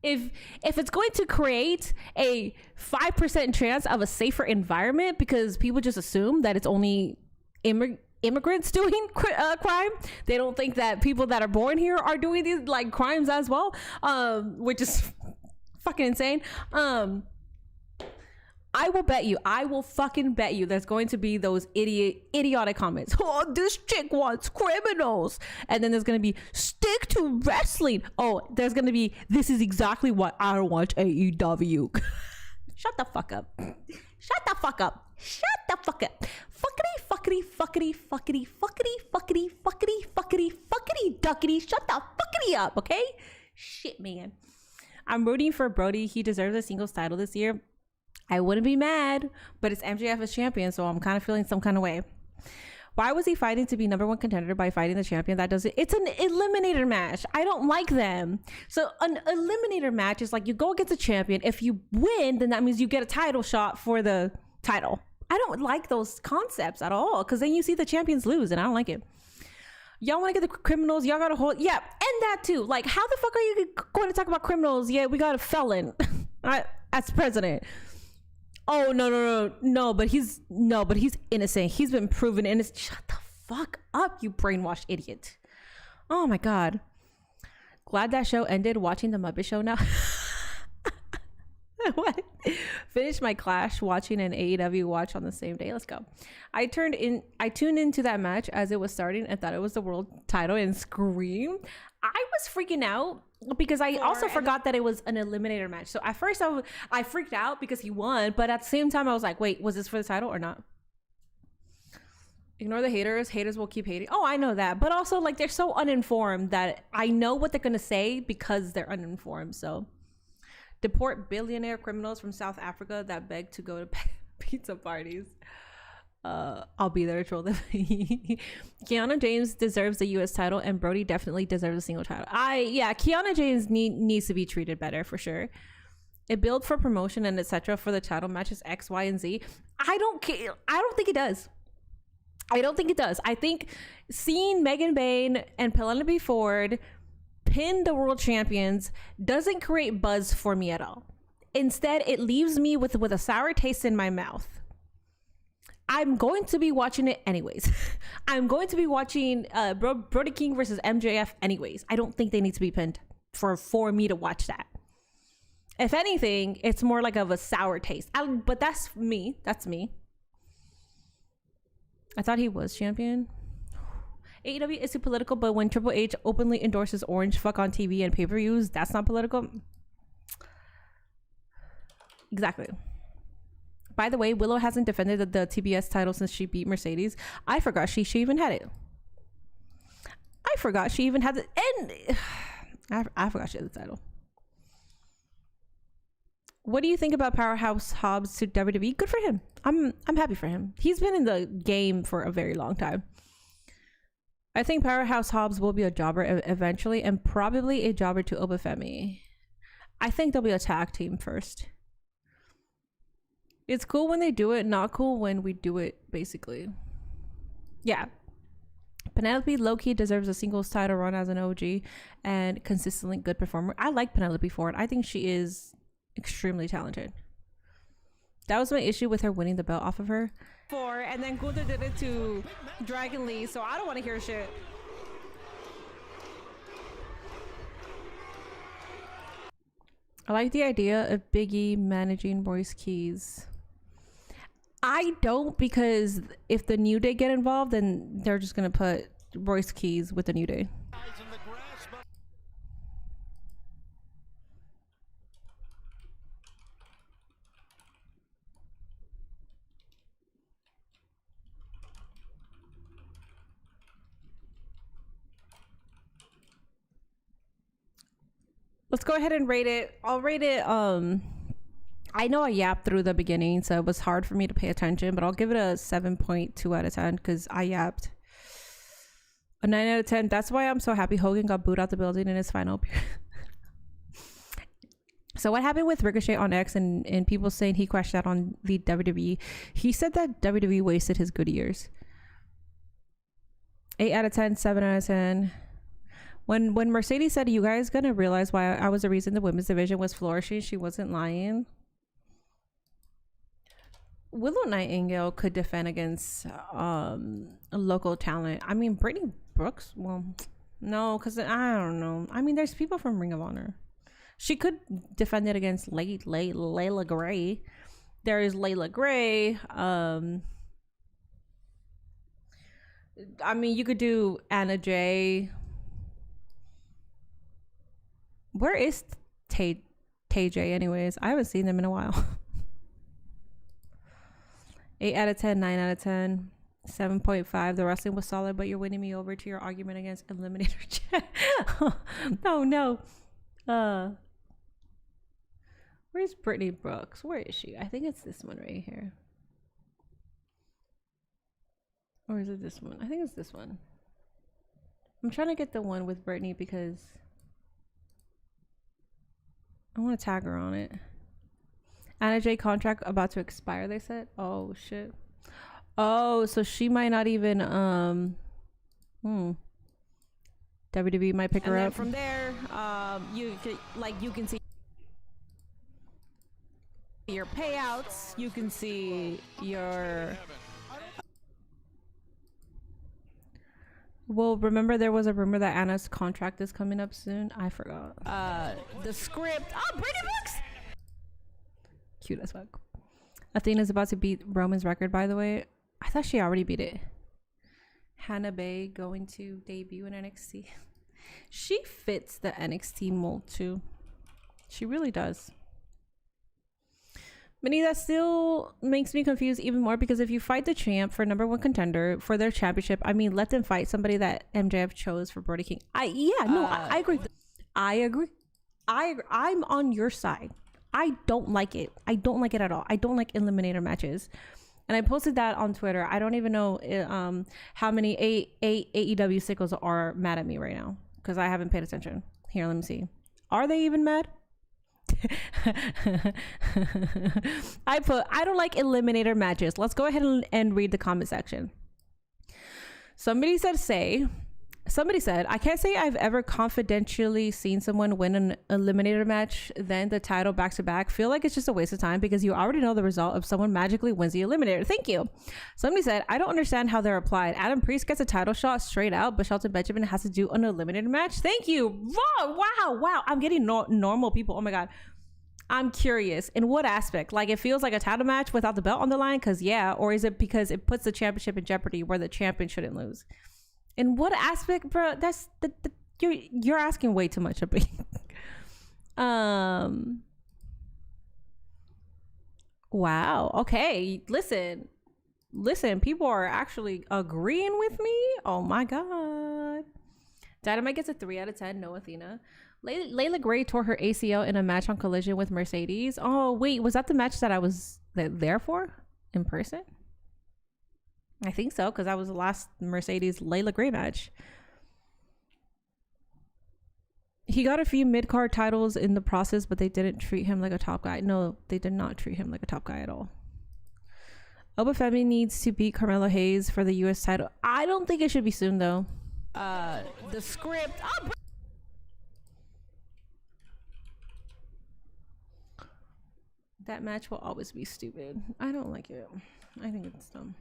if it's going to create a 5% chance of a safer environment because people just assume that it's only immigrants doing crime. They don't think that people that are born here are doing these like crimes as well, which is fucking insane. I will fucking bet you there's going to be those idiotic comments. Oh, this chick wants criminals. And then there's going to be stick to wrestling. Oh, there's going to be, this is exactly what I watch AEW. Shut the fuck up. Shut the fuck up. Shut the fuck up. Fuckity, fuckity, fuckity, fuckity, fuckity, fuckity, fuckity, fuckity, fuckity, duckity. Shut the fuckity up, okay? Shit, man. I'm rooting for Brody. He deserves a singles title this year. I wouldn't be mad, but it's MJF as champion, so I'm kind of feeling some kind of way. Why was he fighting to be #1 contender by fighting the champion? That doesn't, it's an eliminator match. I don't like them. So an eliminator match is like you go against a champion. If you win, then that means you get a title shot for the title. I don't like those concepts at all, because then you see the champions lose, and I don't like it. Y'all want to get the criminals? Y'all got to hold, yeah, and that too. Like, how the fuck are you going to talk about criminals? Yeah, we got a felon as president. Oh, no, but he's innocent. He's been proven innocent. Shut the fuck up, you brainwashed idiot. Oh my God. Glad that show ended. Watching the Muppet Show now. What? Finished my Clash watching an AEW watch on the same day. Let's go. I tuned into that match as it was starting and thought it was the world title and screamed. I was freaking out because I also forgot that it was an eliminator match. So at first I freaked out because he won, but at the same time I was like, wait, was this for the title or not? Ignore the haters. Haters will keep hating. Oh, I know that. But also, like, they're so uninformed that I know what they're going to say because they're uninformed. So, deport billionaire criminals from South Africa that beg to go to pizza parties. I'll be there to troll them. Kiana James deserves the U.S. title, and Brody definitely deserves a single title. Yeah, Kiana James needs to be treated better for sure. It built for promotion and etc. for the title matches X, Y, and Z. I don't care. I don't think it does. I don't think it does. I think seeing Megan Bayne and Penelope Ford pin the world champions doesn't create buzz for me at all. Instead, it leaves me with a sour taste in my mouth. I'm going to be watching it anyways. I'm going to be watching Brody King versus MJF anyways. I don't think they need to be pinned for me to watch that. If anything, it's more like of a sour taste. But that's me. That's me. I thought he was champion. AEW is too political, but when Triple H openly endorses orange fuck on TV and pay-per-views, that's not political. Exactly. By the way, Willow hasn't defended the TBS title since she beat Mercedes. I forgot she even had it. I forgot she even had it. And I forgot she had the title. What do you think about Powerhouse Hobbs to WWE? Good for him. I'm happy for him. He's been in the game for a very long time. I think Powerhouse Hobbs will be a jobber eventually, and probably a jobber to Obafemi. I think they'll be a tag team first. It's cool when they do it, not cool when we do it, basically. Yeah. Penelope low-key deserves a singles title run as an OG and consistently good performer. I like Penelope Ford. I think she is extremely talented. That was my issue with her winning the belt off of her. And then Gunther did it to Dragon Lee, so I don't want to hear shit. I like the idea of Big E managing Royce Keys. I don't, because if the New Day get involved, then they're just going to put Royce Keys with the New Day. Let's go ahead and rate it. I'll rate it. I know I yapped through the beginning, so it was hard for me to pay attention, but I'll give it a 7.2 out of 10 because I yapped. A 9 out of 10. That's why I'm so happy Hogan got booed out the building in his final appearance. So what happened with Ricochet on X and people saying he crashed out on the WWE? He said that WWE wasted his good years. 8 out of 10, 7 out of 10. When Mercedes said, you guys gonna realize why I was the reason the women's division was flourishing, she wasn't lying. Willow Nightingale could defend against a local talent. I mean, Brittany Brooks, well, no, because I don't know. I mean, there's people from Ring of Honor. She could defend it against Layla Gray. There is Layla Gray. I mean, you could do Anna Jay. Where is Tay J anyways? I haven't seen them in a while. 8 out of 10, 9 out of 10, 7.5. The wrestling was solid, but you're winning me over to your argument against Eliminator Chat. Oh no. Where's Brittany Brooks? Where is she? I think it's this one right here. Or is it this one? I think it's this one. I'm trying to get the one with Brittany because I want to tag her on it. Anna J contract about to expire, they said. Oh shit. Oh, so she might not even WWE might pick her up. From there, you can see your payouts, you can see your Well, remember there was a rumor that Anna's contract is coming up soon? I forgot. The script. Oh, Brittany Brooks! Cute as fuck. Athena's about to beat Roman's record, by the way. I thought she already beat it. Hannah Bay going to debut in NXT. She fits the NXT mold too. She really does. Minnie, that still makes me confused even more, because if you fight the champ for #1 contender for their championship, I mean, let them fight somebody that MJF chose for Brody King. I agree. I agree. I'm on your side. I don't like it. I don't like it at all. I don't like eliminator matches. And I posted that on Twitter. I don't even know how many AEW sickos are mad at me right now, because I haven't paid attention. Here, let me see. Are they even mad? I don't like eliminator matches. Let's go ahead and read the comment section. Somebody said, I can't say I've ever confidentially seen someone win an eliminator match, then the title back to back. Feel like it's just a waste of time because you already know the result if someone magically wins the eliminator. Thank you. Somebody said, I don't understand how they're applied. Adam Priest gets a title shot straight out, but Shelton Benjamin has to do an eliminator match. Thank you. Wow. I'm getting normal people. Oh my God. I'm curious. In what aspect? Like, it feels like a title match without the belt on the line? Because yeah. Or is it because it puts the championship in jeopardy where the champion shouldn't lose? In what aspect, bro? That's you're asking way too much of me. Wow. Okay. Listen. People are actually agreeing with me. Oh my God. Dynamite gets a 3 out of 10. No Athena. Layla Gray tore her ACL in a match on Collision with Mercedes. Oh wait, was that the match that I was there for in person? I think so, because that was the last Mercedes Layla Gray match. He got a few mid-card titles in the process, but they didn't treat him like a top guy. No, they did not treat him like a top guy at all. Obafemi needs to beat Carmelo Hayes for the US title. I don't think it should be soon, though. The script. Oh, that match will always be stupid. I don't like it. I think it's dumb.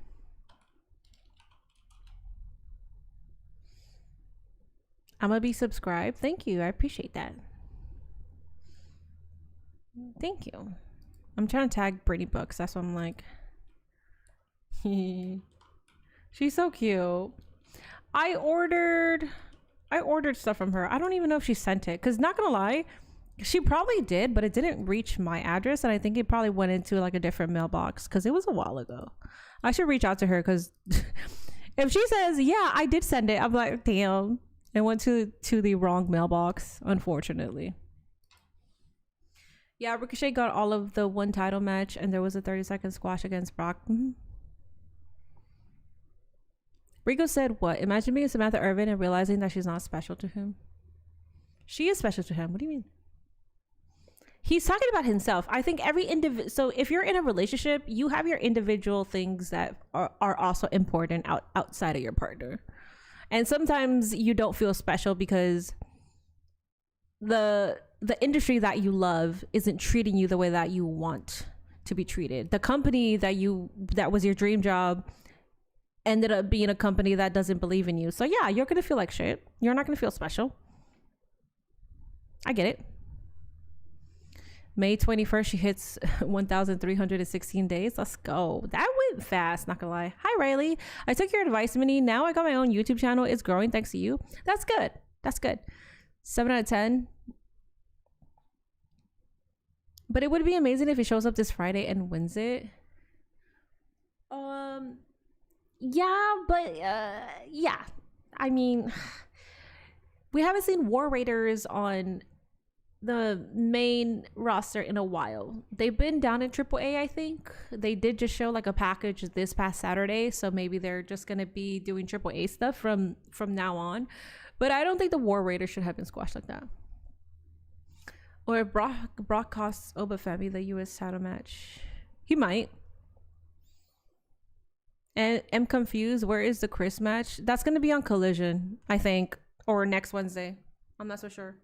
I'm gonna be subscribed. Thank you. I appreciate that. Thank you. I'm trying to tag Brittany Books. That's what I'm like. She's so cute. I ordered stuff from her. I don't even know if she sent it, because not gonna lie, she probably did, but it didn't reach my address, and I think it probably went into like a different mailbox because it was a while ago. I should reach out to her, because if she says, yeah, I did send it, I'm like, damn. It went to the wrong mailbox, unfortunately. Yeah, Ricochet got all of the one title match, and there was a 30-second squash against Brock. Rico said, what? Imagine being Samantha Irvin and realizing that she's not special to him. She is special to him. What do you mean? He's talking about himself. I think every individual. So if you're in a relationship, you have your individual things that are also important outside of your partner. And sometimes you don't feel special because the industry that you love isn't treating you the way that you want to be treated. The company that was your dream job ended up being a company that doesn't believe in you. So yeah, you're gonna feel like shit. You're not gonna feel special. I get it. May 21st, she hits 1,316 days. Let's go. That went fast, not gonna lie. Hi, Riley. I took your advice, Minnie. Now I got my own YouTube channel. It's growing thanks to you. That's good. That's good. 7 out of 10. But it would be amazing if it shows up this Friday and wins it. Yeah, but yeah. I mean, we haven't seen War Raiders on the main roster in a while. They've been down in AAA, I think. They did just show like a package this past Saturday, so maybe they're just gonna be doing AAA stuff from now on. But I don't think the War Raiders should have been squashed like that. Or if Brock costs Obafemi the US title match. He might. And I'm confused. Where is the Chris match? That's gonna be on Collision, I think, or next Wednesday. I'm not so sure.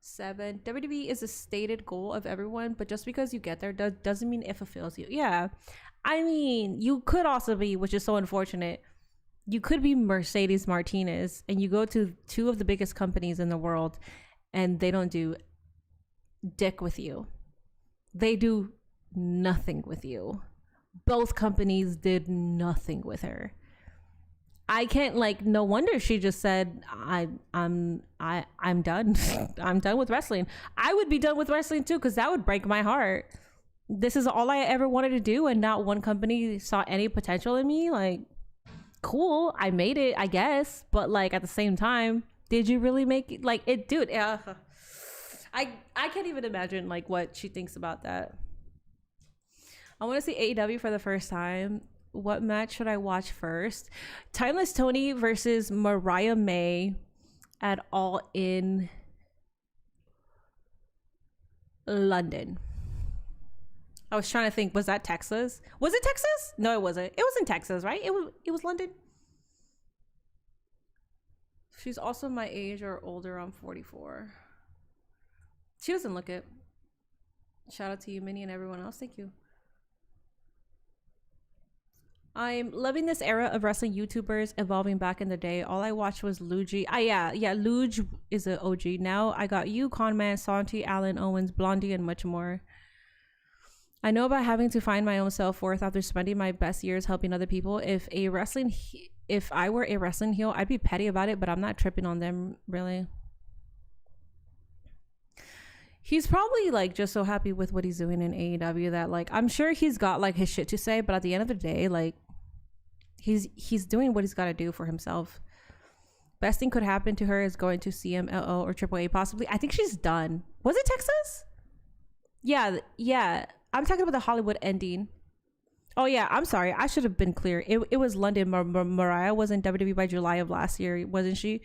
7. WWE is a stated goal of everyone, but just because you get there doesn't mean it fulfills you. Yeah. I mean, you could also be, which is so unfortunate, you could be Mercedes Martinez and you go to 2 of the biggest companies in the world and they don't do dick with you. They do nothing with you. Both companies did nothing with her. I can't, like, no wonder she just said, I'm done. I'm done with wrestling. I would be done with wrestling too, because that would break my heart. This is all I ever wanted to do, and not one company saw any potential in me. Like, cool, I made it, I guess, but like at the same time, did you really make it? Like, it, dude, I can't even imagine like what she thinks about that. I want to see AEW for the first time. What match should I watch first? Timeless Tony versus Mariah May at All In London. I was trying to think, was that Texas? Was it Texas? No, it wasn't. It was in Texas, right? It was London. She's also my age or older. I'm 44. She doesn't look it. Shout out to you, Minnie, and everyone else. Thank you. I'm loving this era of wrestling YouTubers evolving back in the day. All I watched was Luigi. Yeah, Luge is an OG. Now I got you, Conman, Santi, Alan, Owens, Blondie, and much more. I know about having to find my own self-worth after spending my best years helping other people. If I were a wrestling heel, I'd be petty about it, but I'm not tripping on them, really. He's probably like just so happy with what he's doing in AEW that like I'm sure he's got like his shit to say, but at the end of the day, like he's doing what he's got to do for himself. Best thing could happen to her is going to CMLL or AAA possibly. I think she's done. Was it Texas? Yeah. I'm talking about the Hollywood ending. Oh yeah, I'm sorry. I should have been clear. It was London. Mariah was in WWE by July of last year, wasn't she?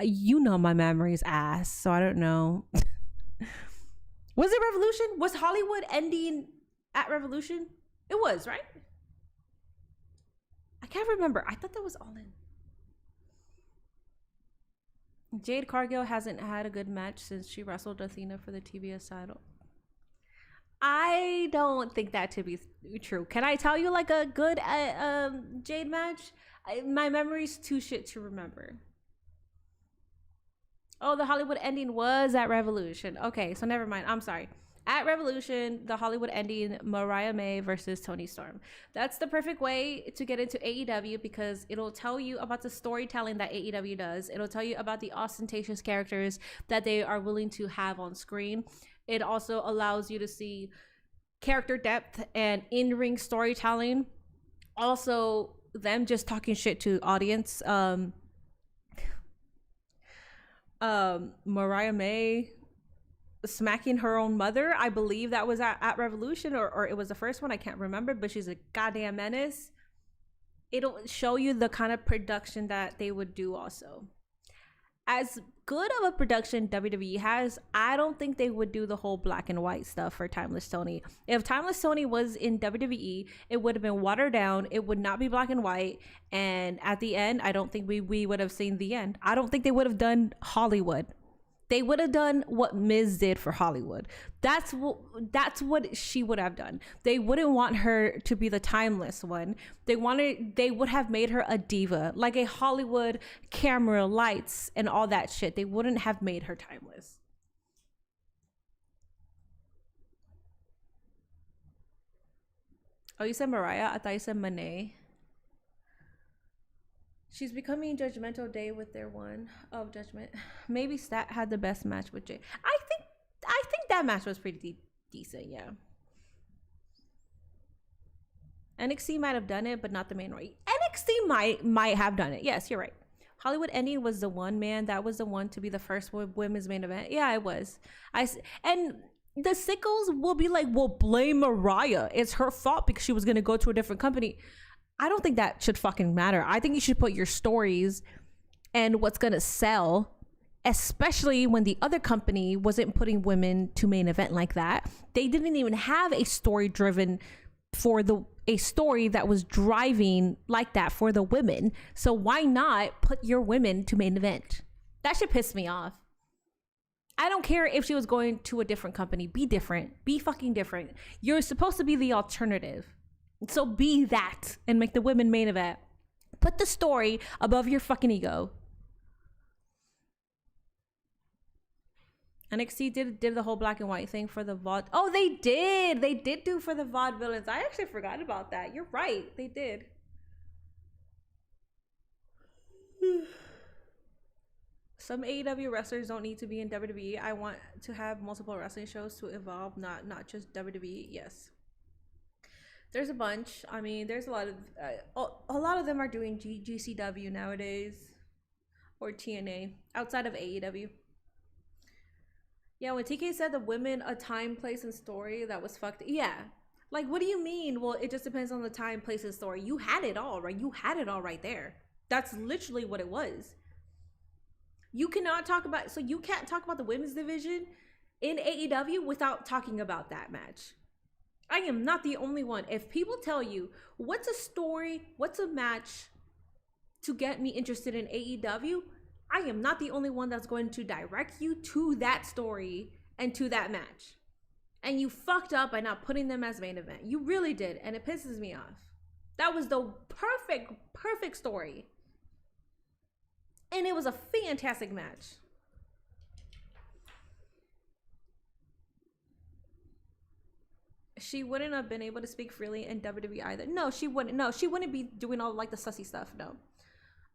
You know my memory's ass, so I don't know. Was it Revolution? Was Hollywood ending at Revolution? It was, right? I can't remember. I thought that was All In. Jade Cargill hasn't had a good match since she wrestled Athena for the TBS title. I don't think that to be true. Can I tell you like a good Jade match? My memory's too shit to remember. Oh, the Hollywood ending was at Revolution. Okay, so never mind. I'm sorry. At Revolution, the Hollywood ending, Mariah May versus Toni Storm. That's the perfect way to get into AEW because it'll tell you about the storytelling that AEW does. It'll tell you about the ostentatious characters that they are willing to have on screen. It also allows you to see character depth and in-ring storytelling. Also, them just talking shit to audience. Mariah May smacking her own mother. I believe that was at Revolution or it was the first one. I can't remember, but she's a goddamn menace. It'll show you the kind of production that they would do also. As good of a production WWE has, I don't think they would do the whole black and white stuff for Timeless Tony. If Timeless Tony was in WWE, it would have been watered down. It would not be black and white. And at the end, I don't think we would have seen the end. I don't think they would have done Hollywood. They would have done what Miz did for Hollywood. That's what she would have done. They wouldn't want her to be the timeless one. They would have made her a diva, like a Hollywood camera, lights, and all that shit. They wouldn't have made her timeless. Oh, you said Mariah? I thought you said Monet. She's becoming judgmental day with their one of Judgment. Maybe Stat had the best match with Jay. I think that match was pretty decent, yeah. NXT might have done it, but not the main right. NXT might have done it. Yes, you're right. Hollywood ending was the one, man. That was the one to be the first women's main event. Yeah, it was. And the sickles will be like, well, blame Mariah. It's her fault because she was going to go to a different company. I don't think that should fucking matter. I think you should put your stories and what's going to sell, especially when the other company wasn't putting women to main event like that. They didn't even have a story driven for a story that was driving like that for the women. So why not put your women to main event? That should piss me off. I don't care if she was going to a different company. Be different. Be fucking different. You're supposed to be the alternative. So be that and make the women main event. Put the story above your fucking ego. NXT did the whole black and white thing for the VOD. Oh, they did do for the VOD villains. I actually forgot about that. You're right, they did. Some AEW wrestlers don't need to be in WWE. I want to have multiple wrestling shows to evolve, not just WWE. Yes, there's a bunch. I mean, there's a lot of them are doing GCW nowadays, or TNA outside of AEW. Yeah, when TK said the women a time, place, and story, that was fucked. Yeah, like what do you mean? Well, it just depends on the time, place, and story. You had it all, right? You had it all right there. That's literally what it was. You cannot talk about, so you can't talk about the women's division in AEW without talking about that match. I am not the only one. If people tell you what's a story, what's a match to get me interested in AEW, I am not the only one that's going to direct you to that story and to that match. And you fucked up by not putting them as main event. You really did, and it pisses me off. That was the perfect story. And it was a fantastic match. She wouldn't have been able to speak freely in WWE either. No, she wouldn't. No, she wouldn't be doing all like the sussy stuff. No.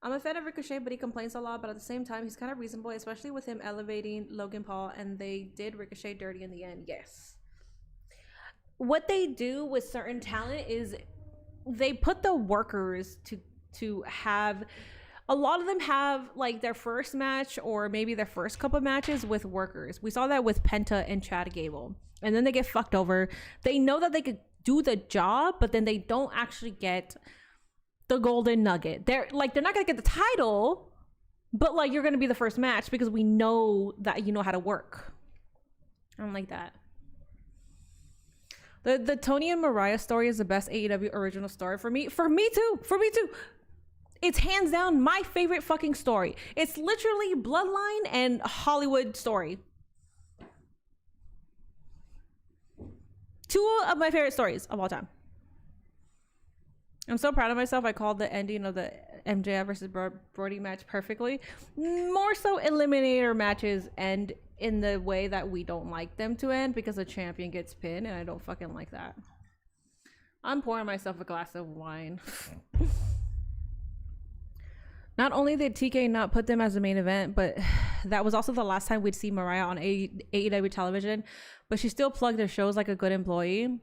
I'm a fan of Ricochet, but he complains a lot. But at the same time, he's kind of reasonable, especially with him elevating Logan Paul. And they did Ricochet dirty in the end. Yes. What they do with certain talent is they put the workers to have... A lot of them have like their first match or maybe their first couple matches with workers. We saw that with Penta and Chad Gable. And then they get fucked over. They know that they could do the job, but then they don't actually get the golden nugget. They're not gonna get the title, but like you're gonna be the first match because we know that you know how to work. I don't like that. The Tony and Mariah story is the best AEW original story for me. For me too. It's hands down my favorite fucking story. It's literally Bloodline and Hollywood story. Two of my favorite stories of all time. I'm so proud of myself. I called the ending of the MJF versus Brody match perfectly. More so Eliminator matches end in the way that we don't like them to end because the champion gets pinned, and I don't fucking like that. I'm pouring myself a glass of wine. Not only did TK not put them as the main event, but that was also the last time we'd see Mariah on AEW television, but she still plugged her shows like a good employee.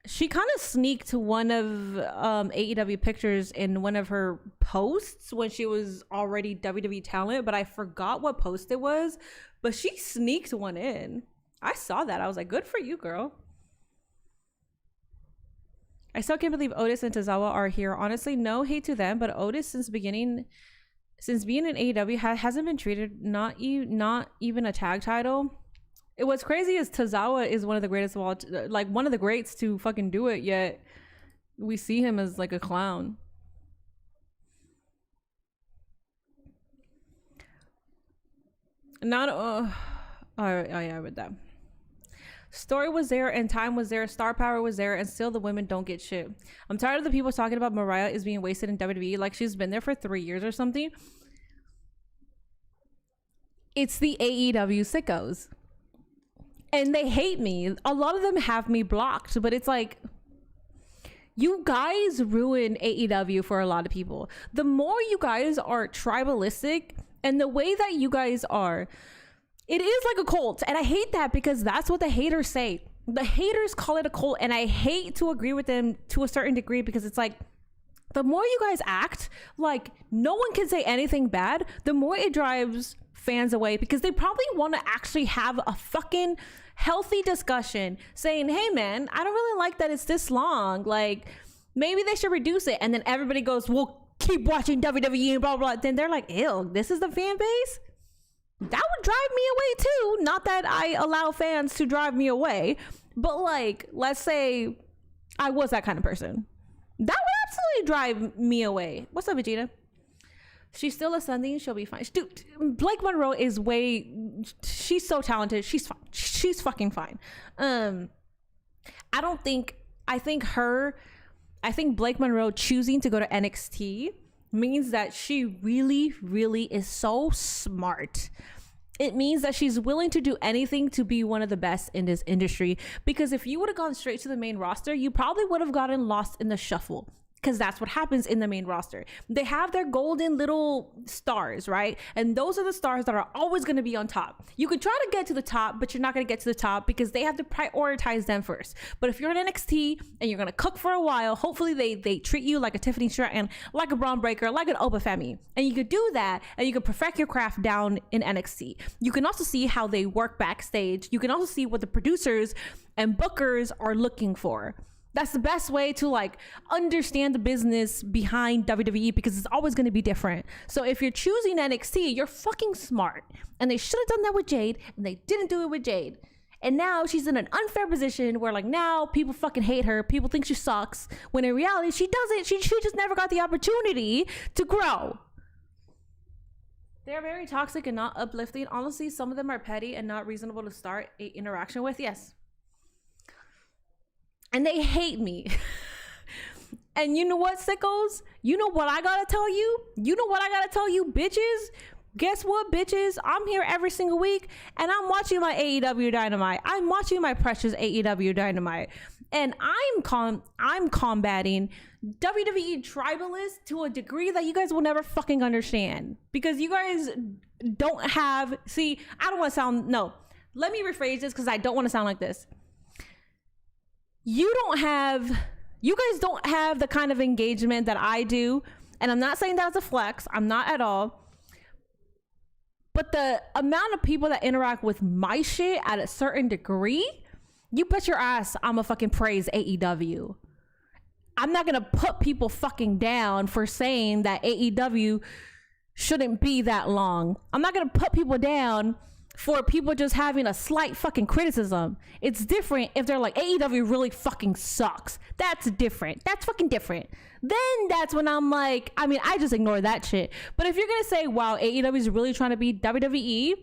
She kind of sneaked one of AEW pictures in one of her posts when she was already WWE talent, but I forgot what post it was, but she sneaked one in. I saw that. I was like, good for you, girl. I still can't believe Otis and Tozawa are here. Honestly, no hate to them, but Otis since being in AEW hasn't been treated not even a tag title. What's crazy is Tozawa is one of the greatest of all, like one of the greats to fucking do it, yet we see him as like a clown. Yeah, I read that. Story was there and time was there, star power was there, and still the women don't get shit. I'm tired of the people talking about Mariah is being wasted in WWE like she's been there for 3 years or something. It's the AEW sickos. And they hate me. A lot of them have me blocked, but it's like, you guys ruin AEW for a lot of people. The more you guys are tribalistic and the way that you guys are, it is like a cult, and I hate that because that's what the haters say. The haters call it a cult, and I hate to agree with them to a certain degree because it's like, the more you guys act like no one can say anything bad, the more it drives fans away because they probably want to actually have a fucking healthy discussion saying, hey man, I don't really like that it's this long. Like, maybe they should reduce it. And then everybody goes, well, keep watching WWE and blah, blah. Then they're like, ew, this is the fan base? That would drive me away too. Not that I allow fans to drive me away, but like, let's say I was that kind of person. That would absolutely drive me away. What's up, Vegeta? She's still ascending. She'll be fine. Dude, Blake Monroe is she's so talented. She's fine. She's fucking fine. I think Blake Monroe choosing to go to NXT means that she really, really is so smart It means that she's willing to do anything to be one of the best in this industry. Because if you would have gone straight to the main roster, you probably would have gotten lost in the shuffle. Because that's what happens in the main roster. They have their golden little stars, right? And those are the stars that are always going to be on top. You could try to get to the top, but you're not going to get to the top because they have to prioritize them first. But if you're in NXT and you're going to cook for a while, hopefully they treat you like a Tiffany Stratton, like a Braun Breaker, like an Oba Femi. And you could do that and you can perfect your craft down in NXT. You can also see how they work backstage. You can also see what the producers and bookers are looking for. That's the best way to like understand the business behind WWE because it's always going to be different. So if you're choosing NXT, you're fucking smart. And they should have done that with Jade and they didn't do it with Jade. And now she's in an unfair position where like now people fucking hate her. People think she sucks when in reality she doesn't. She just never got the opportunity to grow. They're very toxic and not uplifting. Honestly, some of them are petty and not reasonable to start an interaction with. Yes. And they hate me. And you know what, sickos? You know what I gotta tell you? You know what I gotta tell you, bitches? Guess what, bitches? I'm here every single week and I'm watching my AEW Dynamite. I'm watching my precious AEW Dynamite. And I'm combating WWE tribalists to a degree that you guys will never fucking understand. Because you guys don't have... See, I don't want to sound... No. Let me rephrase this because I don't want to sound like this. You guys don't have the kind of engagement that I do. And I'm not saying that as a flex. I'm not at all. But the amount of people that interact with my shit at a certain degree, you bet your ass I'm a fucking praise AEW. I'm not going to put people fucking down for saying that AEW shouldn't be that long. I'm not going to put people down for people just having a slight fucking criticism. It's different if they're like, AEW really fucking sucks. That's different. That's fucking different. Then that's when I'm like, I mean, I just ignore that shit. But if you're gonna say, wow, AEW is really trying to be WWE,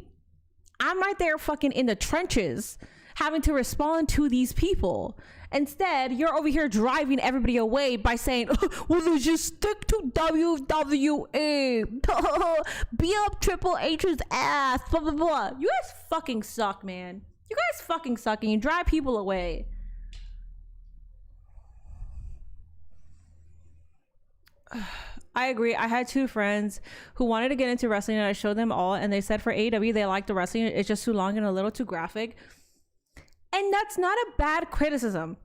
I'm right there fucking in the trenches having to respond to these people. Instead, you're over here driving everybody away by saying, oh, well, let's just stick to WWE. Beat up Triple H's ass, blah, blah, blah. You guys fucking suck, man. You guys fucking suck, and you drive people away. I agree. I had two friends who wanted to get into wrestling, and I showed them all, and they said for AEW, they liked the wrestling. It's just too long and a little too graphic. And that's not a bad criticism.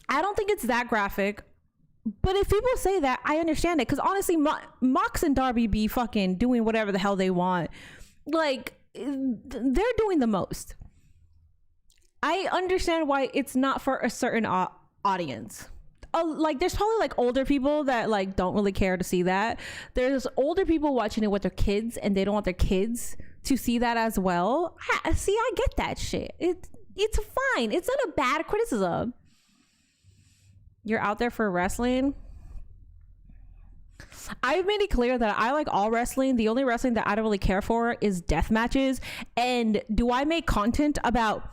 I don't think it's that graphic. But if people say that, I understand it. Because honestly, Mox and Darby be fucking doing whatever the hell they want. Like, they're doing the most. I understand why it's not for a certain audience. Like, there's probably like older people that like don't really care to see that. There's older people watching it with their kids and they don't want their kids to see that as well. See, I get that shit. It's fine. It's not a bad criticism. You're out there for wrestling. I've made it clear that I like all wrestling. The only wrestling that I don't really care for is death matches. And do I make content about...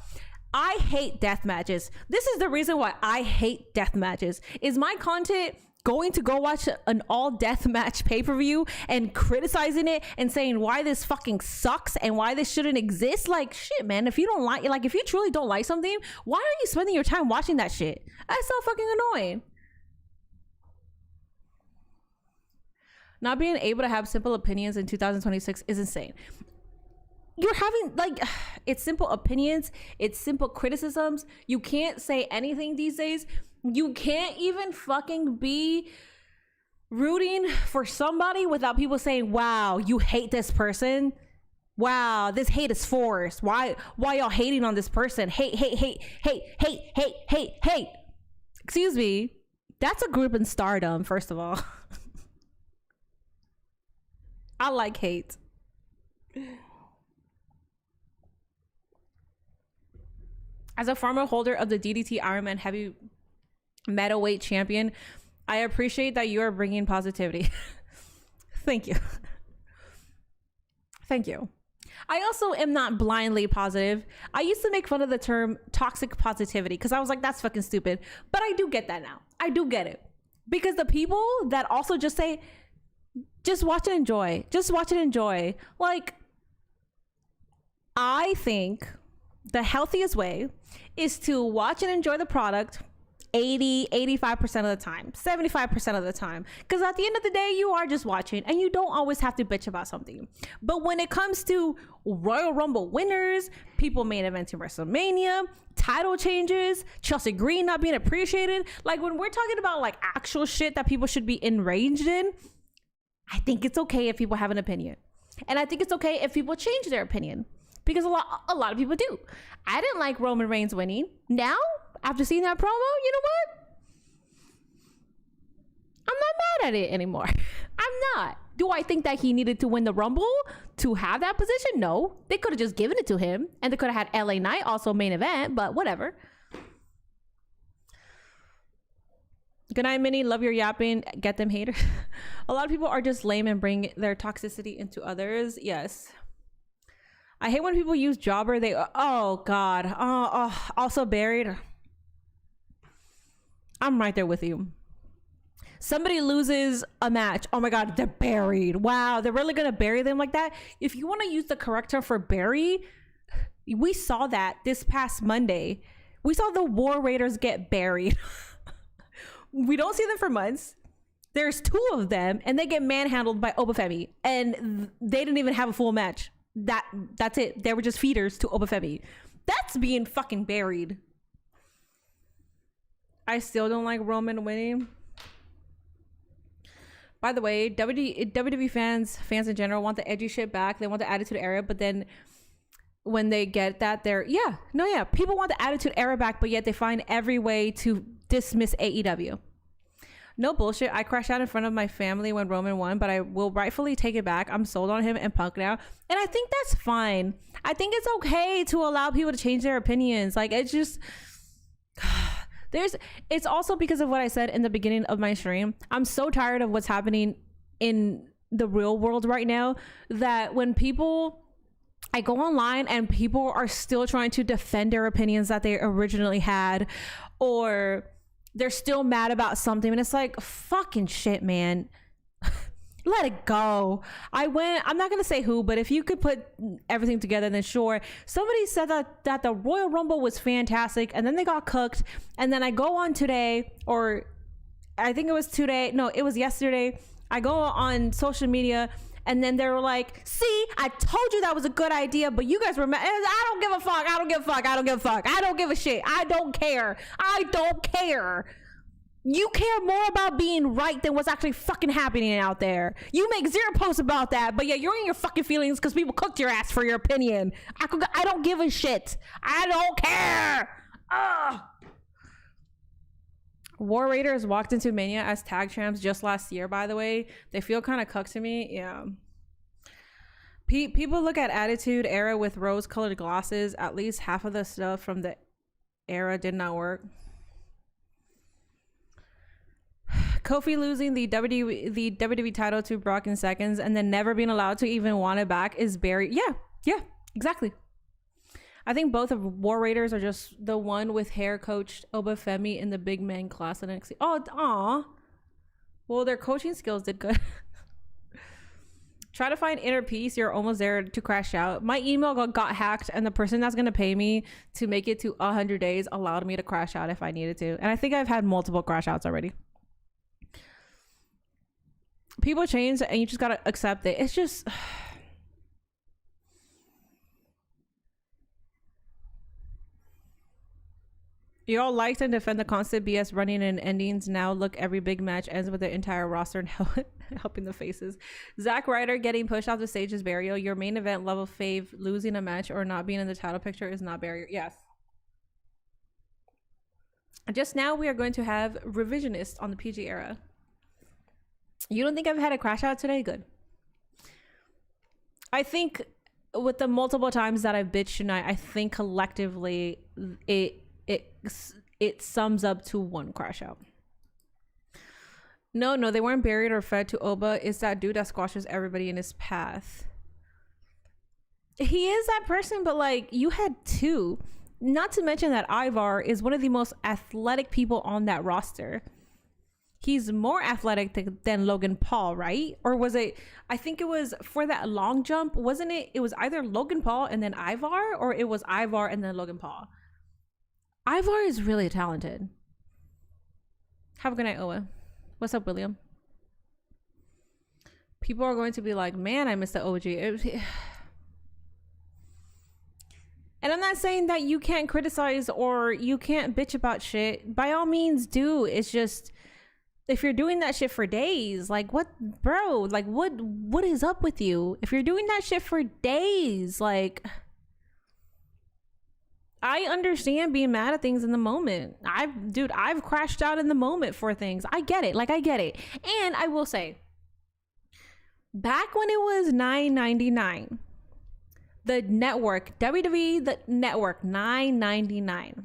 I hate death matches. This is the reason why I hate death matches. Is my content going to go watch an all death match pay-per-view and criticizing it and saying why this fucking sucks and why this shouldn't exist? Like, shit, man, if you don't like if you truly don't like something, why are you spending your time watching that shit? That's so fucking annoying. Not being able to have simple opinions in 2026 is insane. You're having, like, it's simple opinions, it's simple criticisms. You can't say anything these days. You can't even fucking be rooting for somebody without people saying, wow, you hate this person. Wow, this hate is forced. Why y'all hating on this person? Hate. Excuse me. That's a group in Stardom, first of all. I like hate. As a former holder of the DDT Ironman Heavy Metalweight Champion, I appreciate that you are bringing positivity. Thank you. Thank you. I also am not blindly positive. I used to make fun of the term toxic positivity because I was like, that's fucking stupid. But I do get that now. I do get it. Because the people that also just say, just watch and enjoy. Just watch and enjoy. Like, I think the healthiest way is to watch and enjoy the product 85% of the time, 75% of the time, because at the end of the day, you are just watching and you don't always have to bitch about something. But when it comes to Royal Rumble winners, people main eventing WrestleMania, title changes, Chelsea Green not being appreciated, like when we're talking about like actual shit that people should be enraged in, I think it's okay if people have an opinion. And I think it's okay if people change their opinion, because a lot of people do. I didn't like Roman Reigns winning. Now, after seeing that promo, you know what? I'm not mad at it anymore. I'm not. Do I think that he needed to win the Rumble to have that position? No. They could have just given it to him, and they could have had LA Knight also main event, but whatever. Good night, Minnie. Love your yapping. Get them haters. A lot of people are just lame and bring their toxicity into others. Yes. I hate when people use jobber. Oh God. Also buried. I'm right there with you. Somebody loses a match. Oh my God, they're buried. Wow, they're really gonna bury them like that? If you want to use the correct term for bury, we saw that this past Monday. We saw the War Raiders get buried. We don't see them for months. There's 2 of them, and they get manhandled by Obafemi, and they didn't even have a full match. That's it. They were just feeders to Obafemi. That's being fucking buried. I still don't like Roman winning. By the way, WWE fans in general want the edgy shit back. They want the Attitude Era, but then when they get that, people want the Attitude Era back, but yet they find every way to dismiss AEW. No bullshit. I crashed out in front of my family when Roman won, but I will rightfully take it back. I'm sold on him and Punk now, and I think that's fine. I think it's okay to allow people to change their opinions. Like, it's just it's also because of what I said in the beginning of my stream. I'm so tired of what's happening in the real world right now, that when I go online and people are still trying to defend their opinions that they originally had, or they're still mad about something, and it's like, fucking shit, man. Let it go. I'm not gonna say who, but if you could put everything together, then sure. Somebody said that the Royal Rumble was fantastic, and then they got cooked. And then I go on today, or I think it was today. No, it was yesterday. I go on social media, and then they were like, see, I told you that was a good idea, but you guys were mad. I don't give a fuck. I don't give a fuck. I don't give a fuck. I don't give a shit. I don't care. I don't care. You care more about being right than what's actually fucking happening out there. You make 0 posts about that, but yeah, you're in your fucking feelings because people cooked your ass for your opinion. I don't give a shit. I don't care. Ugh. War Raiders walked into Mania as tag champs just last year, by the way. They feel kind of cucked to me. Yeah. People look at Attitude Era with rose-colored glasses. At least half of the stuff from the era did not work. Kofi losing the WWE title to Brock in seconds and then never being allowed to even want it back is buried. Yeah, exactly. I think both of War Raiders are just the one with hair coached Obafemi in the big man class at NXT. Well, their coaching skills did good. Try to find inner peace. You're almost there to crash out. My email got hacked, and the person that's going to pay me to make it to 100 days allowed me to crash out if I needed to. And I think I've had multiple crash outs already. People change, and you just got to accept it. It's just... You all liked and defend the constant BS running and endings. Now look, every big match ends with the entire roster and helping the faces. Zack Ryder getting pushed off the stage is burial. Your main event level fave losing a match or not being in the title picture is not burial. Yes. Just now we are going to have Revisionist on the PG era. You don't think I've had a crash out today? Good. I think with the multiple times that I've bitched tonight, I think collectively it sums up to one crash out. No, they weren't buried or fed to Oba. It's that dude that squashes everybody in his path. He is that person, but like, you had 2. Not to mention that Ivar is one of the most athletic people on that roster. He's more athletic than Logan Paul, right? Or was it, I think it was for that long jump, wasn't it? It was either Logan Paul and then Ivar, or it was Ivar and then Logan Paul. Ivar is really talented. Have a good night, Owa. What's up, William? People are going to be like, man, I miss the OG. And I'm not saying that you can't criticize or you can't bitch about shit. By all means, do. It's just, if you're doing that shit for days, like, what, bro? Like, what is up with you? If you're doing that shit for days, like, I understand being mad at things in the moment. I've crashed out in the moment for things. I get it. Like, I get it. And I will say, back when it was $9.99, the network, WWE, the network, $9.99.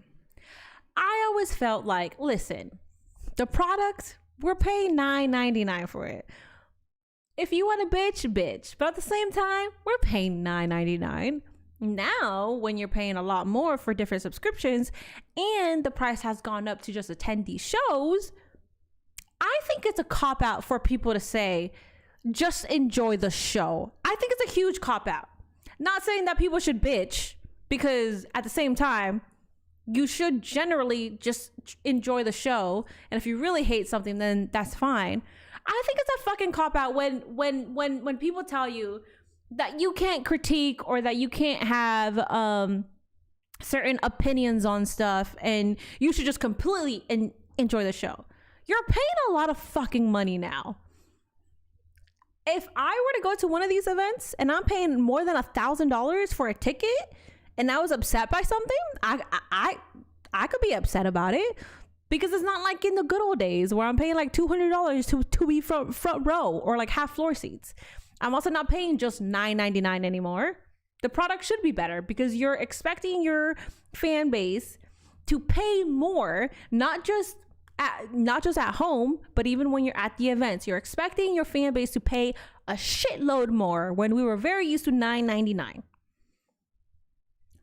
I always felt like, listen, the product, we're paying $9.99 for it. If you want to bitch. But at the same time, we're paying $9.99. Now, when you're paying a lot more for different subscriptions and the price has gone up to just attend these shows, I think it's a cop-out for people to say, just enjoy the show. I think it's a huge cop-out. Not saying that people should bitch, because at the same time, you should generally just enjoy the show. And if you really hate something, then that's fine. I think it's a fucking cop-out when people tell you that you can't critique or that you can't have certain opinions on stuff and you should just completely enjoy the show. You're paying a lot of fucking money now. If I were to go to one of these events and I'm paying more than $1,000 for a ticket and I was upset by something, I could be upset about it, because it's not like in the good old days where I'm paying like $200 to be front row or like half floor seats. I'm also not paying just $9.99 anymore. The product should be better because you're expecting your fan base to pay more, not just at home, but even when you're at the events. You're expecting your fan base to pay a shitload more when we were very used to $9.99.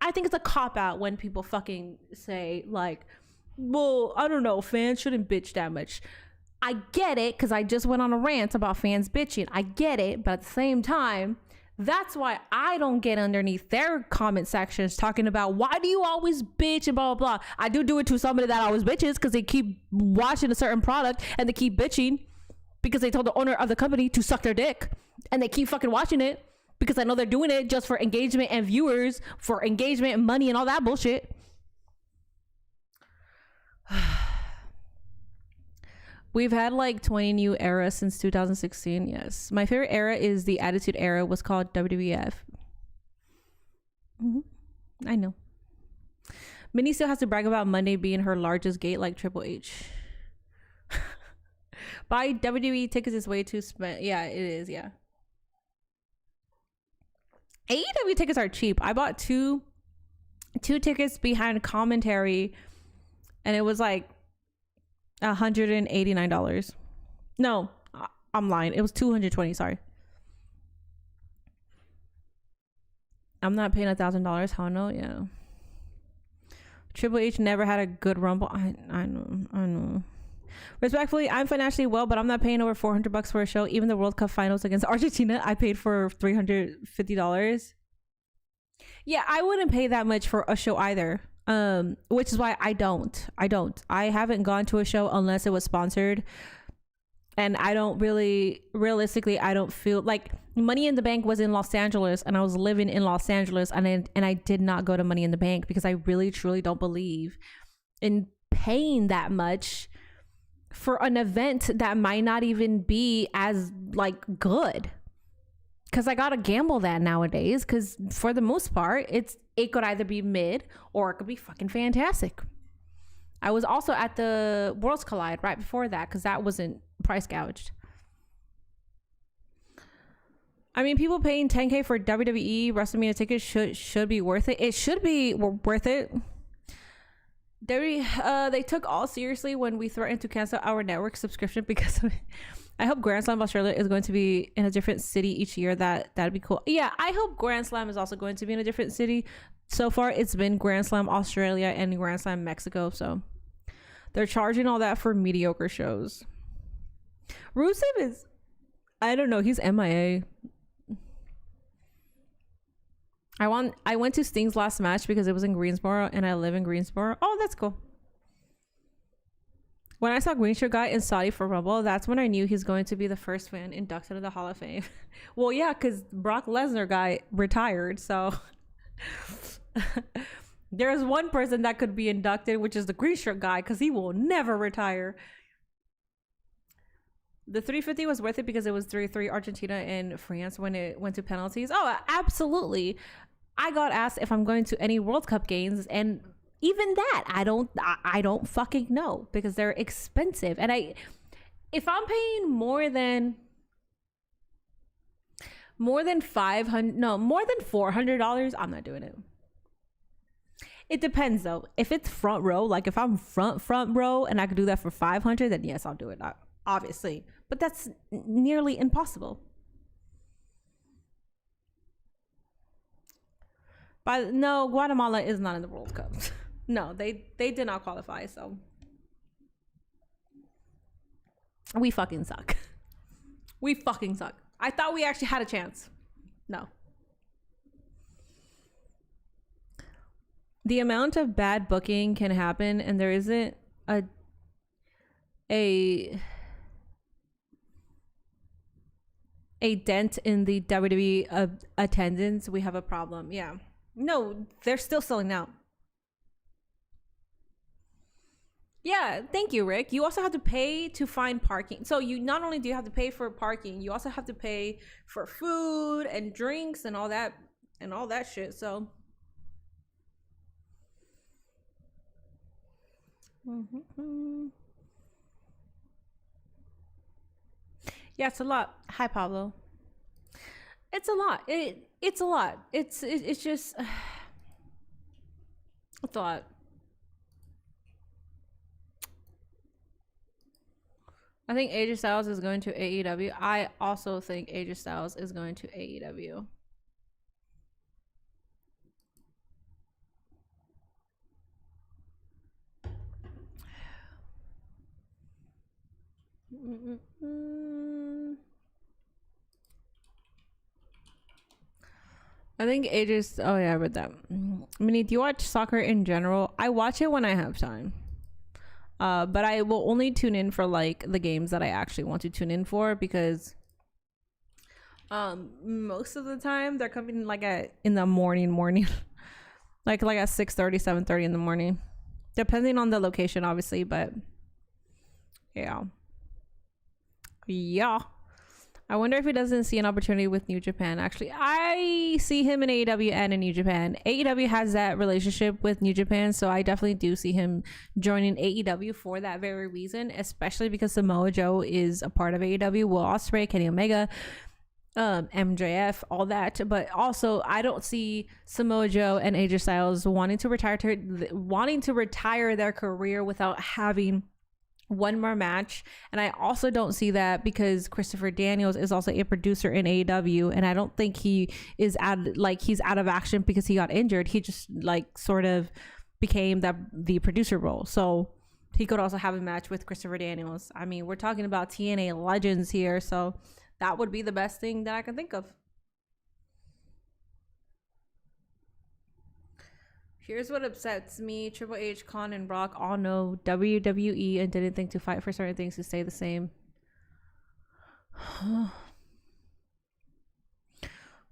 I think it's a cop-out when people fucking say, like, well, I don't know, fans shouldn't bitch that much. I get it, because I just went on a rant about fans bitching. I get it, but at the same time, that's why I don't get underneath their comment sections talking about, why do you always bitch and blah, blah, blah. I do it to somebody that always bitches because they keep watching a certain product and they keep bitching because they told the owner of the company to suck their dick, and they keep fucking watching it because I know they're doing it just for engagement and viewers, for engagement and money and all that bullshit. We've had like 20 new eras since 2016. Yes. My favorite era is the Attitude Era, was called WWF. I know. Minnie still has to brag about Monday being her largest gate like Triple H. Buy WWE tickets is way too spent. Yeah, it is. Yeah. AEW tickets are cheap. I bought two tickets behind commentary and it was like $189. No, I'm lying. It was $220. Sorry. I'm not paying $1,000. How no? Yeah. Triple H never had a good rumble. I know. Respectfully, I'm financially well, but I'm not paying over $400 for a show. Even the World Cup finals against Argentina, I paid for $350. Yeah, I wouldn't pay that much for a show either. Which is why I don't. I haven't gone to a show unless it was sponsored. And I don't really, realistically, I don't feel like Money in the Bank was in Los Angeles and I was living in Los Angeles and I did not go to Money in the Bank because I really, truly don't believe in paying that much for an event that might not even be as like good. Because I gotta gamble that nowadays, because for the most part it could either be mid or it could be fucking fantastic. I was also at the Worlds Collide right before that because that wasn't price gouged. I mean, people paying $10K for WWE WrestleMania tickets should be worth it. It should be worth it. They took all seriously when we threatened to cancel our network subscription because of it. I hope Grand Slam Australia is going to be in a different city each year. That'd be cool. Yeah, I hope Grand Slam is also going to be in a different city. So far, it's been Grand Slam Australia and Grand Slam Mexico. So they're charging all that for mediocre shows. Rusev is, I don't know, he's MIA. I went to Sting's last match because it was in Greensboro and I live in Greensboro. Oh, that's cool. When I saw Green Shirt Guy in Saudi for Rumble, that's when I knew he's going to be the first fan inducted into the Hall of Fame. Well, yeah, because Brock Lesnar guy retired, so there's one person that could be inducted, which is the Green Shirt Guy, because he will never retire. The 350 was worth it because it was 3-3 Argentina and France when it went to penalties. Oh, absolutely. I got asked if I'm going to any World Cup games, and even that I don't fucking know because they're expensive. And if I'm paying more than $400, I'm not doing it. It depends though. If it's front row, like if I'm front row and I could do that for $500, then yes, I'll do it, obviously. But that's nearly impossible. But no, Guatemala is not in the World Cup. No, they did not qualify, so we fucking suck. We fucking suck. I thought we actually had a chance. No. The amount of bad booking can happen, and there isn't a dent in the WWE attendance. We have a problem. Yeah. No, they're still selling out. Yeah, thank you, Rick. You also have to pay to find parking. So you not only do you have to pay for parking, you also have to pay for food and drinks and all that shit. So yeah, it's a lot. Hi, Pablo. It's a lot. It's a lot. It's just it's a lot. I think AJ Styles is going to AEW. I also think AJ Styles is going to AEW. I think AJ's. Oh yeah, I read that. Minnie, do you watch soccer in general? I watch it when I have time. But I will only tune in for like the games that I actually want to tune in for, because most of the time they're coming like in the morning like at 6:30 7:30 in the morning, depending on the location obviously. But yeah, I wonder if he doesn't see an opportunity with New Japan. Actually, I see him in AEW and in New Japan. AEW has that relationship with New Japan, so I definitely do see him joining AEW for that very reason, especially because Samoa Joe is a part of AEW. Will Ospreay, Kenny Omega, MJF, all that. But also, I don't see Samoa Joe and AJ Styles wanting to retire their career without having one more match. And I also don't see that because Christopher Daniels is also a producer in AEW, and I don't think he is he's out of action because he got injured. He just sort of became the producer role, so he could also have a match with Christopher Daniels. I mean, we're talking about TNA legends here, so that would be the best thing that I can think of. Here's what upsets me. Triple H, Khan, and Brock all know WWE and didn't think to fight for certain things to stay the same.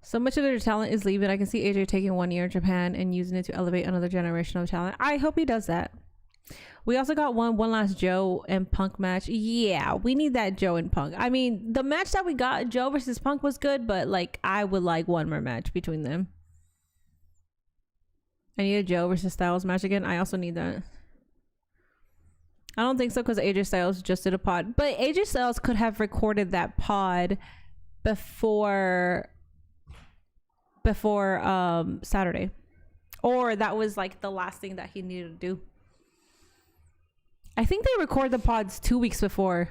So much of their talent is leaving. I can see AJ taking 1 year in Japan and using it to elevate another generation of talent. I hope he does that. We also got one last Joe and Punk match. Yeah, we need that Joe and Punk. I mean, the match that we got, Joe versus Punk, was good, but I would like one more match between them. I need a Joe versus Styles match again. I also need that. I don't think so because AJ Styles just did a pod. But AJ Styles could have recorded that pod before Saturday. Or that was the last thing that he needed to do. I think they record the pods 2 weeks before.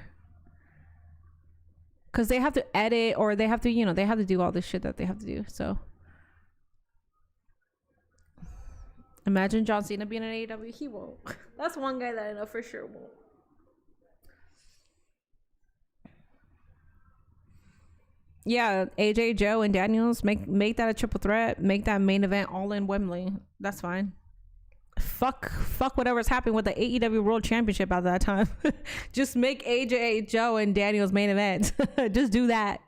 Because they have to edit, or they have to, they have to do all this shit that they have to do. So imagine John Cena being an AEW. He won't. That's one guy that I know for sure won't. Yeah, AJ, Joe, and Daniels, make that a triple threat. Make that main event all in Wembley. That's fine. Fuck whatever's happening with the AEW World Championship at that time. Just make AJ, Joe, and Daniels main event. Just do that.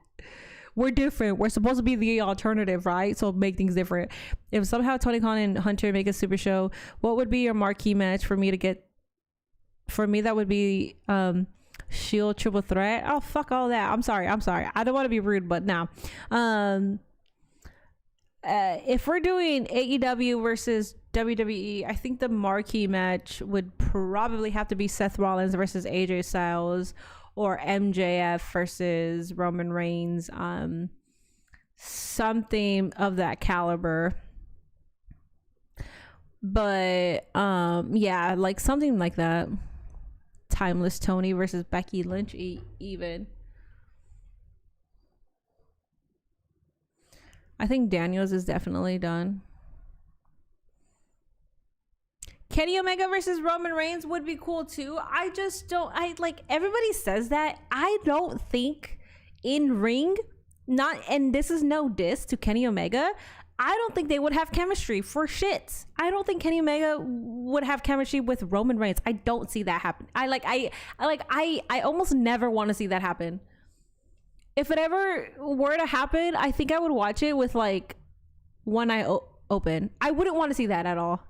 We're different. We're supposed to be the alternative, right? So make things different. If somehow Tony Khan and Hunter make a super show, what would be your marquee match for me to get? For me, that would be Shield triple threat. Oh, fuck all that. I'm sorry. I don't want to be rude, but now, if we're doing AEW versus WWE, I think the marquee match would probably have to be Seth Rollins versus AJ Styles, or MJF versus Roman Reigns. Something of that caliber. But yeah, like something like that. Timeless Tony versus Becky Lynch, even. I think Daniels is definitely done. Kenny Omega versus Roman Reigns would be cool too. I just don't, everybody says that. I don't think in ring, and this is no diss to Kenny Omega, I don't think they would have chemistry for shits. I don't think Kenny Omega would have chemistry with Roman Reigns. I don't see that happen. I almost never want to see that happen. If it ever were to happen, I think I would watch it with like one eye open. I wouldn't want to see that at all.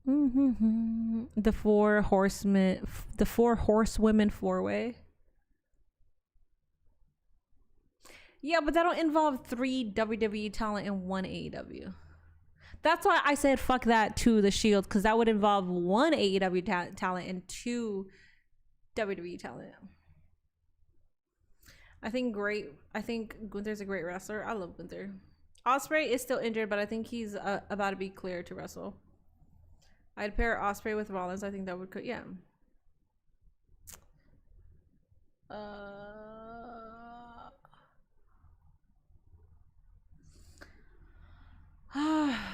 The four horsewomen 4-way. Yeah, but that'll involve 3 WWE talent and 1 AEW. That's why I said fuck that to the Shield, because that would involve 1 AEW talent and 2 WWE talent. I think Gunther's a great wrestler. I love Gunther. Ospreay is still injured, but I think he's about to be clear to wrestle. I'd pair Ospreay with Rollins. I think that would yeah.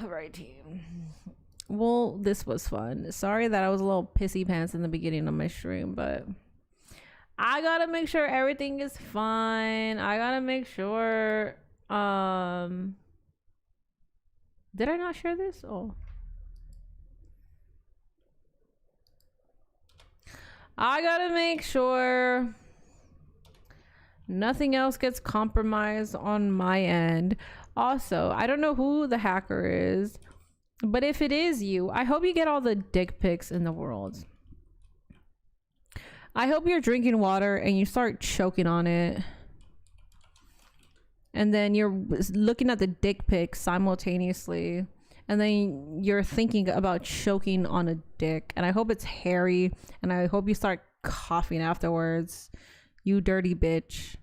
Right, team. Well, this was fun. Sorry that I was a little pissy pants in the beginning of my stream, but I gotta make sure everything is fine. I gotta make sure. Did I not share this? Oh. I gotta make sure nothing else gets compromised on my end. Also, I don't know who the hacker is, but if it is you, I hope you get all the dick pics in the world. I hope you're drinking water and you start choking on it. And then you're looking at the dick pics simultaneously. And then you're thinking about choking on a dick. And I hope it's hairy. And I hope you start coughing afterwards. You dirty bitch.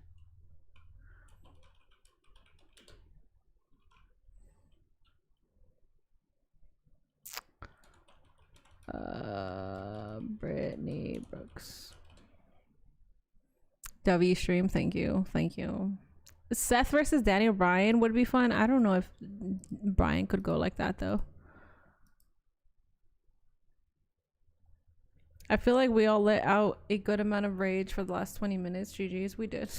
Brittany Brooks. W stream, thank you. Seth versus Daniel Bryan would be fun. I don't know if Bryan could go like that though. I feel like we all let out a good amount of rage for the last 20 minutes. GG's, we did.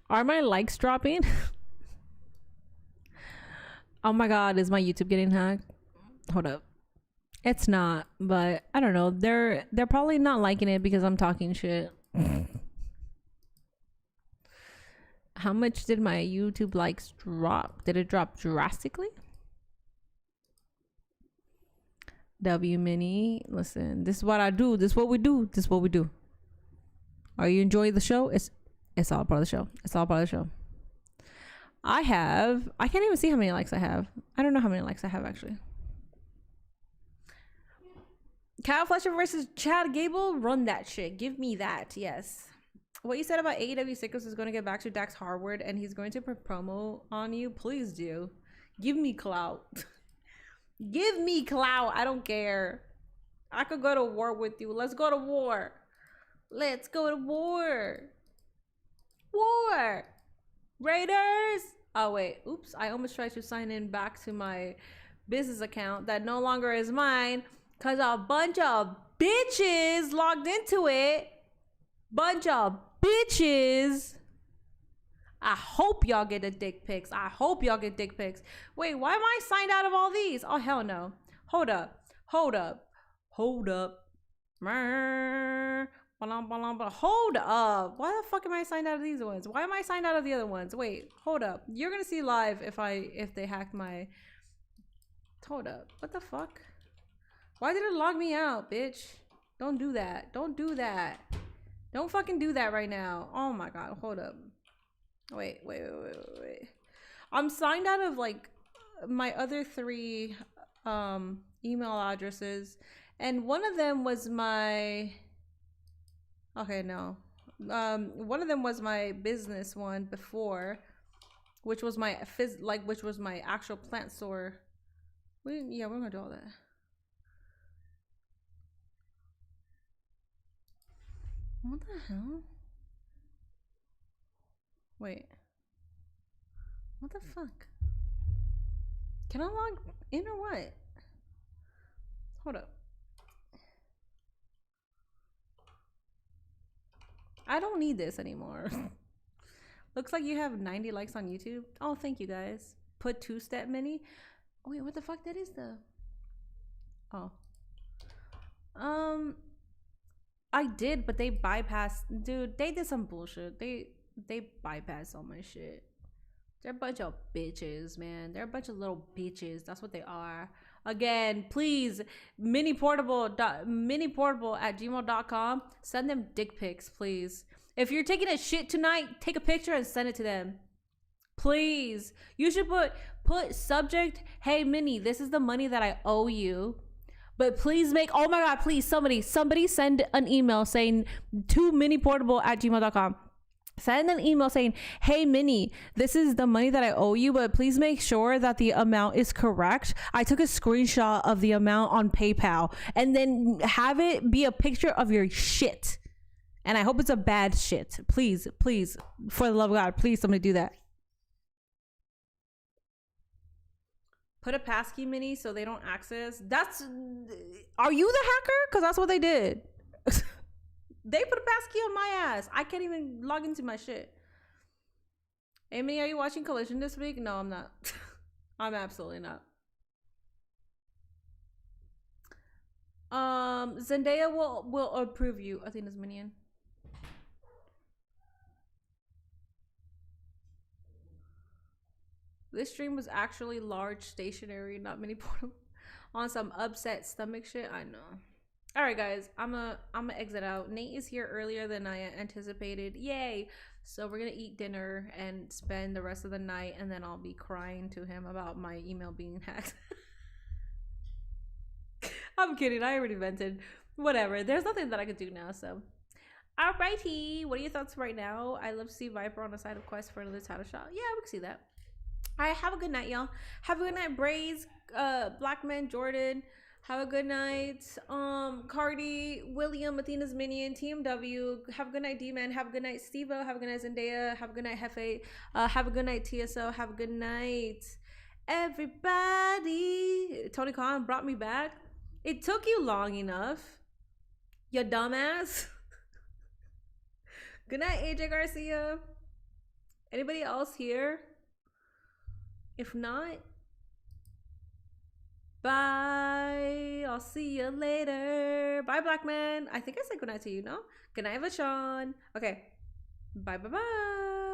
Are my likes dropping? Oh my god, is my YouTube getting hacked? Hold up. It's not, but I don't know. They're probably not liking it because I'm talking shit. How much did my YouTube likes drop? Did it drop drastically? W Mini, listen, this is what I do. This is what we do. Are you enjoying the show? It's all part of the show. I can't even see how many likes I have. I don't know how many likes I have actually. Kyle Fletcher versus Chad Gable, run that shit. Give me that, yes. What you said about AEW Sickos is going to get back to Dax Harwood and he's going to put promo on you. Please do. Give me clout. Give me clout. I don't care. I could go to war with you. Let's go to war. War. Raiders. Oh, wait. Oops. I almost tried to sign in back to my business account that no longer is mine because a bunch of bitches logged into it. Bunch of bitches. I hope y'all get the dick pics. I hope y'all get dick pics. Wait, why am I signed out of all these? Oh, hell no. Hold up. Hold up. Hold up. Hold up. Why the fuck am I signed out of these ones? Why am I signed out of the other ones? Wait, hold up. You're gonna see live if they hacked my... Hold up. What the fuck? Why did it log me out, bitch? Don't do that. Don't do that. Don't fucking do that right now. Oh my god. Hold up. Wait. I'm signed out of like my other 3 email addresses, and one of them was my... Okay, no. One of them was my business one before, which was my which was my actual plant store. Yeah, we're gonna do all that. What the hell? Wait. What the fuck? Can I log in or what? Hold up. I don't need this anymore. Looks like you have 90 likes on YouTube. Oh, thank you guys. Put 2-step mini. Wait, what the fuck that is though? Oh. I did, but they bypassed. Dude, they did some bullshit. They bypassed all my shit. They're a bunch of bitches, man. They're a bunch of little bitches. That's what they are. Again, please, miniportable@gmail.com. Send them dick pics, please. If you're taking a shit tonight, take a picture and send it to them. Please. You should put subject, hey Minnie, this is the money that I owe you. But please make, oh my god, please, somebody send an email saying to miniportable@gmail.com. Send an email saying, hey Minnie, this is the money that I owe you, but please make sure that the amount is correct. I took a screenshot of the amount on PayPal, and then have it be a picture of your shit. And I hope it's a bad shit. Please, for the love of God, please somebody do that. Put a passkey, Minnie, so they don't access. Are you the hacker? Because that's what they did. They put a passkey on my ass. I can't even log into my shit. Hey, Minnie, are you watching Collision this week? No, I'm not. I'm absolutely not. Zendaya will approve you. Athena's minion. This stream was actually large stationary, not mini portable. On some upset stomach shit. I know. All right, guys, I'm gonna exit out. Nate is here earlier than I anticipated. Yay! So we're gonna eat dinner and spend the rest of the night, and then I'll be crying to him about my email being hacked. I'm kidding. I already vented. Whatever. There's nothing that I could do now. So, alrighty. What are your thoughts right now? I love to see Viper on the side of Quest for another title shot. Yeah, we can see that. All right. Have a good night, y'all. Have a good night, Braze, Blackman, Jordan. Have a good night, Cardi, William, Athena's minion, TMW. Have a good night, D-Man. Have a good night, Steve-O. Have a good night, Zendaya. Have a good night, Hefe. Have a good night, TSO. Have a good night, everybody. Tony Khan brought me back. It took you long enough, you dumbass. Good night, AJ Garcia. Anybody else here? If not, bye. I'll see you later. Bye, Blackman. I think I said goodnight to you, no? Good night, Vashon. Okay. Bye, bye, bye.